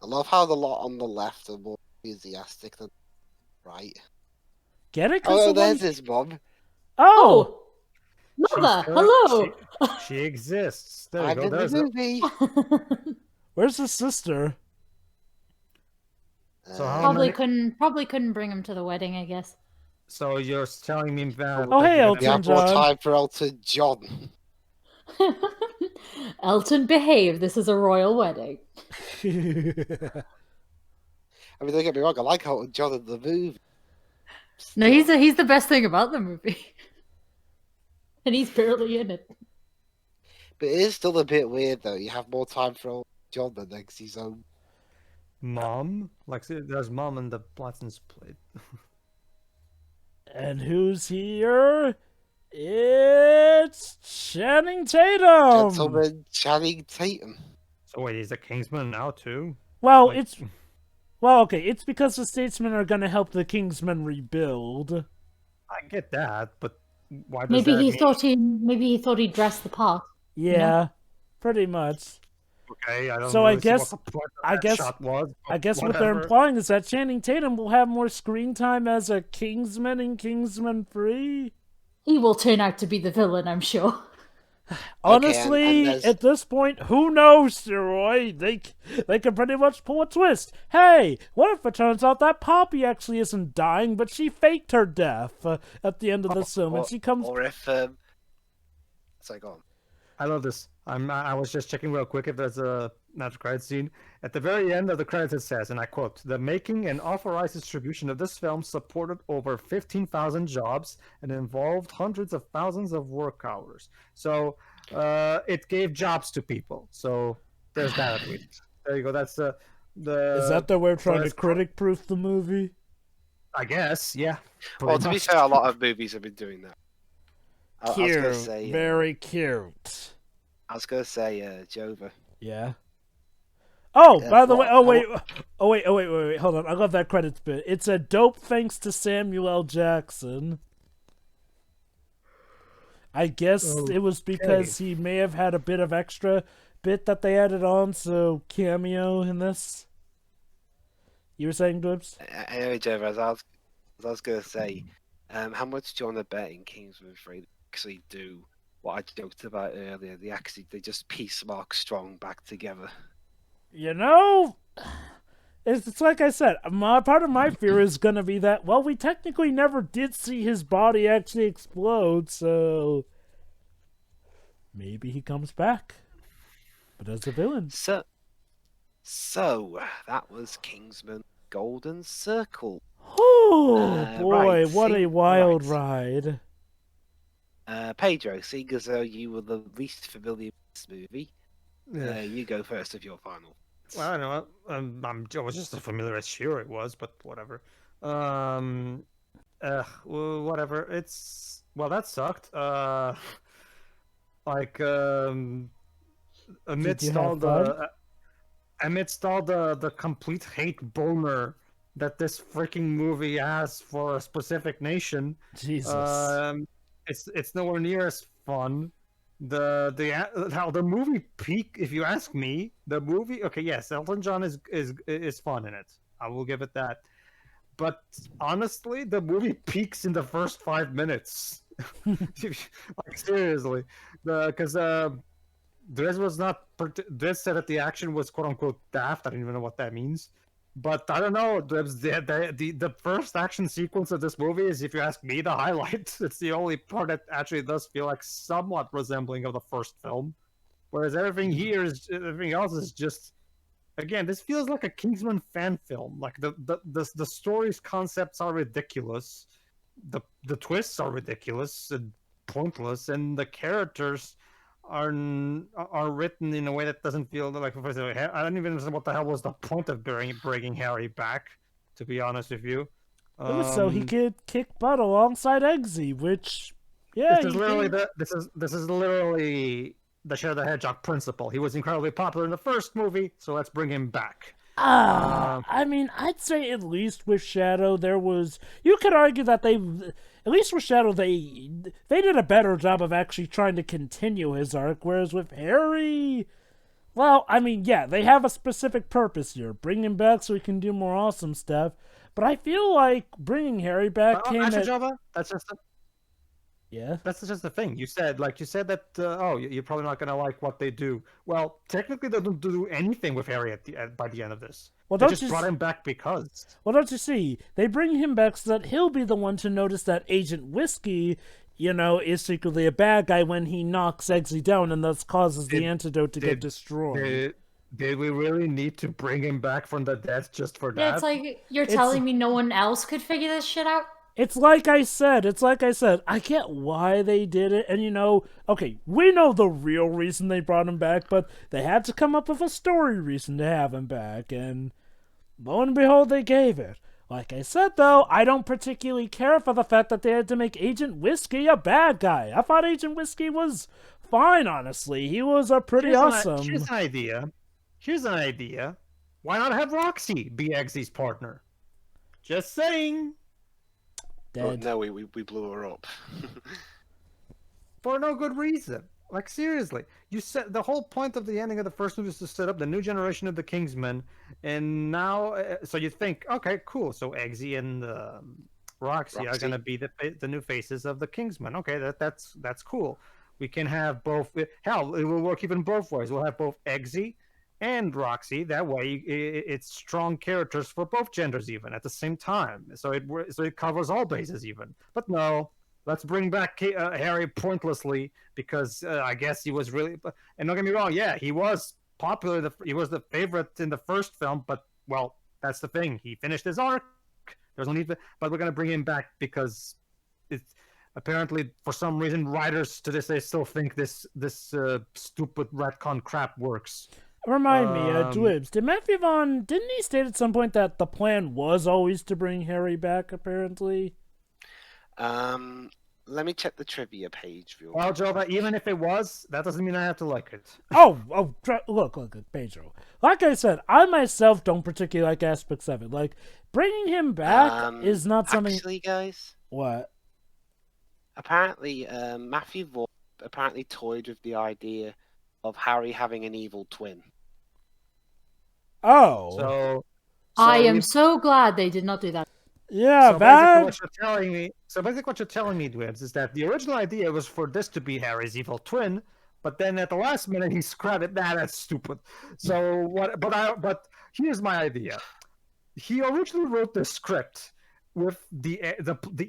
I love how the lot on the left are more enthusiastic than right. Get it? Oh, there's his mom. Oh! Mother, hello! She exists. There I'm you go. in the movie. Where's his sister? So how Probably many... couldn't bring him to the wedding, I guess. So you're telling me that... Oh, hey, that Elton We have more John. time for Elton John. Elton, behave. This is a royal wedding. I mean, don't get me wrong, I like Elton John in the movie. No, he's the best thing about the movie. And he's barely in it. But it is still a bit weird, though. You have more time for Elton John than Eggsy's own. Mom? Like, there's mom in the license plate. And who's here? It's Channing Tatum. Gentleman Channing Tatum. So wait, he's a Kingsman now too? Well, Like- it's because the Statesmen are going to help the Kingsmen rebuild. I get that, but why does Maybe that maybe he thought he'd dress the part. Yeah, pretty much. Okay, I don't So I really see guess- what the point of I that guess- shot was. I but guess what they're whatever. implying is that Channing Tatum will have more screen time as a Kingsman in Kingsman 3. He will turn out to be the villain, I'm sure. Honestly, and at this point, who knows, Steroid? They can pretty much pull a twist. Hey, what if it turns out that Poppy actually isn't dying, but she faked her death at the end of the film, and she comes... Or if sorry, go on. I love this. I was just checking real quick if there's a after credit scene. At the very end of the credits, it says, and I quote: "The making and authorized distribution of this film supported over 15,000 jobs and involved hundreds of thousands of work hours." So it gave jobs to people. So there's that at least. There you go. That's the. Is that the way we're trying to it's- critic-proof the movie? I guess, yeah. Well, pretty to be much. fair, a lot of movies have been doing that. I was Cute. gonna say, Very cute. I was gonna say, Jova. Yeah. Oh, Yeah, by the way, well, wait, hold on. I love that credits bit. It's a dope thanks to Samuel L. Jackson. I guess it was because he may have had a bit of extra bit that they added on, so cameo in this. You were saying, Dibs? Anyway, Jova, as I was gonna say, how much do you want to bet in Kingsman 3 actually do what I joked about earlier? They just piece Mark Strong back together. You know, it's like I said, part of my fear is going to be that, well, we technically never did see his body actually explode, so maybe he comes back, but as a villain. So that was Kingsman Golden Circle. Oh, boy, right, what see- a wild right. ride. Pedro, seeing as though you were the least familiar with this movie, Yeah. you go first with your final. Well, I don't know. I was just as familiar as sure it was, but whatever. Well, whatever. That sucked. Like amidst you all have fun? the complete hate boner that this freaking movie has for a specific nation, Jesus. it's nowhere near as fun. How the movie peak, if you ask me, the movie, okay, yes, Elton John is fun in it. I will give it that. But honestly, the movie peaks in the first 5 minutes. Like seriously, because Drez was not. Drez said that the action was quote unquote daft. I don't even know what that means. But I don't know. The first action sequence of this movie is, if you ask me, the highlight. It's the only part that actually does feel like somewhat resembling of the first film. Whereas everything else is just, again, this feels like a Kingsman fan film. Like the story's concepts are ridiculous, the twists are ridiculous and pointless, and the characters are written in a way that doesn't feel like. I don't even know what the hell was the point of bringing Harry back. To be honest with you, It was so he could kick butt alongside Eggsy, which, yeah, this is he literally did. this is literally the Shadow the Hedgehog principle. He was incredibly popular in the first movie, so let's bring him back. I mean, I'd say at least with Shadow there was. You could argue that at least with Shadow they did a better job of actually trying to continue his arc, whereas with Harry, well, I mean, yeah, they have a specific purpose here, bring him back so he can do more awesome stuff. But I feel like bringing Harry back came Actually, at Java, that's just the thing. You said that. You're probably not gonna like what they do. Well, technically, they don't do anything with Harry by the end of this. Well, They don't just you brought him back because. Well, don't you see? They bring him back so that he'll be the one to notice that Agent Whiskey, is secretly a bad guy when he knocks Eggsy down and thus causes the antidote to get destroyed. Did we really need to bring him back from the dead just for that? Yeah, it's like you're telling me no one else could figure this shit out? It's like I said. I get why they did it, and okay, we know the real reason they brought him back, but they had to come up with a story reason to have him back, and lo and behold, they gave it. Like I said, though, I don't particularly care for the fact that they had to make Agent Whiskey a bad guy. I thought Agent Whiskey was fine, honestly. He was pretty awesome. Here's an idea. Why not have Roxy be Eggsy's partner? Just saying. Dead. No, we blew her up. For no good reason. Like, seriously. You said the whole point of the ending of the first movie is to set up the new generation of the Kingsmen, and now, so you think, okay, cool. So Eggsy and Roxy are going to be the new faces of the Kingsmen. Okay, that's cool. We can have both. Hell, it will work even both ways. We'll have both Eggsy and Roxy. That way, it's strong characters for both genders even at the same time. So it covers all bases even. But no. Let's bring back Harry pointlessly because I guess he was really. And don't get me wrong, yeah, he was popular. He was the favorite in the first film, but well, that's the thing. He finished his arc. There's no need for. But we're gonna bring him back because it's apparently for some reason writers to this day still think this stupid retcon crap works. Remind me, Dwibs, did Matthew Vaughn, didn't he state at some point that the plan was always to bring Harry back, apparently? Let me check the trivia page. Well, Joe, even if it was, that doesn't mean I have to like it. Look, Pedro. Like I said, I myself don't particularly like aspects of it. Like, bringing him back is not something... Actually, guys... What? Apparently, Matthew Vaughn apparently toyed with the idea of Harry having an evil twin. Oh. So I am so glad they did not do that. Yeah, so that... basically what you're telling me, Dwebs, is that the original idea was for this to be Harry's evil twin, but then at the last minute he scrapped it. Nah, that's stupid. So what? But here's my idea. He originally wrote the script with the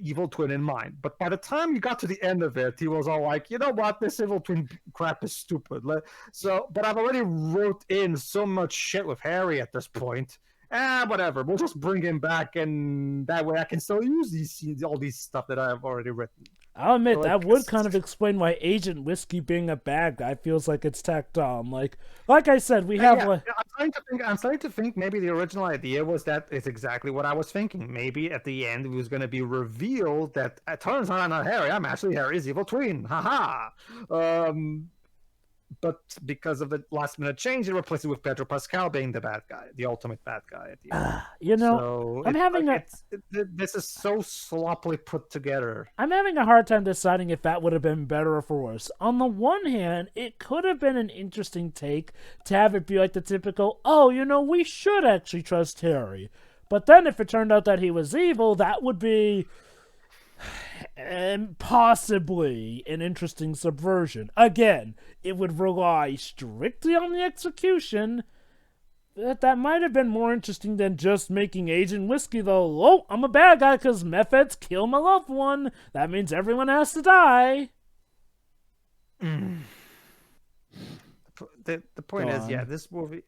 evil twin in mind, but by the time he got to the end of it, he was all like, you know what, this evil twin crap is stupid. So, but I've already wrote in so much shit with Harry at this point. Whatever. We'll just bring him back, and that way I can still use all these stuff that I've already written. I'll admit, that would kind of explain why Agent Whiskey being a bad guy feels like it's tacked on. Like I said, we have... I'm starting to think maybe the original idea was that it's exactly what I was thinking. Maybe at the end it was going to be revealed that it turns out I'm not Harry. I'm actually Harry's evil twin. Haha. But because of the last minute change, they replaced it with Pedro Pascal being the bad guy, the ultimate bad guy at the end. So I'm having this is so sloppily put together. I'm having a hard time deciding if that would have been better or for worse. On the one hand, it could have been an interesting take to have it be like the typical, we should actually trust Harry. But then if it turned out that he was evil, that would be... and possibly an interesting subversion. Again, it would rely strictly on the execution. That might have been more interesting than just making Agent Whiskey, though. Oh, I'm a bad guy because meth heads kill my loved one. That means everyone has to die. The point is, this movie...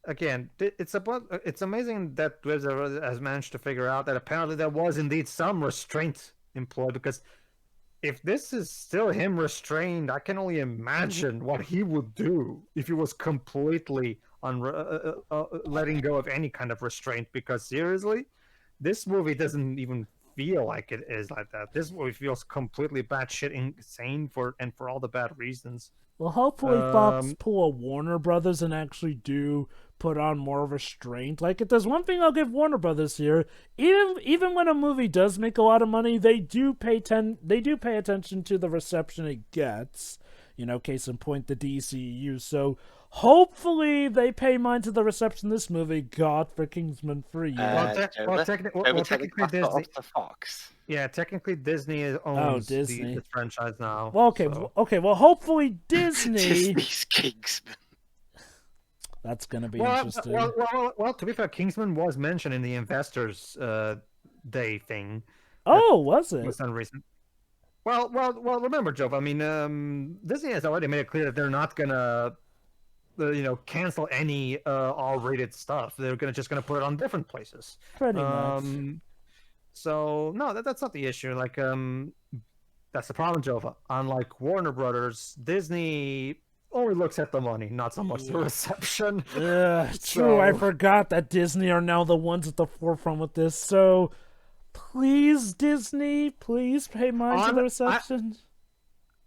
Again, it's amazing that Dwebs has managed to figure out that apparently there was indeed some restraint employed, because if this is still him restrained, I can only imagine what he would do if he was completely letting go of any kind of restraint. Because seriously, this movie doesn't even feel like it is like that. This movie feels completely batshit insane for all the bad reasons. Well, hopefully Fox pull a Warner Brothers and actually do put on more restraint. Like, if there's one thing I'll give Warner Brothers here, even when a movie does make a lot of money, they do pay attention to the reception it gets. Case in point, the DCU. So hopefully they pay mind to the reception this movie got for Kingsman 3. Technically Disney. Fox. Yeah, technically Disney owns the franchise now. Well, okay. Well, hopefully Disney. Disney's Kingsman. That's gonna be interesting. Well, to be fair, Kingsman was mentioned in the Investors Day thing. Oh, was it? Was done recent. Well. Remember, Joe. I mean, Disney has already made it clear that they're not gonna, cancel any R-rated stuff. They're just gonna put it on different places. Pretty much. So no, that's not the issue. Like, that's the problem, Jova. Unlike Warner Brothers, Disney only looks at the money, not so much the reception. True, I So- forgot that Disney are now the ones at the forefront with this. So, please, Disney, please pay mind to the reception.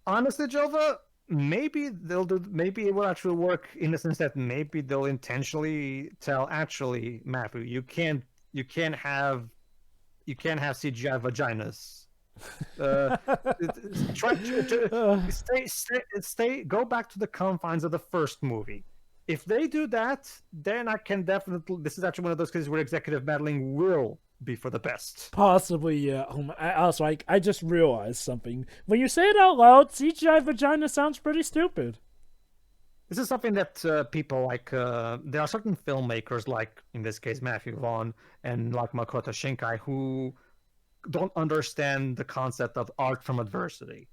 Honestly, Jova, maybe they'll do. Maybe it will actually work in the sense that maybe they'll intentionally tell. Actually, Matthew, you can't have CGI vaginas. Try stay. Go back to the confines of the first movie. If they do that, then I can definitely. This is actually one of those cases where executive battling will be for the best. Possibly, yeah. I just realized something. When you say it out loud, CGI vagina sounds pretty stupid. This is something that people like. There are certain filmmakers, like in this case Matthew Vaughn and like Makoto Shinkai, who don't understand the concept of art from adversity.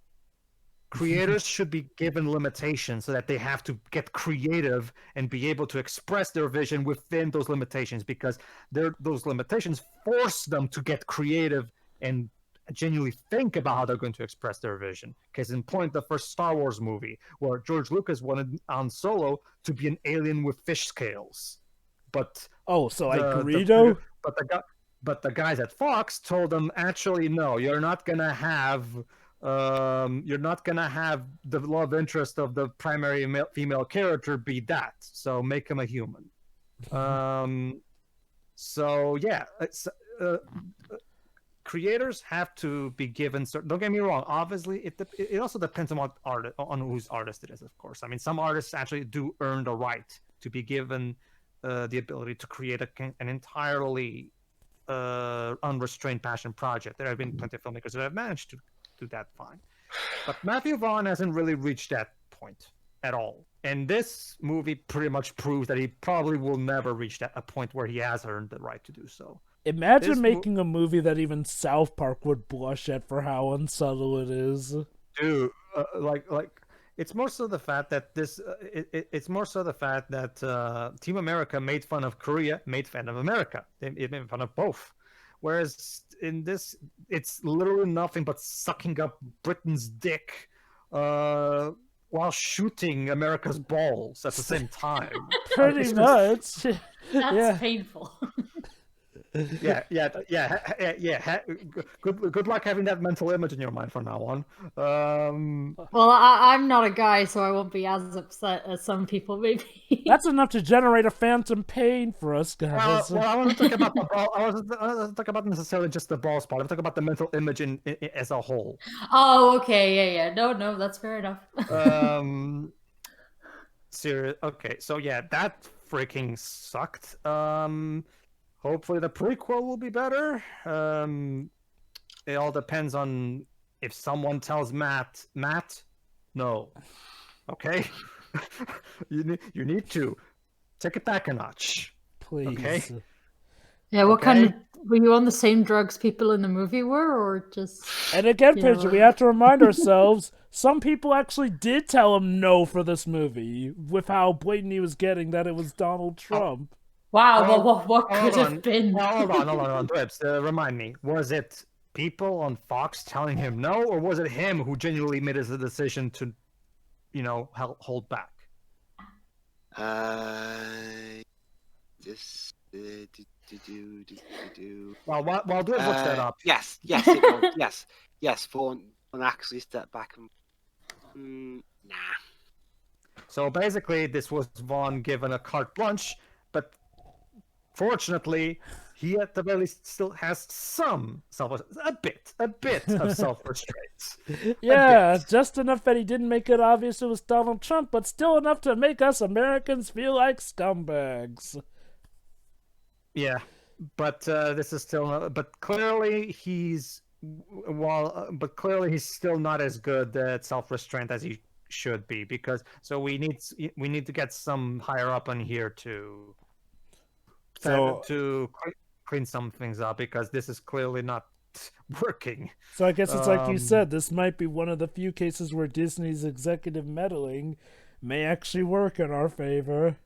Creators should be given limitations so that they have to get creative and be able to express their vision within those limitations, because those limitations force them to get creative and genuinely think about how they're going to express their vision. Case in point, the first Star Wars movie, where George Lucas wanted Han Solo to be an alien with fish scales. But But the guys at Fox told them, actually, no, you're not gonna have the love interest of the primary female character be that. So make him a human. So yeah, creators have to be given certain. Don't get me wrong. Obviously, it also depends on what whose artist it is. Of course, I mean, some artists actually do earn the right to be given the ability to create an entirely unrestrained passion project. There have been plenty of filmmakers that have managed to do that fine, but Matthew Vaughn hasn't really reached that point at all. And this movie pretty much proves that he probably will never reach a point where he has earned the right to do so. Imagine making a movie that even South Park would blush at for how unsubtle it is. Dude, like it's more so the fact that it's more so the fact that Team America made fun of Korea, made fun of America. It made fun of both. Whereas in this, it's literally nothing but sucking up Britain's dick while shooting America's balls at the same time. Pretty much. That's painful. Yeah. Good luck having that mental image in your mind from now on. Well, I'm not a guy, so I won't be as upset as some people maybe. That's enough to generate a phantom pain for us guys. Well, I want to talk about the ball. I wasn't talk about necessarily just the ball spot. I'm talking about the mental image as a whole. Oh, okay, yeah. No, that's fair enough. Serious. Okay, so yeah, that freaking sucked. Hopefully the prequel will be better. It all depends on if someone tells Matt, no. Okay? you need to take it back a notch. Please. Okay? Yeah, what kind of... Were you on the same drugs people in the movie were, or just... And again, Pigeon, we have to remind ourselves, some people actually did tell him no for this movie, with how blatant he was getting that it was Donald Trump. Wow, what could have been? Hold on, Dwibs, remind me, was it people on Fox telling him no, or was it him who genuinely made the decision to, hold back? Well, while Dwibs looks that up. Yes, it was. Yes, Vaughn actually stepped back and nah. So basically, this was Vaughn given a carte blanche, but fortunately, he at the very least still has some a bit of self-restraint. Yeah, just enough that he didn't make it obvious it was Donald Trump, but still enough to make us Americans feel like scumbags. Yeah, but this is still. But clearly, he's still not as good at self-restraint as he should be, because we need to get some higher up on here to clean some things up, because this is clearly not working. So I guess it's like you said, this might be one of the few cases where Disney's executive meddling may actually work in our favor.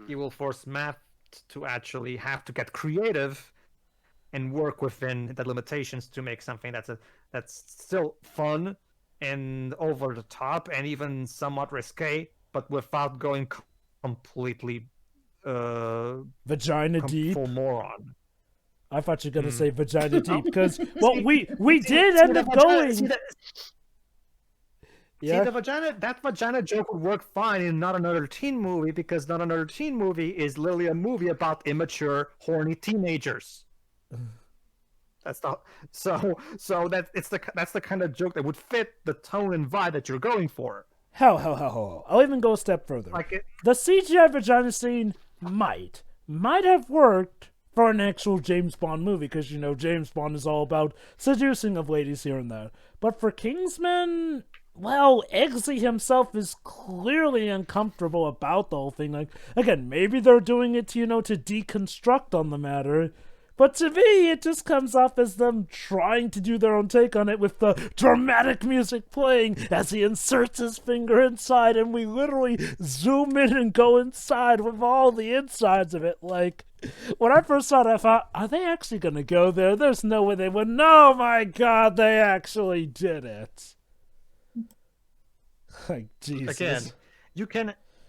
He will force Matt to actually have to get creative and work within the limitations to make something that's still fun and over the top and even somewhat risque, but without going completely Vagina deep. full moron. I thought you were gonna say vagina deep because we did See, end up going. See, that vagina joke would work fine in Not Another Teen Movie, because Not Another Teen Movie is literally a movie about immature, horny teenagers. That's the that's the kind of joke that would fit the tone and vibe that you're going for. Hell. I'll even go a step further. Like The CGI vagina scene might have worked for an actual James Bond movie, because, you know, James Bond is all about seducing of ladies here and there. But for Kingsman, well, Eggsy himself is clearly uncomfortable about the whole thing. Like, again, maybe they're doing it to, you know, to deconstruct on the matter. But to me, it just comes off as them trying to do their own take on it, with the dramatic music playing as he inserts his finger inside, and we literally zoom in and go inside with all the insides of it. Like, when I first saw it, I thought, are they actually going to go there? There's no way they would. No, my God, they actually did it. Like, Jesus.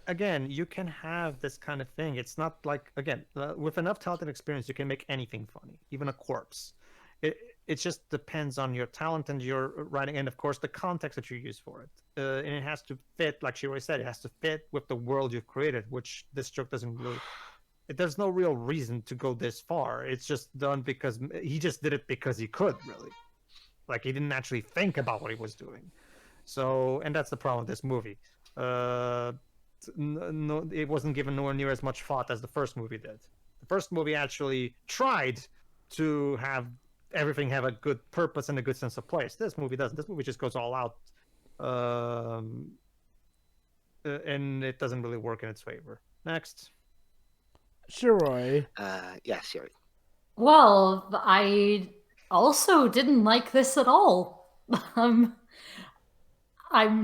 Again, you can have this kind of thing. It's not like, again, with enough talent and experience, you can make anything funny, even a corpse. It just depends on your talent and your writing, and of course the context that you use for it. And it has to fit, like she always said, it has to fit with the world you've created, which this joke doesn't really. There's no real reason to go this far. It's just done because he just did it because he could, really. Like, he didn't actually think about what he was doing. So, and that's the problem with this movie. No, it wasn't given nowhere near as much thought as the first movie did. The first movie actually tried to have everything have a good purpose and a good sense of place. This movie doesn't. This movie just goes all out, and it doesn't really work in its favor. Next. Shiroi. Yeah, Shiroi. Well, I also didn't like this at all. I'm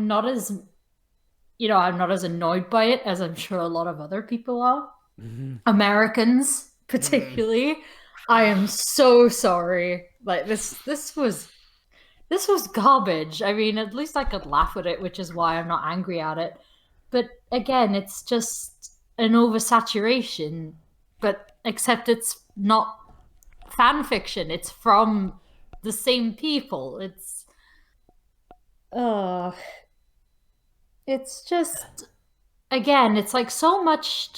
not as annoyed by it as I'm sure a lot of other people are. Mm-hmm. Americans, particularly. I am so sorry. Like, this was garbage. I mean, at least I could laugh at it, which is why I'm not angry at it. But again, it's just an oversaturation. But except it's not fan fiction. It's from the same people. It's just, again, it's like so much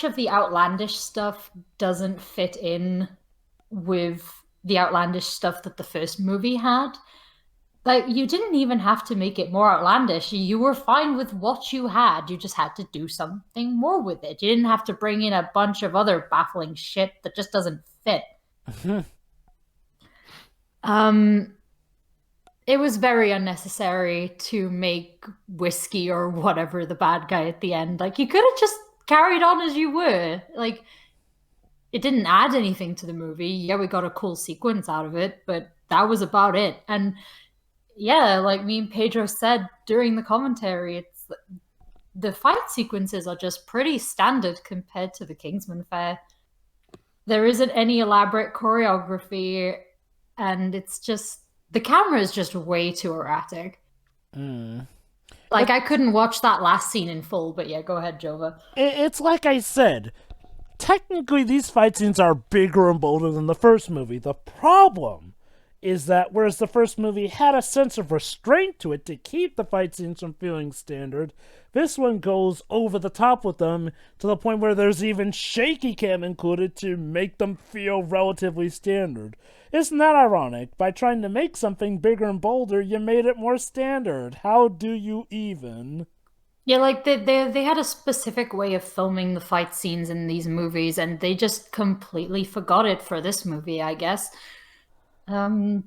of the outlandish stuff doesn't fit in with the outlandish stuff that the first movie had. Like, you didn't even have to make it more outlandish. You were fine with what you had. You just had to do something more with it. You didn't have to bring in a bunch of other baffling shit that just doesn't fit. It was very unnecessary to make Whiskey or whatever the bad guy at the end. Like, you could have just carried on as you were. Like, it didn't add anything to the movie. Yeah, we got a cool sequence out of it, but that was about it. And yeah, like me and Pedro said during the commentary, it's the fight sequences are just pretty standard compared to the Kingsman fare. There isn't any elaborate choreography, and it's just, the camera is just way too erratic. Like, I couldn't watch that last scene in full, but yeah, go ahead, Jova. It's like I said, technically these fight scenes are bigger and bolder than the first movie. The problem is that whereas the first movie had a sense of restraint to it to keep the fight scenes from feeling standard, this one goes over the top with them to the point where there's even shaky cam included to make them feel relatively standard. Isn't that ironic? By trying to make something bigger and bolder, you made it more standard. How do you even? Yeah, like they had a specific way of filming the fight scenes in these movies, and they just completely forgot it for this movie, I guess. The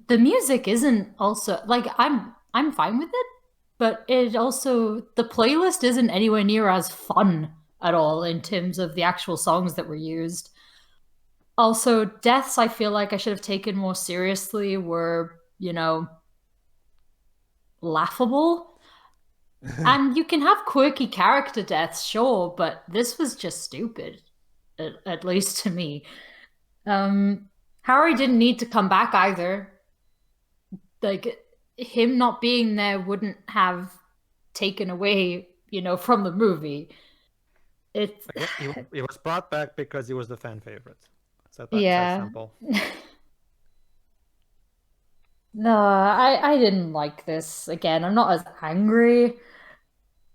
music isn't also, like, I'm fine with it, but it also, the playlist isn't anywhere near as fun at all in terms of the actual songs that were used. Also, deaths I feel like I should have taken more seriously were, laughable. And you can have quirky character deaths, sure, but this was just stupid, at least to me. Harry didn't need to come back either. like him not being there wouldn't have taken away, from the movie. It's Again, he was brought back because he was the fan favorite. So that's yeah. that simple. No, I didn't like this. Again, I'm not as angry.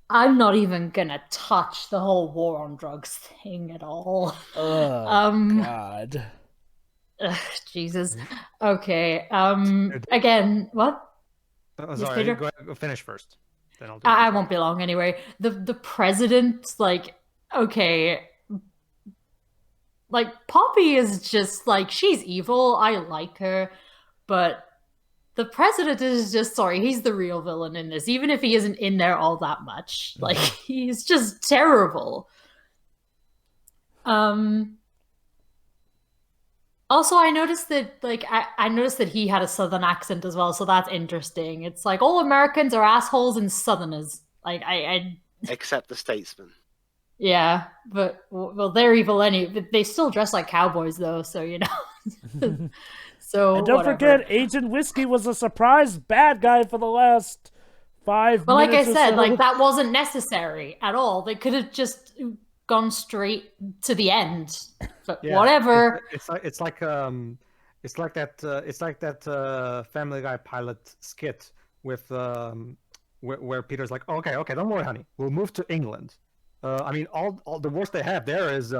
I'm not even gonna touch the whole war on drugs thing at all. Oh, God. Ugh, Jesus. Okay. Again, what? Oh, Yes, sorry, Pedro? go ahead, finish first. Then I'll do I mine. won't be long anyway. The president, okay, Poppy is just she's evil. I like her, but the president is just he's the real villain in this, even if he isn't in there all that much. He's just terrible. Also, I noticed that I noticed that he had a southern accent as well, so that's interesting. It's all Americans are assholes and southerners. Except the Statesman. Yeah, but well, they're evil but they still dress like cowboys though, so So And don't whatever. forget, Agent Whiskey was a surprise bad guy for the last 5 But like I minutes or said, so. that wasn't necessary at all. They could have just gone straight to the end. But whatever. It's like that Family Guy pilot skit with where Peter's like, okay, don't worry, honey, we'll move to England. I mean, all the worst they have there is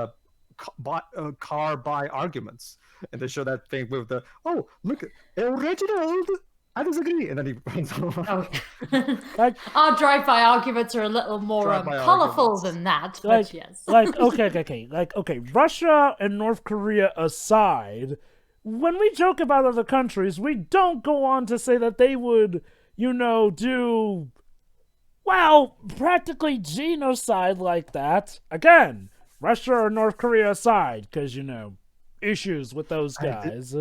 car buy arguments, and they show that thing with the look, Reginald, I disagree, and then he runs over. Oh. Our drive-by arguments are a little more colorful than that, but yes. Okay, Russia and North Korea aside, when we joke about other countries, we don't go on to say that they would, do, practically genocide like that. Again, Russia or North Korea aside, because, issues with those guys.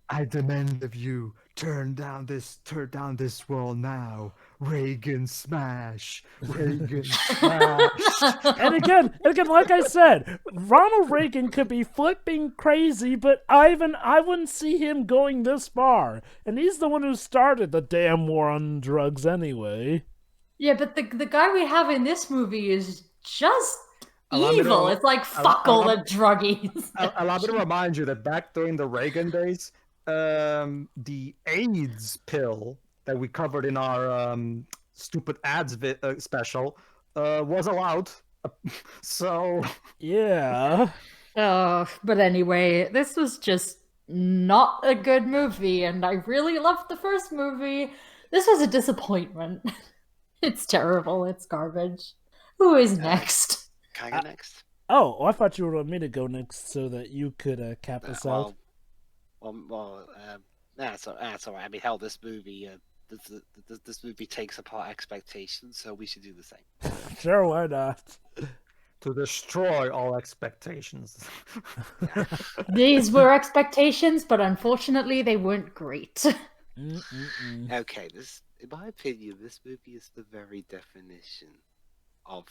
I demand of you, turn down this wall now. Reagan smash. Reagan smash. And again, like I said, Ronald Reagan could be flipping crazy, but I wouldn't see him going this far. And he's the one who started the damn war on drugs anyway. Yeah, but the guy we have in this movie is just evil. It's fuck all the druggies. Allow me to remind you that back during the Reagan days, the AIDS pill that we covered in our stupid ads special was allowed. So yeah. But anyway, this was just not a good movie, and I really loved the first movie. This was a disappointment. It's terrible. It's garbage. Who is next? Can I go next? Oh, I thought you were me to go next so that you could cap us out. That's all right. I mean, hell, this movie, this movie takes apart expectations, so we should do the same. Sure, why not? To destroy all expectations. These were expectations, but unfortunately, they weren't great. Okay, in my opinion, this movie is the very definition of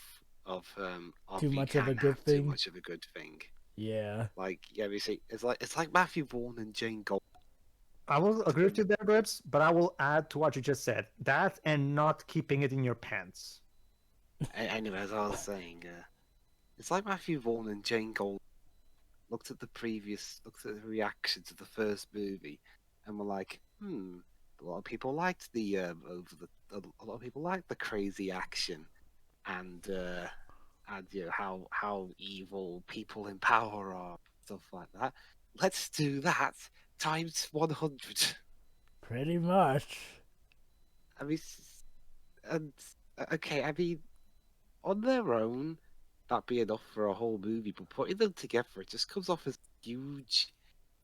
too much of a good thing. Too much of a good thing. Yeah. We see it's like Matthew Vaughn and Jane Gold. I will agree with you there, Grips, but I will add to what you just said. That and not keeping it in your pants. Anyway, as I was saying, it's like Matthew Vaughn and Jane Gold looked at the reaction to the first movie, and were like, a lot of people liked a lot of people liked the crazy action, and how evil people in power are, stuff like that. Let's do that times 100. Pretty much. I mean, okay. I mean, on their own, that'd be enough for a whole movie. But putting them together, it just comes off as huge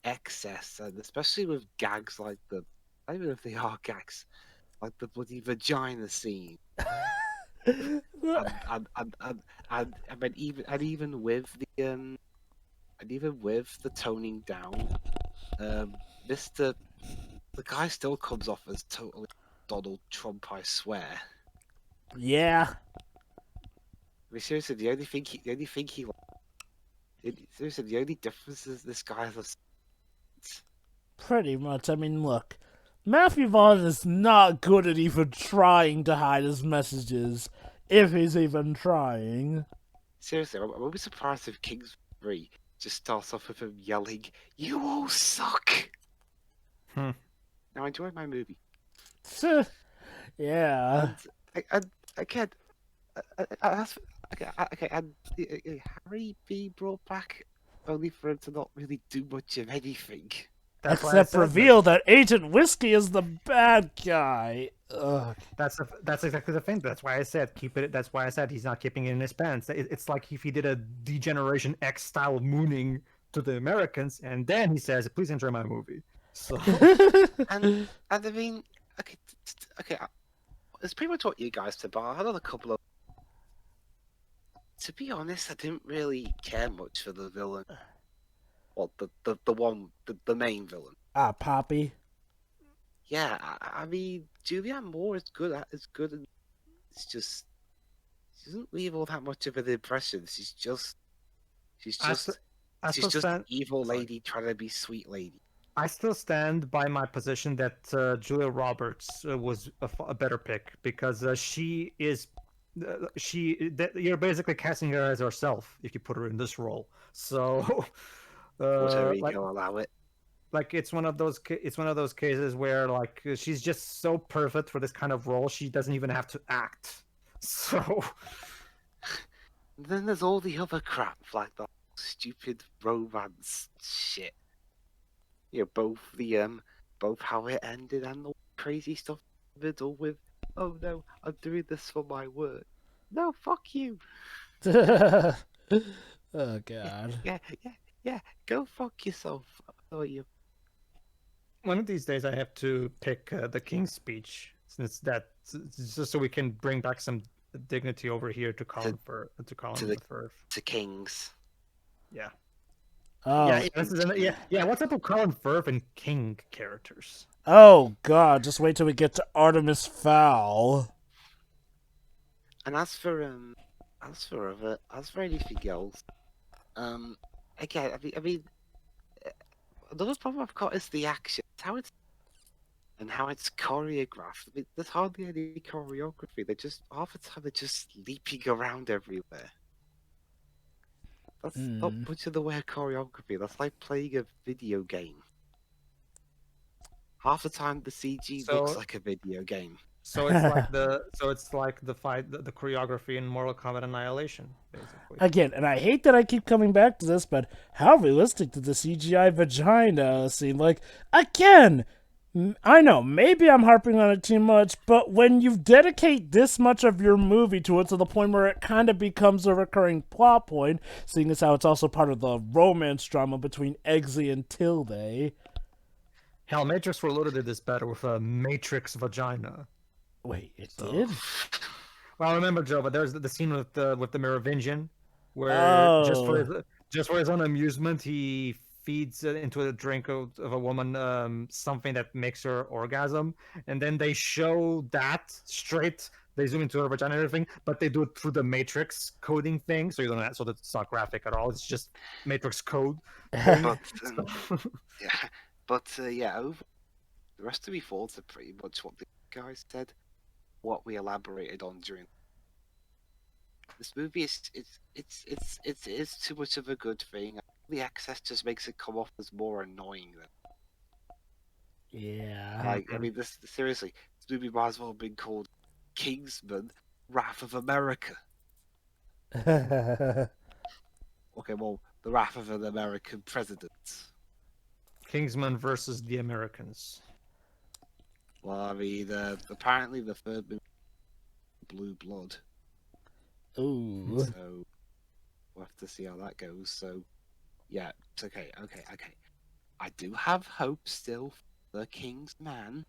excess, and especially with gags like I don't even know if they are gags, like the bloody vagina scene. and even with the toning down, the guy still comes off as totally Donald Trump, I swear. Yeah. I mean, seriously, the only difference is this guy has pretty much. I mean, look, Matthew Vaughn is not good at even trying to hide his messages, if he's even trying. Seriously, I would be surprised if Kings 3 just starts off with him yelling, "You all suck!" Hmm. Now, I enjoyed my movie. Yeah. And again, and Harry being brought back only for him to not really do much of anything. That's why I Except said reveal that Agent Whiskey is the bad guy. Ugh. that's exactly the thing. That's why I said keep it. That's why I said he's not keeping it in his pants. It's like if he did a Degeneration X style mooning to the Americans, and then he says, "Please enjoy my movie." So And I mean, okay, it's pretty much what you guys said, but I had a couple of. To be honest, I didn't really care much for the villain. Well, the main villain. Poppy. Yeah, I mean, Julianne Moore is good. And it's just she doesn't leave all that much of an impression. She's just I still just stand. an evil lady trying to be sweet lady. I still stand by my position that Julia Roberts was a better pick because she is. You're basically casting her as herself if you put her in this role. So, Puerto like, Rico, allow it. like it's one of those cases where like she's just so perfect for this kind of role she doesn't even have to act. So And then there's all the other crap, like the stupid romance shit. You know, both how it ended and the crazy stuff in the middle with, "Oh no, I'm doing this for my work." No, fuck you. Oh, God. Yeah. Go fuck yourself. Oh, you. one of these days I have to pick the King's Speech since that just so we can bring back some dignity over here to Colin Firth. To Kings. Yeah. Oh, Yeah. What's up with Colin Firth and King characters? oh, God. Just wait till we get to Artemis Fowl. And as for anything else, again, I mean, another problem I've got is the action. It's how it's choreographed. I mean, there's hardly any choreography. Half the time they're just leaping around everywhere. That's not much of the way of choreography. That's like playing a video game. Half the time the CG looks like a video game. So it's like the fight, the choreography in Mortal Kombat Annihilation, basically. Again, and I hate that I keep coming back to this, but how realistic did the CGI vagina seem? Like, again, I know, maybe I'm harping on it too much, but when you dedicate this much of your movie to it to the point where it kind of becomes a recurring plot point, seeing as how it's also part of the romance drama between Eggsy and Tilde. Hell, Matrix Reloaded did this better with a Matrix vagina. Wait, it did? Well, remember, Joe, but there's the scene with the Merovingian, where just for his own amusement, he feeds into a drink of a woman something that makes her orgasm, and then they show that straight. They zoom into her vagina and everything, but they do it through the Matrix coding thing, so you don't so that it's not graphic at all. It's just Matrix code. But over the rest of me thoughts are pretty much what the guys said. What we elaborated on during this movie is too much of a good thing. The excess just makes it come off as more annoying than. Yeah. Like, I mean, seriously, this movie might as well have been called Kingsman: Wrath of America. Okay, well, the Wrath of an American President. Kingsman versus the Americans. Well, I mean, apparently the third movie, Blue Blood. Ooh. So we'll have to see how that goes. So, yeah, it's okay. I do have hope still for the King's Man.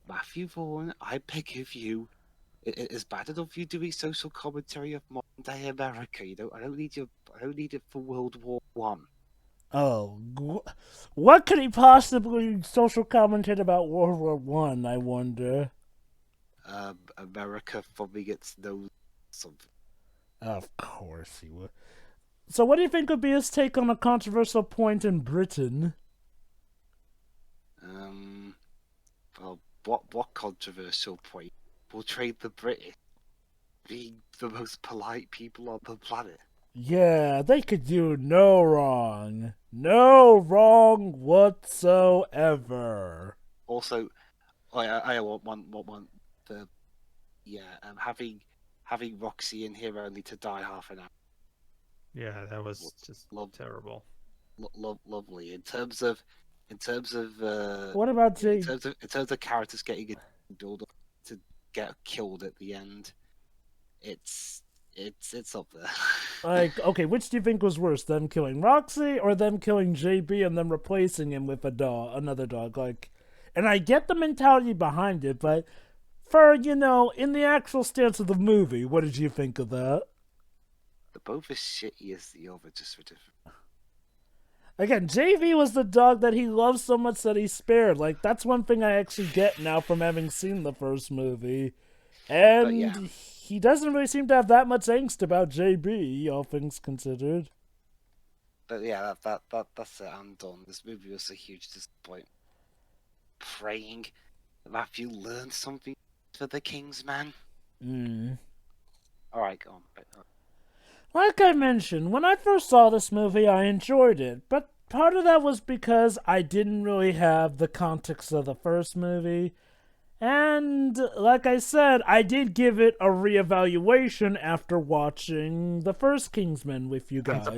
Matthew Vaughn, I beg of you. It is bad enough you doing social commentary of modern day America. You know, I don't need it for World War One. Oh, what could he possibly social commentate about World War One? I wonder. America thumbing its nose something. Of course he would. So, what do you think would be his take on a controversial point in Britain? what controversial point portrayed the British being the most polite people on the planet? Yeah, they could do no wrong. No wrong whatsoever. Also, I want one the having Roxy in here only to die half an hour. Yeah, that was just terrible. Lovely in terms of What about Jay? in terms of characters getting build up to get killed at the end. It's up there. Like, okay, which do you think was worse, them killing Roxy or them killing JB and then replacing him with another dog? Like, and I get the mentality behind it, but for, in the actual stance of the movie, what did you think of that? They're both as shitty as the other, just for different. Again, JV was the dog that he loved so much that he spared. Like, that's one thing I actually get now from having seen the first movie. And he doesn't really seem to have that much angst about JB, all things considered. But yeah, that's it. I'm done. This movie was a huge disappointment. Praying that Matthew learned something for the Kingsman. Alright, go on. Like I mentioned, when I first saw this movie, I enjoyed it, but part of that was because I didn't really have the context of the first movie. And, like I said, I did give it a reevaluation after watching the first Kingsman with you guys.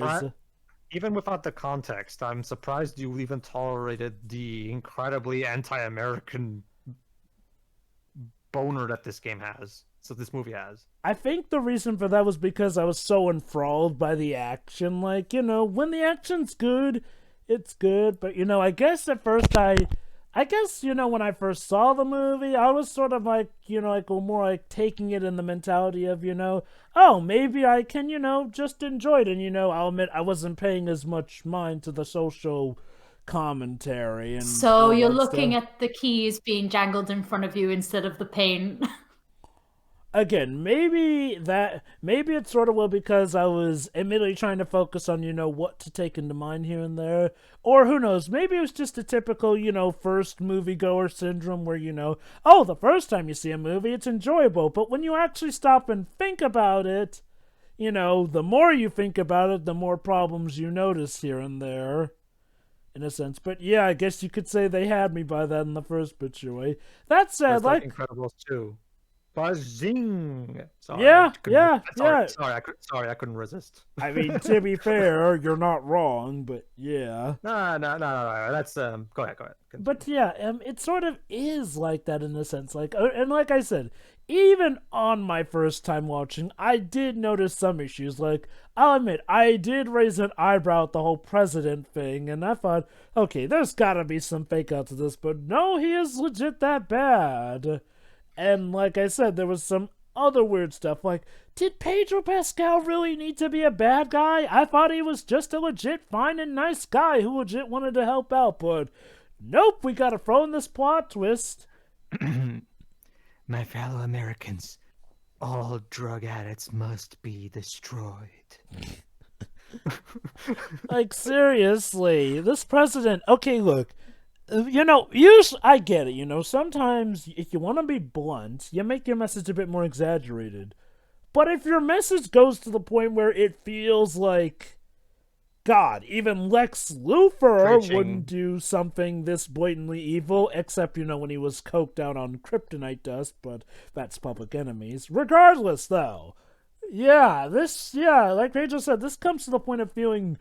Even without the context, I'm surprised you even tolerated the incredibly anti-American boner that this movie has. I think the reason for that was because I was so enthralled by the action. Like, when the action's good, it's good. But, I guess at first when I first saw the movie, I was sort of like, more like taking it in the mentality of, oh, maybe I can, just enjoy it. And, I'll admit I wasn't paying as much mind to the social commentary. And so you're looking at the keys being jangled in front of you instead of the paint. Again, maybe it's sort of because I was admittedly trying to focus on, what to take into mind here and there. Or who knows, maybe it was just a typical, first moviegoer syndrome where, oh, the first time you see a movie, it's enjoyable. But when you actually stop and think about it, the more you think about it, the more problems you notice here and there, in a sense. But yeah, I guess you could say they had me by that in the first picture way. That said, like Incredibles 2. Buzzing. Sorry, yeah. Sorry, I couldn't resist. I mean, to be fair, you're not wrong, but yeah. No. That's go ahead. Continue. But yeah, it sort of is like that in a sense. Like, and like I said, even on my first time watching, I did notice some issues. Like, I'll admit, I did raise an eyebrow at the whole president thing, and I thought, okay, there's gotta be some fake out to this, but no, he is legit that bad. And like I said, there was some other weird stuff, like, did Pedro Pascal really need to be a bad guy? I thought he was just a legit fine and nice guy who legit wanted to help out, but nope, we gotta throw in this plot twist. My fellow Americans, all drug addicts must be destroyed. Like, seriously, this president, okay, look, usually, I get it, sometimes if you want to be blunt, you make your message a bit more exaggerated. But if your message goes to the point where it feels like, God, even Lex Luthor wouldn't do something this blatantly evil, except, when he was coked out on kryptonite dust, but that's Public Enemies. Regardless, though, like Rachel said, this comes to the point of feeling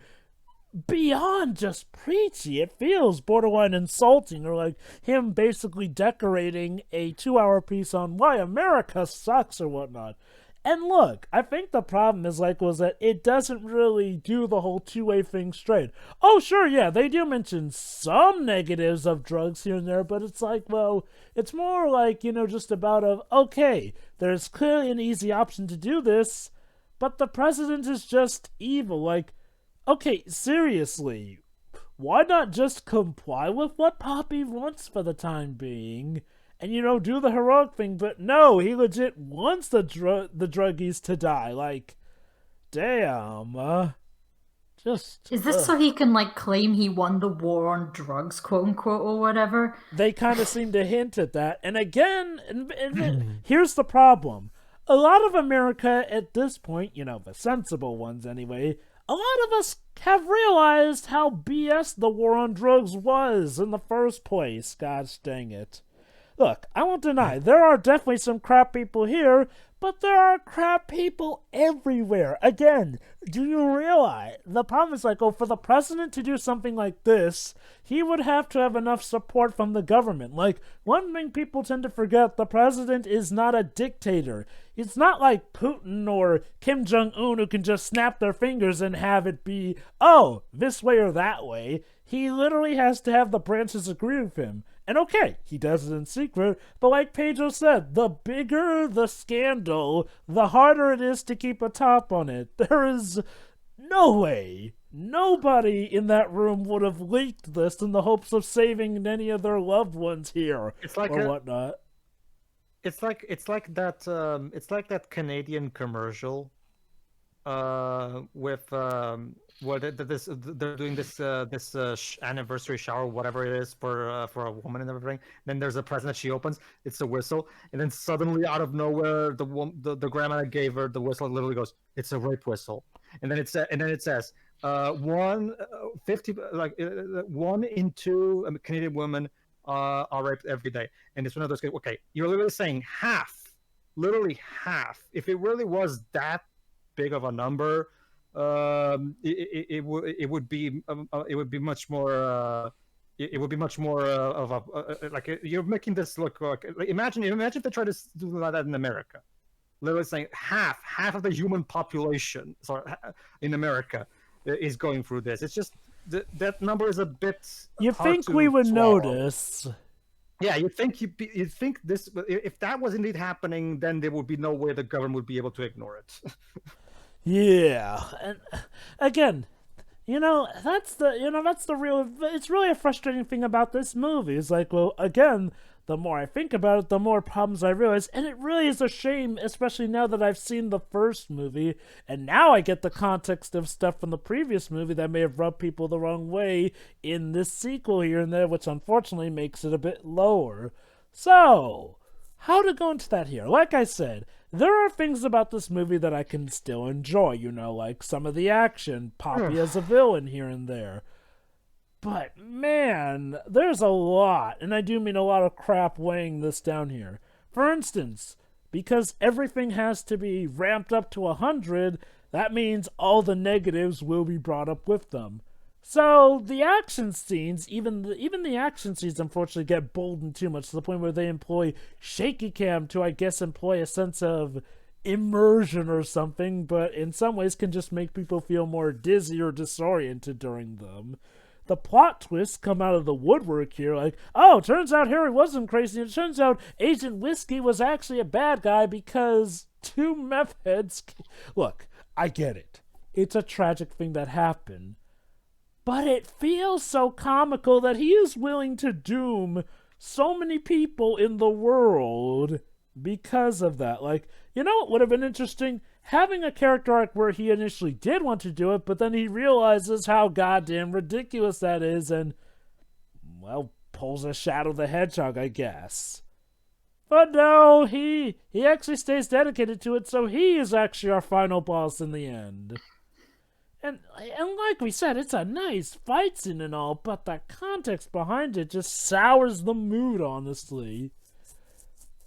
beyond just preachy. It feels borderline insulting, or like him basically decorating a 2-hour piece on why America sucks or whatnot. And look, I think the problem is was that it doesn't really do the whole two-way thing straight. Oh, sure, yeah, they do mention some negatives of drugs here and there, but it's like, well, it's more like, just about okay, there's clearly an easy option to do this, but the president is just evil. Like, okay, seriously, why not just comply with what Poppy wants for the time being? And, do the heroic thing, but no, he legit wants the druggies to die. Like, damn. Just Is this so he can, like, claim he won the war on drugs, quote unquote, or whatever? They kind of seem to hint at that. And again, here's the problem. A lot of America at this point, the sensible ones anyway, a lot of us have realized how BS the war on drugs was in the first place. Gosh dang it. Look, I won't deny, there are definitely some crap people here, but there are crap people everywhere. Again, do you realize? The problem is for the president to do something like this, he would have to have enough support from the government. One thing people tend to forget, the president is not a dictator. It's not like Putin or Kim Jong-un who can just snap their fingers and have it be, oh, this way or that way. He literally has to have the branches agree with him. And okay, he does it in secret, but like Pedro said, the bigger the scandal, the harder it is to keep a top on it. There is no way nobody in that room would have leaked this in the hopes of saving any of their loved ones here or whatnot. It's like that Canadian commercial with they're doing this anniversary shower, whatever it is for a woman and everything. Then there's a present that she opens. It's a whistle, and then suddenly out of nowhere, the grandma that gave her the whistle literally goes, "It's a rape whistle," and then it says, 1 in 2 Canadian women are raped every day, and it's one of those. Okay, you're literally saying literally half. If it really was that big of a number, it would be much more. It would be much more of a you're making this look like. Imagine if they try to do that in America. Literally saying half of the human population, in America, is going through this. It's just that number is a bit. You think we would notice? Yeah, you think this? If that was indeed happening, then there would be no way the government would be able to ignore it. Yeah, and again, that's the real. It's really a frustrating thing about this movie. It's again, the more I think about it, the more problems I realize, and it really is a shame, especially now that I've seen the first movie, and now I get the context of stuff from the previous movie that may have rubbed people the wrong way in this sequel here and there, which unfortunately makes it a bit lower. So, how to go into that here? Like I said, there are things about this movie that I can still enjoy, like some of the action, Poppy as a villain here and there. But, man, there's a lot, and I do mean a lot of crap weighing this down here. For instance, because everything has to be ramped up to 100, that means all the negatives will be brought up with them. So, the action scenes, even the action scenes, unfortunately, get boldened too much to the point where they employ shaky cam to, I guess, employ a sense of immersion or something, but in some ways can just make people feel more dizzy or disoriented during them. The plot twists come out of the woodwork here, turns out Harry wasn't crazy, and it turns out Agent Whiskey was actually a bad guy because 2 meth heads... Look, I get it. It's a tragic thing that happened. But it feels so comical that he is willing to doom so many people in the world because of that. What would have been interesting? Having a character arc where he initially did want to do it, but then he realizes how goddamn ridiculous that is and, pulls a Shadow the Hedgehog, I guess. But no, he actually stays dedicated to it, so he is actually our final boss in the end. And like we said, it's a nice fight scene and all, but the context behind it just sours the mood, honestly.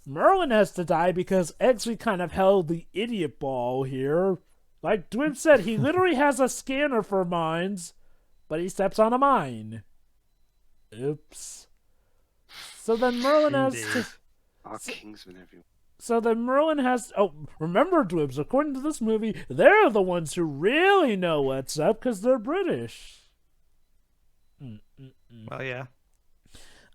Merlin has to die because Eggsy kind of held the idiot ball here. Like Dwib said, he literally has a scanner for mines, but he steps on a mine. Oops. So then Merlin has to... Kingsman, everyone. So then Merlin has... Oh, remember, Dwibs, according to this movie, they're the ones who really know what's up because they're British. Well, yeah.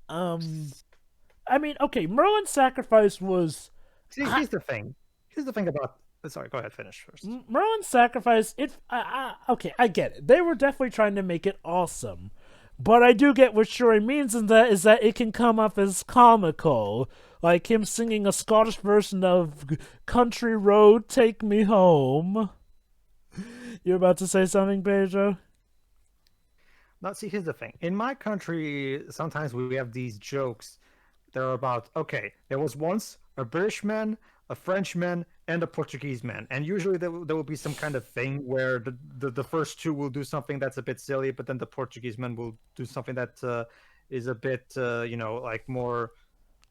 I mean, okay, Merlin's sacrifice was... See, here's the thing. Here's the thing about... Sorry, go ahead, finish first. Merlin's sacrifice, okay, I get it. They were definitely trying to make it awesome. But I do get what Shuri means in that is that it can come off as comical. Like him singing a Scottish version of Country Road, Take Me Home. You're about to say something, Pedro? Now, see, here's the thing. In my country, sometimes we have these jokes that are about, okay, there was once a British man, a French man, and a Portuguese man. And usually there will be some kind of thing where the first two will do something that's a bit silly, but then the Portuguese man will do something that is a bit, like more...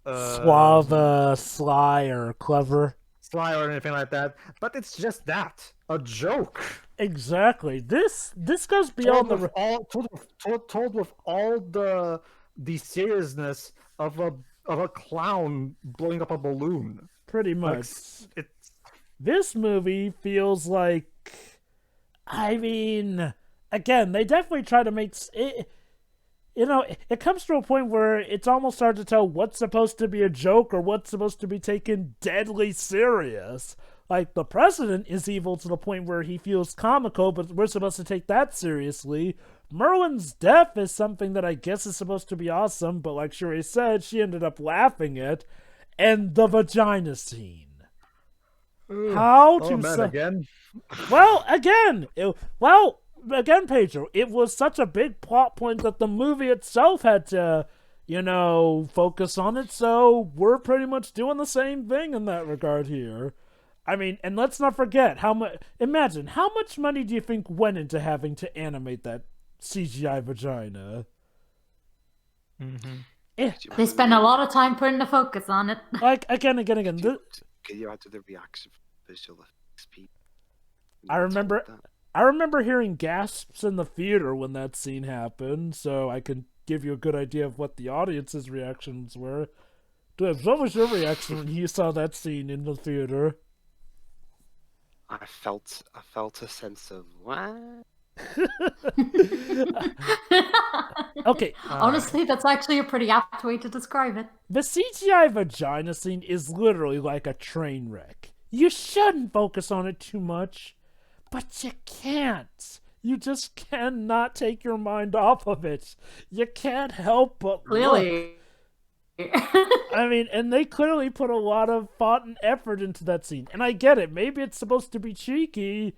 Suave, sly, or clever. Sly or anything like that. But it's just that. A joke. Exactly. This goes beyond told with all the seriousness of a clown blowing up a balloon. Pretty much. Like, this movie feels like, I mean, again, they definitely try to make it. It comes to a point where it's almost hard to tell what's supposed to be a joke or what's supposed to be taken deadly serious. Like, the president is evil to the point where he feels comical, but we're supposed to take that seriously. Merlin's death is something that I guess is supposed to be awesome, but like Shuri said, she ended up laughing at. And the vagina scene. Again? Again, Pedro, it was such a big plot point that the movie itself had to, focus on it, so we're pretty much doing the same thing in that regard here. I mean, and let's not forget imagine, how much money do you think went into having to animate that CGI vagina? Mm-hmm. They spent a lot of time putting the focus on it. Like, again. Can you add to the reaction from visual effects people? I remember hearing gasps in the theater when that scene happened, so I can give you a good idea of what the audience's reactions were. Dibs, what was your reaction when you saw that scene in the theater? I felt a sense of what? Okay. Honestly, that's actually a pretty apt way to describe it. The CGI vagina scene is literally like a train wreck. You shouldn't focus on it too much, but you can't. You just cannot take your mind off of it. You can't help but Really? I mean, and they clearly put a lot of thought and effort into that scene. And I get it. Maybe it's supposed to be cheeky,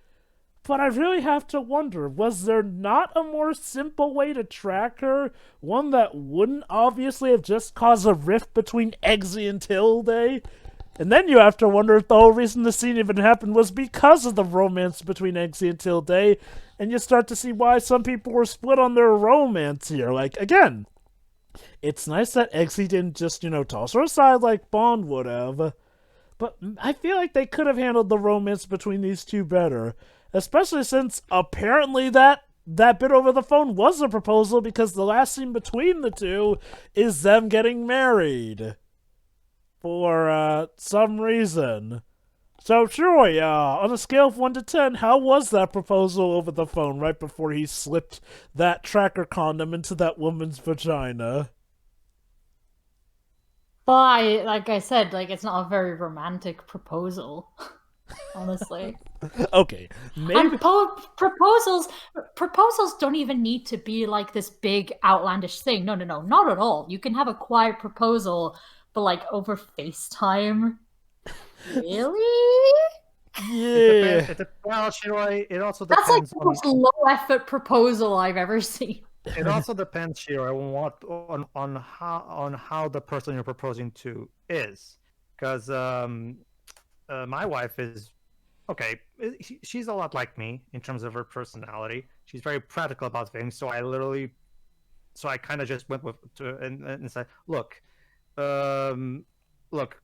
but I really have to wonder, was there not a more simple way to track her? One that wouldn't obviously have just caused a rift between Eggsy and Tilde? And then you have to wonder if the whole reason the scene even happened was because of the romance between Eggsy and Tilde, and you start to see why some people were split on their romance here. Like, again, it's nice that Eggsy didn't just, toss her aside like Bond would have, but I feel like they could have handled the romance between these two better. Especially since apparently that bit over the phone was a proposal, because the last scene between the two is them getting married. For some reason. So, Troy, on a scale of 1 to 10, how was that proposal over the phone right before he slipped that tracker condom into that woman's vagina? Well, like I said, it's not a very romantic proposal. Honestly. Okay, maybe... And proposals don't even need to be like this big outlandish thing. No, not at all. You can have a quiet proposal, but over FaceTime. Really? Yeah. It also That's depends the most low effort proposal I've ever seen. It also depends, Shiro, on how the person you're proposing to is, because my wife is okay. She's a lot like me in terms of her personality. She's very practical about things. So I kind of just went and said, look,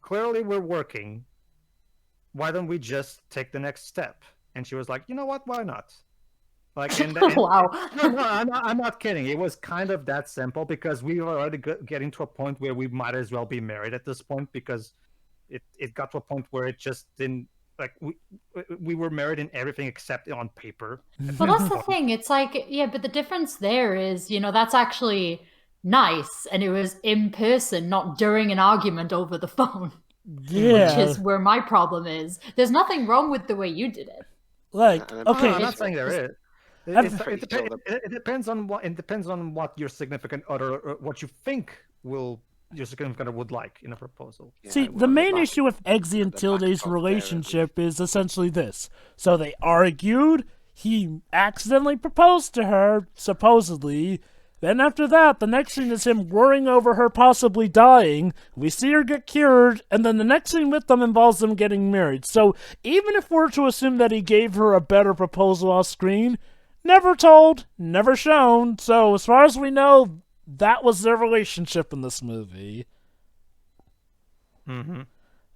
clearly we're working. Why don't we just take the next step? And she was like, you know what? Why not? Wow. No, I'm not kidding. It was kind of that simple, because we were already getting to a point where we might as well be married at this point, because it got to a point where it just didn't, we were married in everything except on paper. Well, that's the thing. It's but the difference there is, that's actually nice, and it was in person, not during an argument over the phone. Yeah. Which is where my problem is. There's nothing wrong with the way you did it. Okay. I'm not saying there is. It depends on what your significant other, or what you think your significant other would like in a proposal. See, the main issue with Eggsy and Tilde's relationship is essentially this. So they argued, he accidentally proposed to her, supposedly. Then after that, the next scene is him worrying over her possibly dying. We see her get cured, and then the next scene with them involves them getting married. So even if we're to assume that he gave her a better proposal off screen, never told, never shown. So as far as we know, that was their relationship in this movie. Mm-hmm.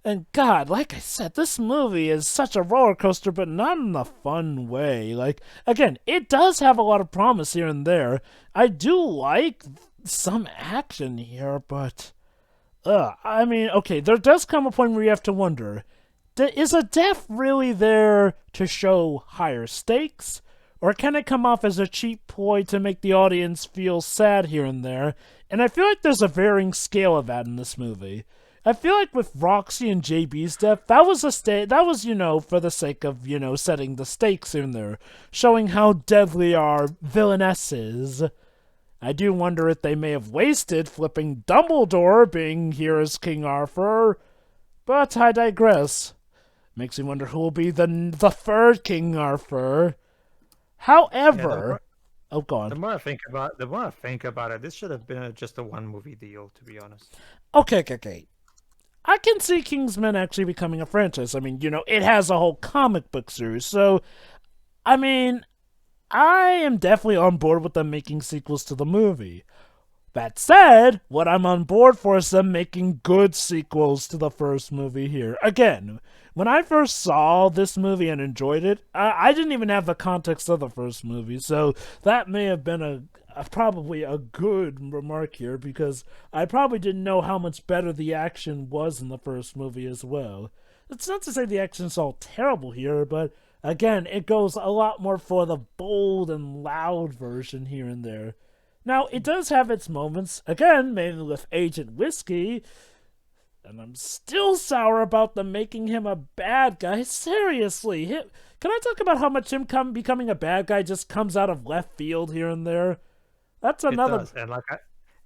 And God, like I said, this movie is such a roller coaster, but not in a fun way. Like, again, it does have a lot of promise here and there. I do like some action here, but... I mean, okay, there does come a point where you have to wonder, is a death really there to show higher stakes? Or can it come off as a cheap ploy to make the audience feel sad here and there? And I feel like there's a varying scale of that in this movie. I feel like with Roxy and JB's death, that was for the sake of, setting the stakes in there, showing how deadly our villainess is. I do wonder if they may have wasted flipping Dumbledore being here as King Arthur, but I digress. Makes me wonder who will be the third King Arthur. However, go on. The more I think about it, this should have been just a one-movie deal, to be honest. Okay. I can see Kingsman actually becoming a franchise. I mean, it has a whole comic book series. So, I mean, I am definitely on board with them making sequels to the movie. That said, what I'm on board for is them making good sequels to the first movie here. Again, when I first saw this movie and enjoyed it, I didn't even have the context of the first movie. So that may have been probably a good remark here, because I probably didn't know how much better the action was in the first movie as well. It's not to say the action's all terrible here, but again, it goes a lot more for the bold and loud version here and there. Now, it does have its moments, again, mainly with Agent Whiskey, and I'm still sour about them making him a bad guy. Seriously, can I talk about how much him becoming a bad guy just comes out of left field here and there? That's another. It does.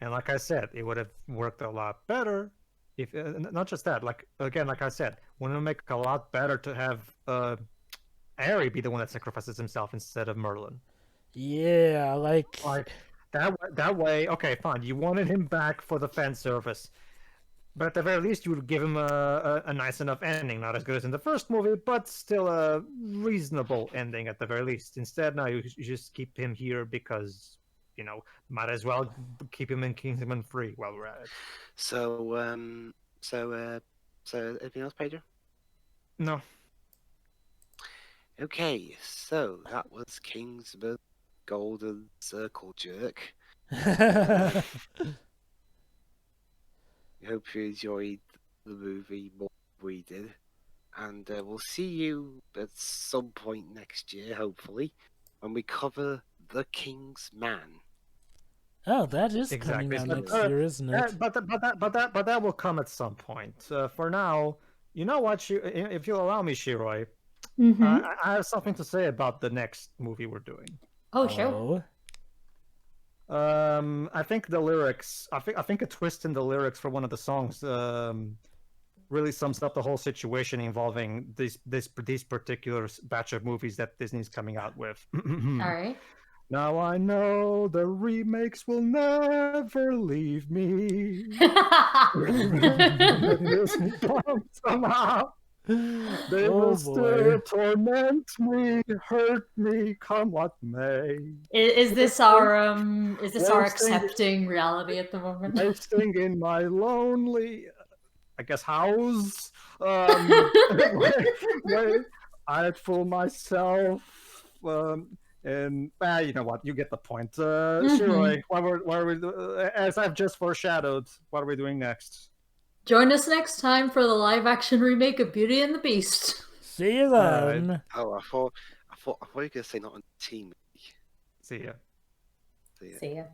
And like I said, it would have worked a lot better if not just that. Like I said, wouldn't it make a lot better to have Harry be the one that sacrifices himself instead of Merlin? Yeah, like that way. Okay, fine. You wanted him back for the fan service, but at the very least, you would give him a nice enough ending. Not as good as in the first movie, but still a reasonable ending at the very least. Instead, now you just keep him here because, might as well keep him in Kingsman free while we're at it. So anything else, Pedro? No. Okay, so that was Kingsman Golden Circle Jerk. We hope you enjoyed the movie more than we did. And we'll see you at some point next year, hopefully, when we cover The King's Man. Oh, that is Exactly. coming out next year, isn't it? But that will come at some point. For now, you know what? If you'll allow me, Shiroi, I have something to say about the next movie we're doing. Oh, sure. I think the lyrics. I think a twist in the lyrics for one of the songs really sums up the whole situation involving these particular batch of movies that Disney's coming out with. All right. Now I know the remakes will never leave me. Somehow. They will still torment me, hurt me, come what may. Is this our accepting reality at the moment? I sing in my lonely, I guess, house. Where I fool myself. And you know what? You get the point. Shiroi, what are we? As I've just foreshadowed, what are we doing next? Join us next time for the live-action remake of Beauty and the Beast. See you then. Oh, I thought you were gonna say not on team. See ya. See ya.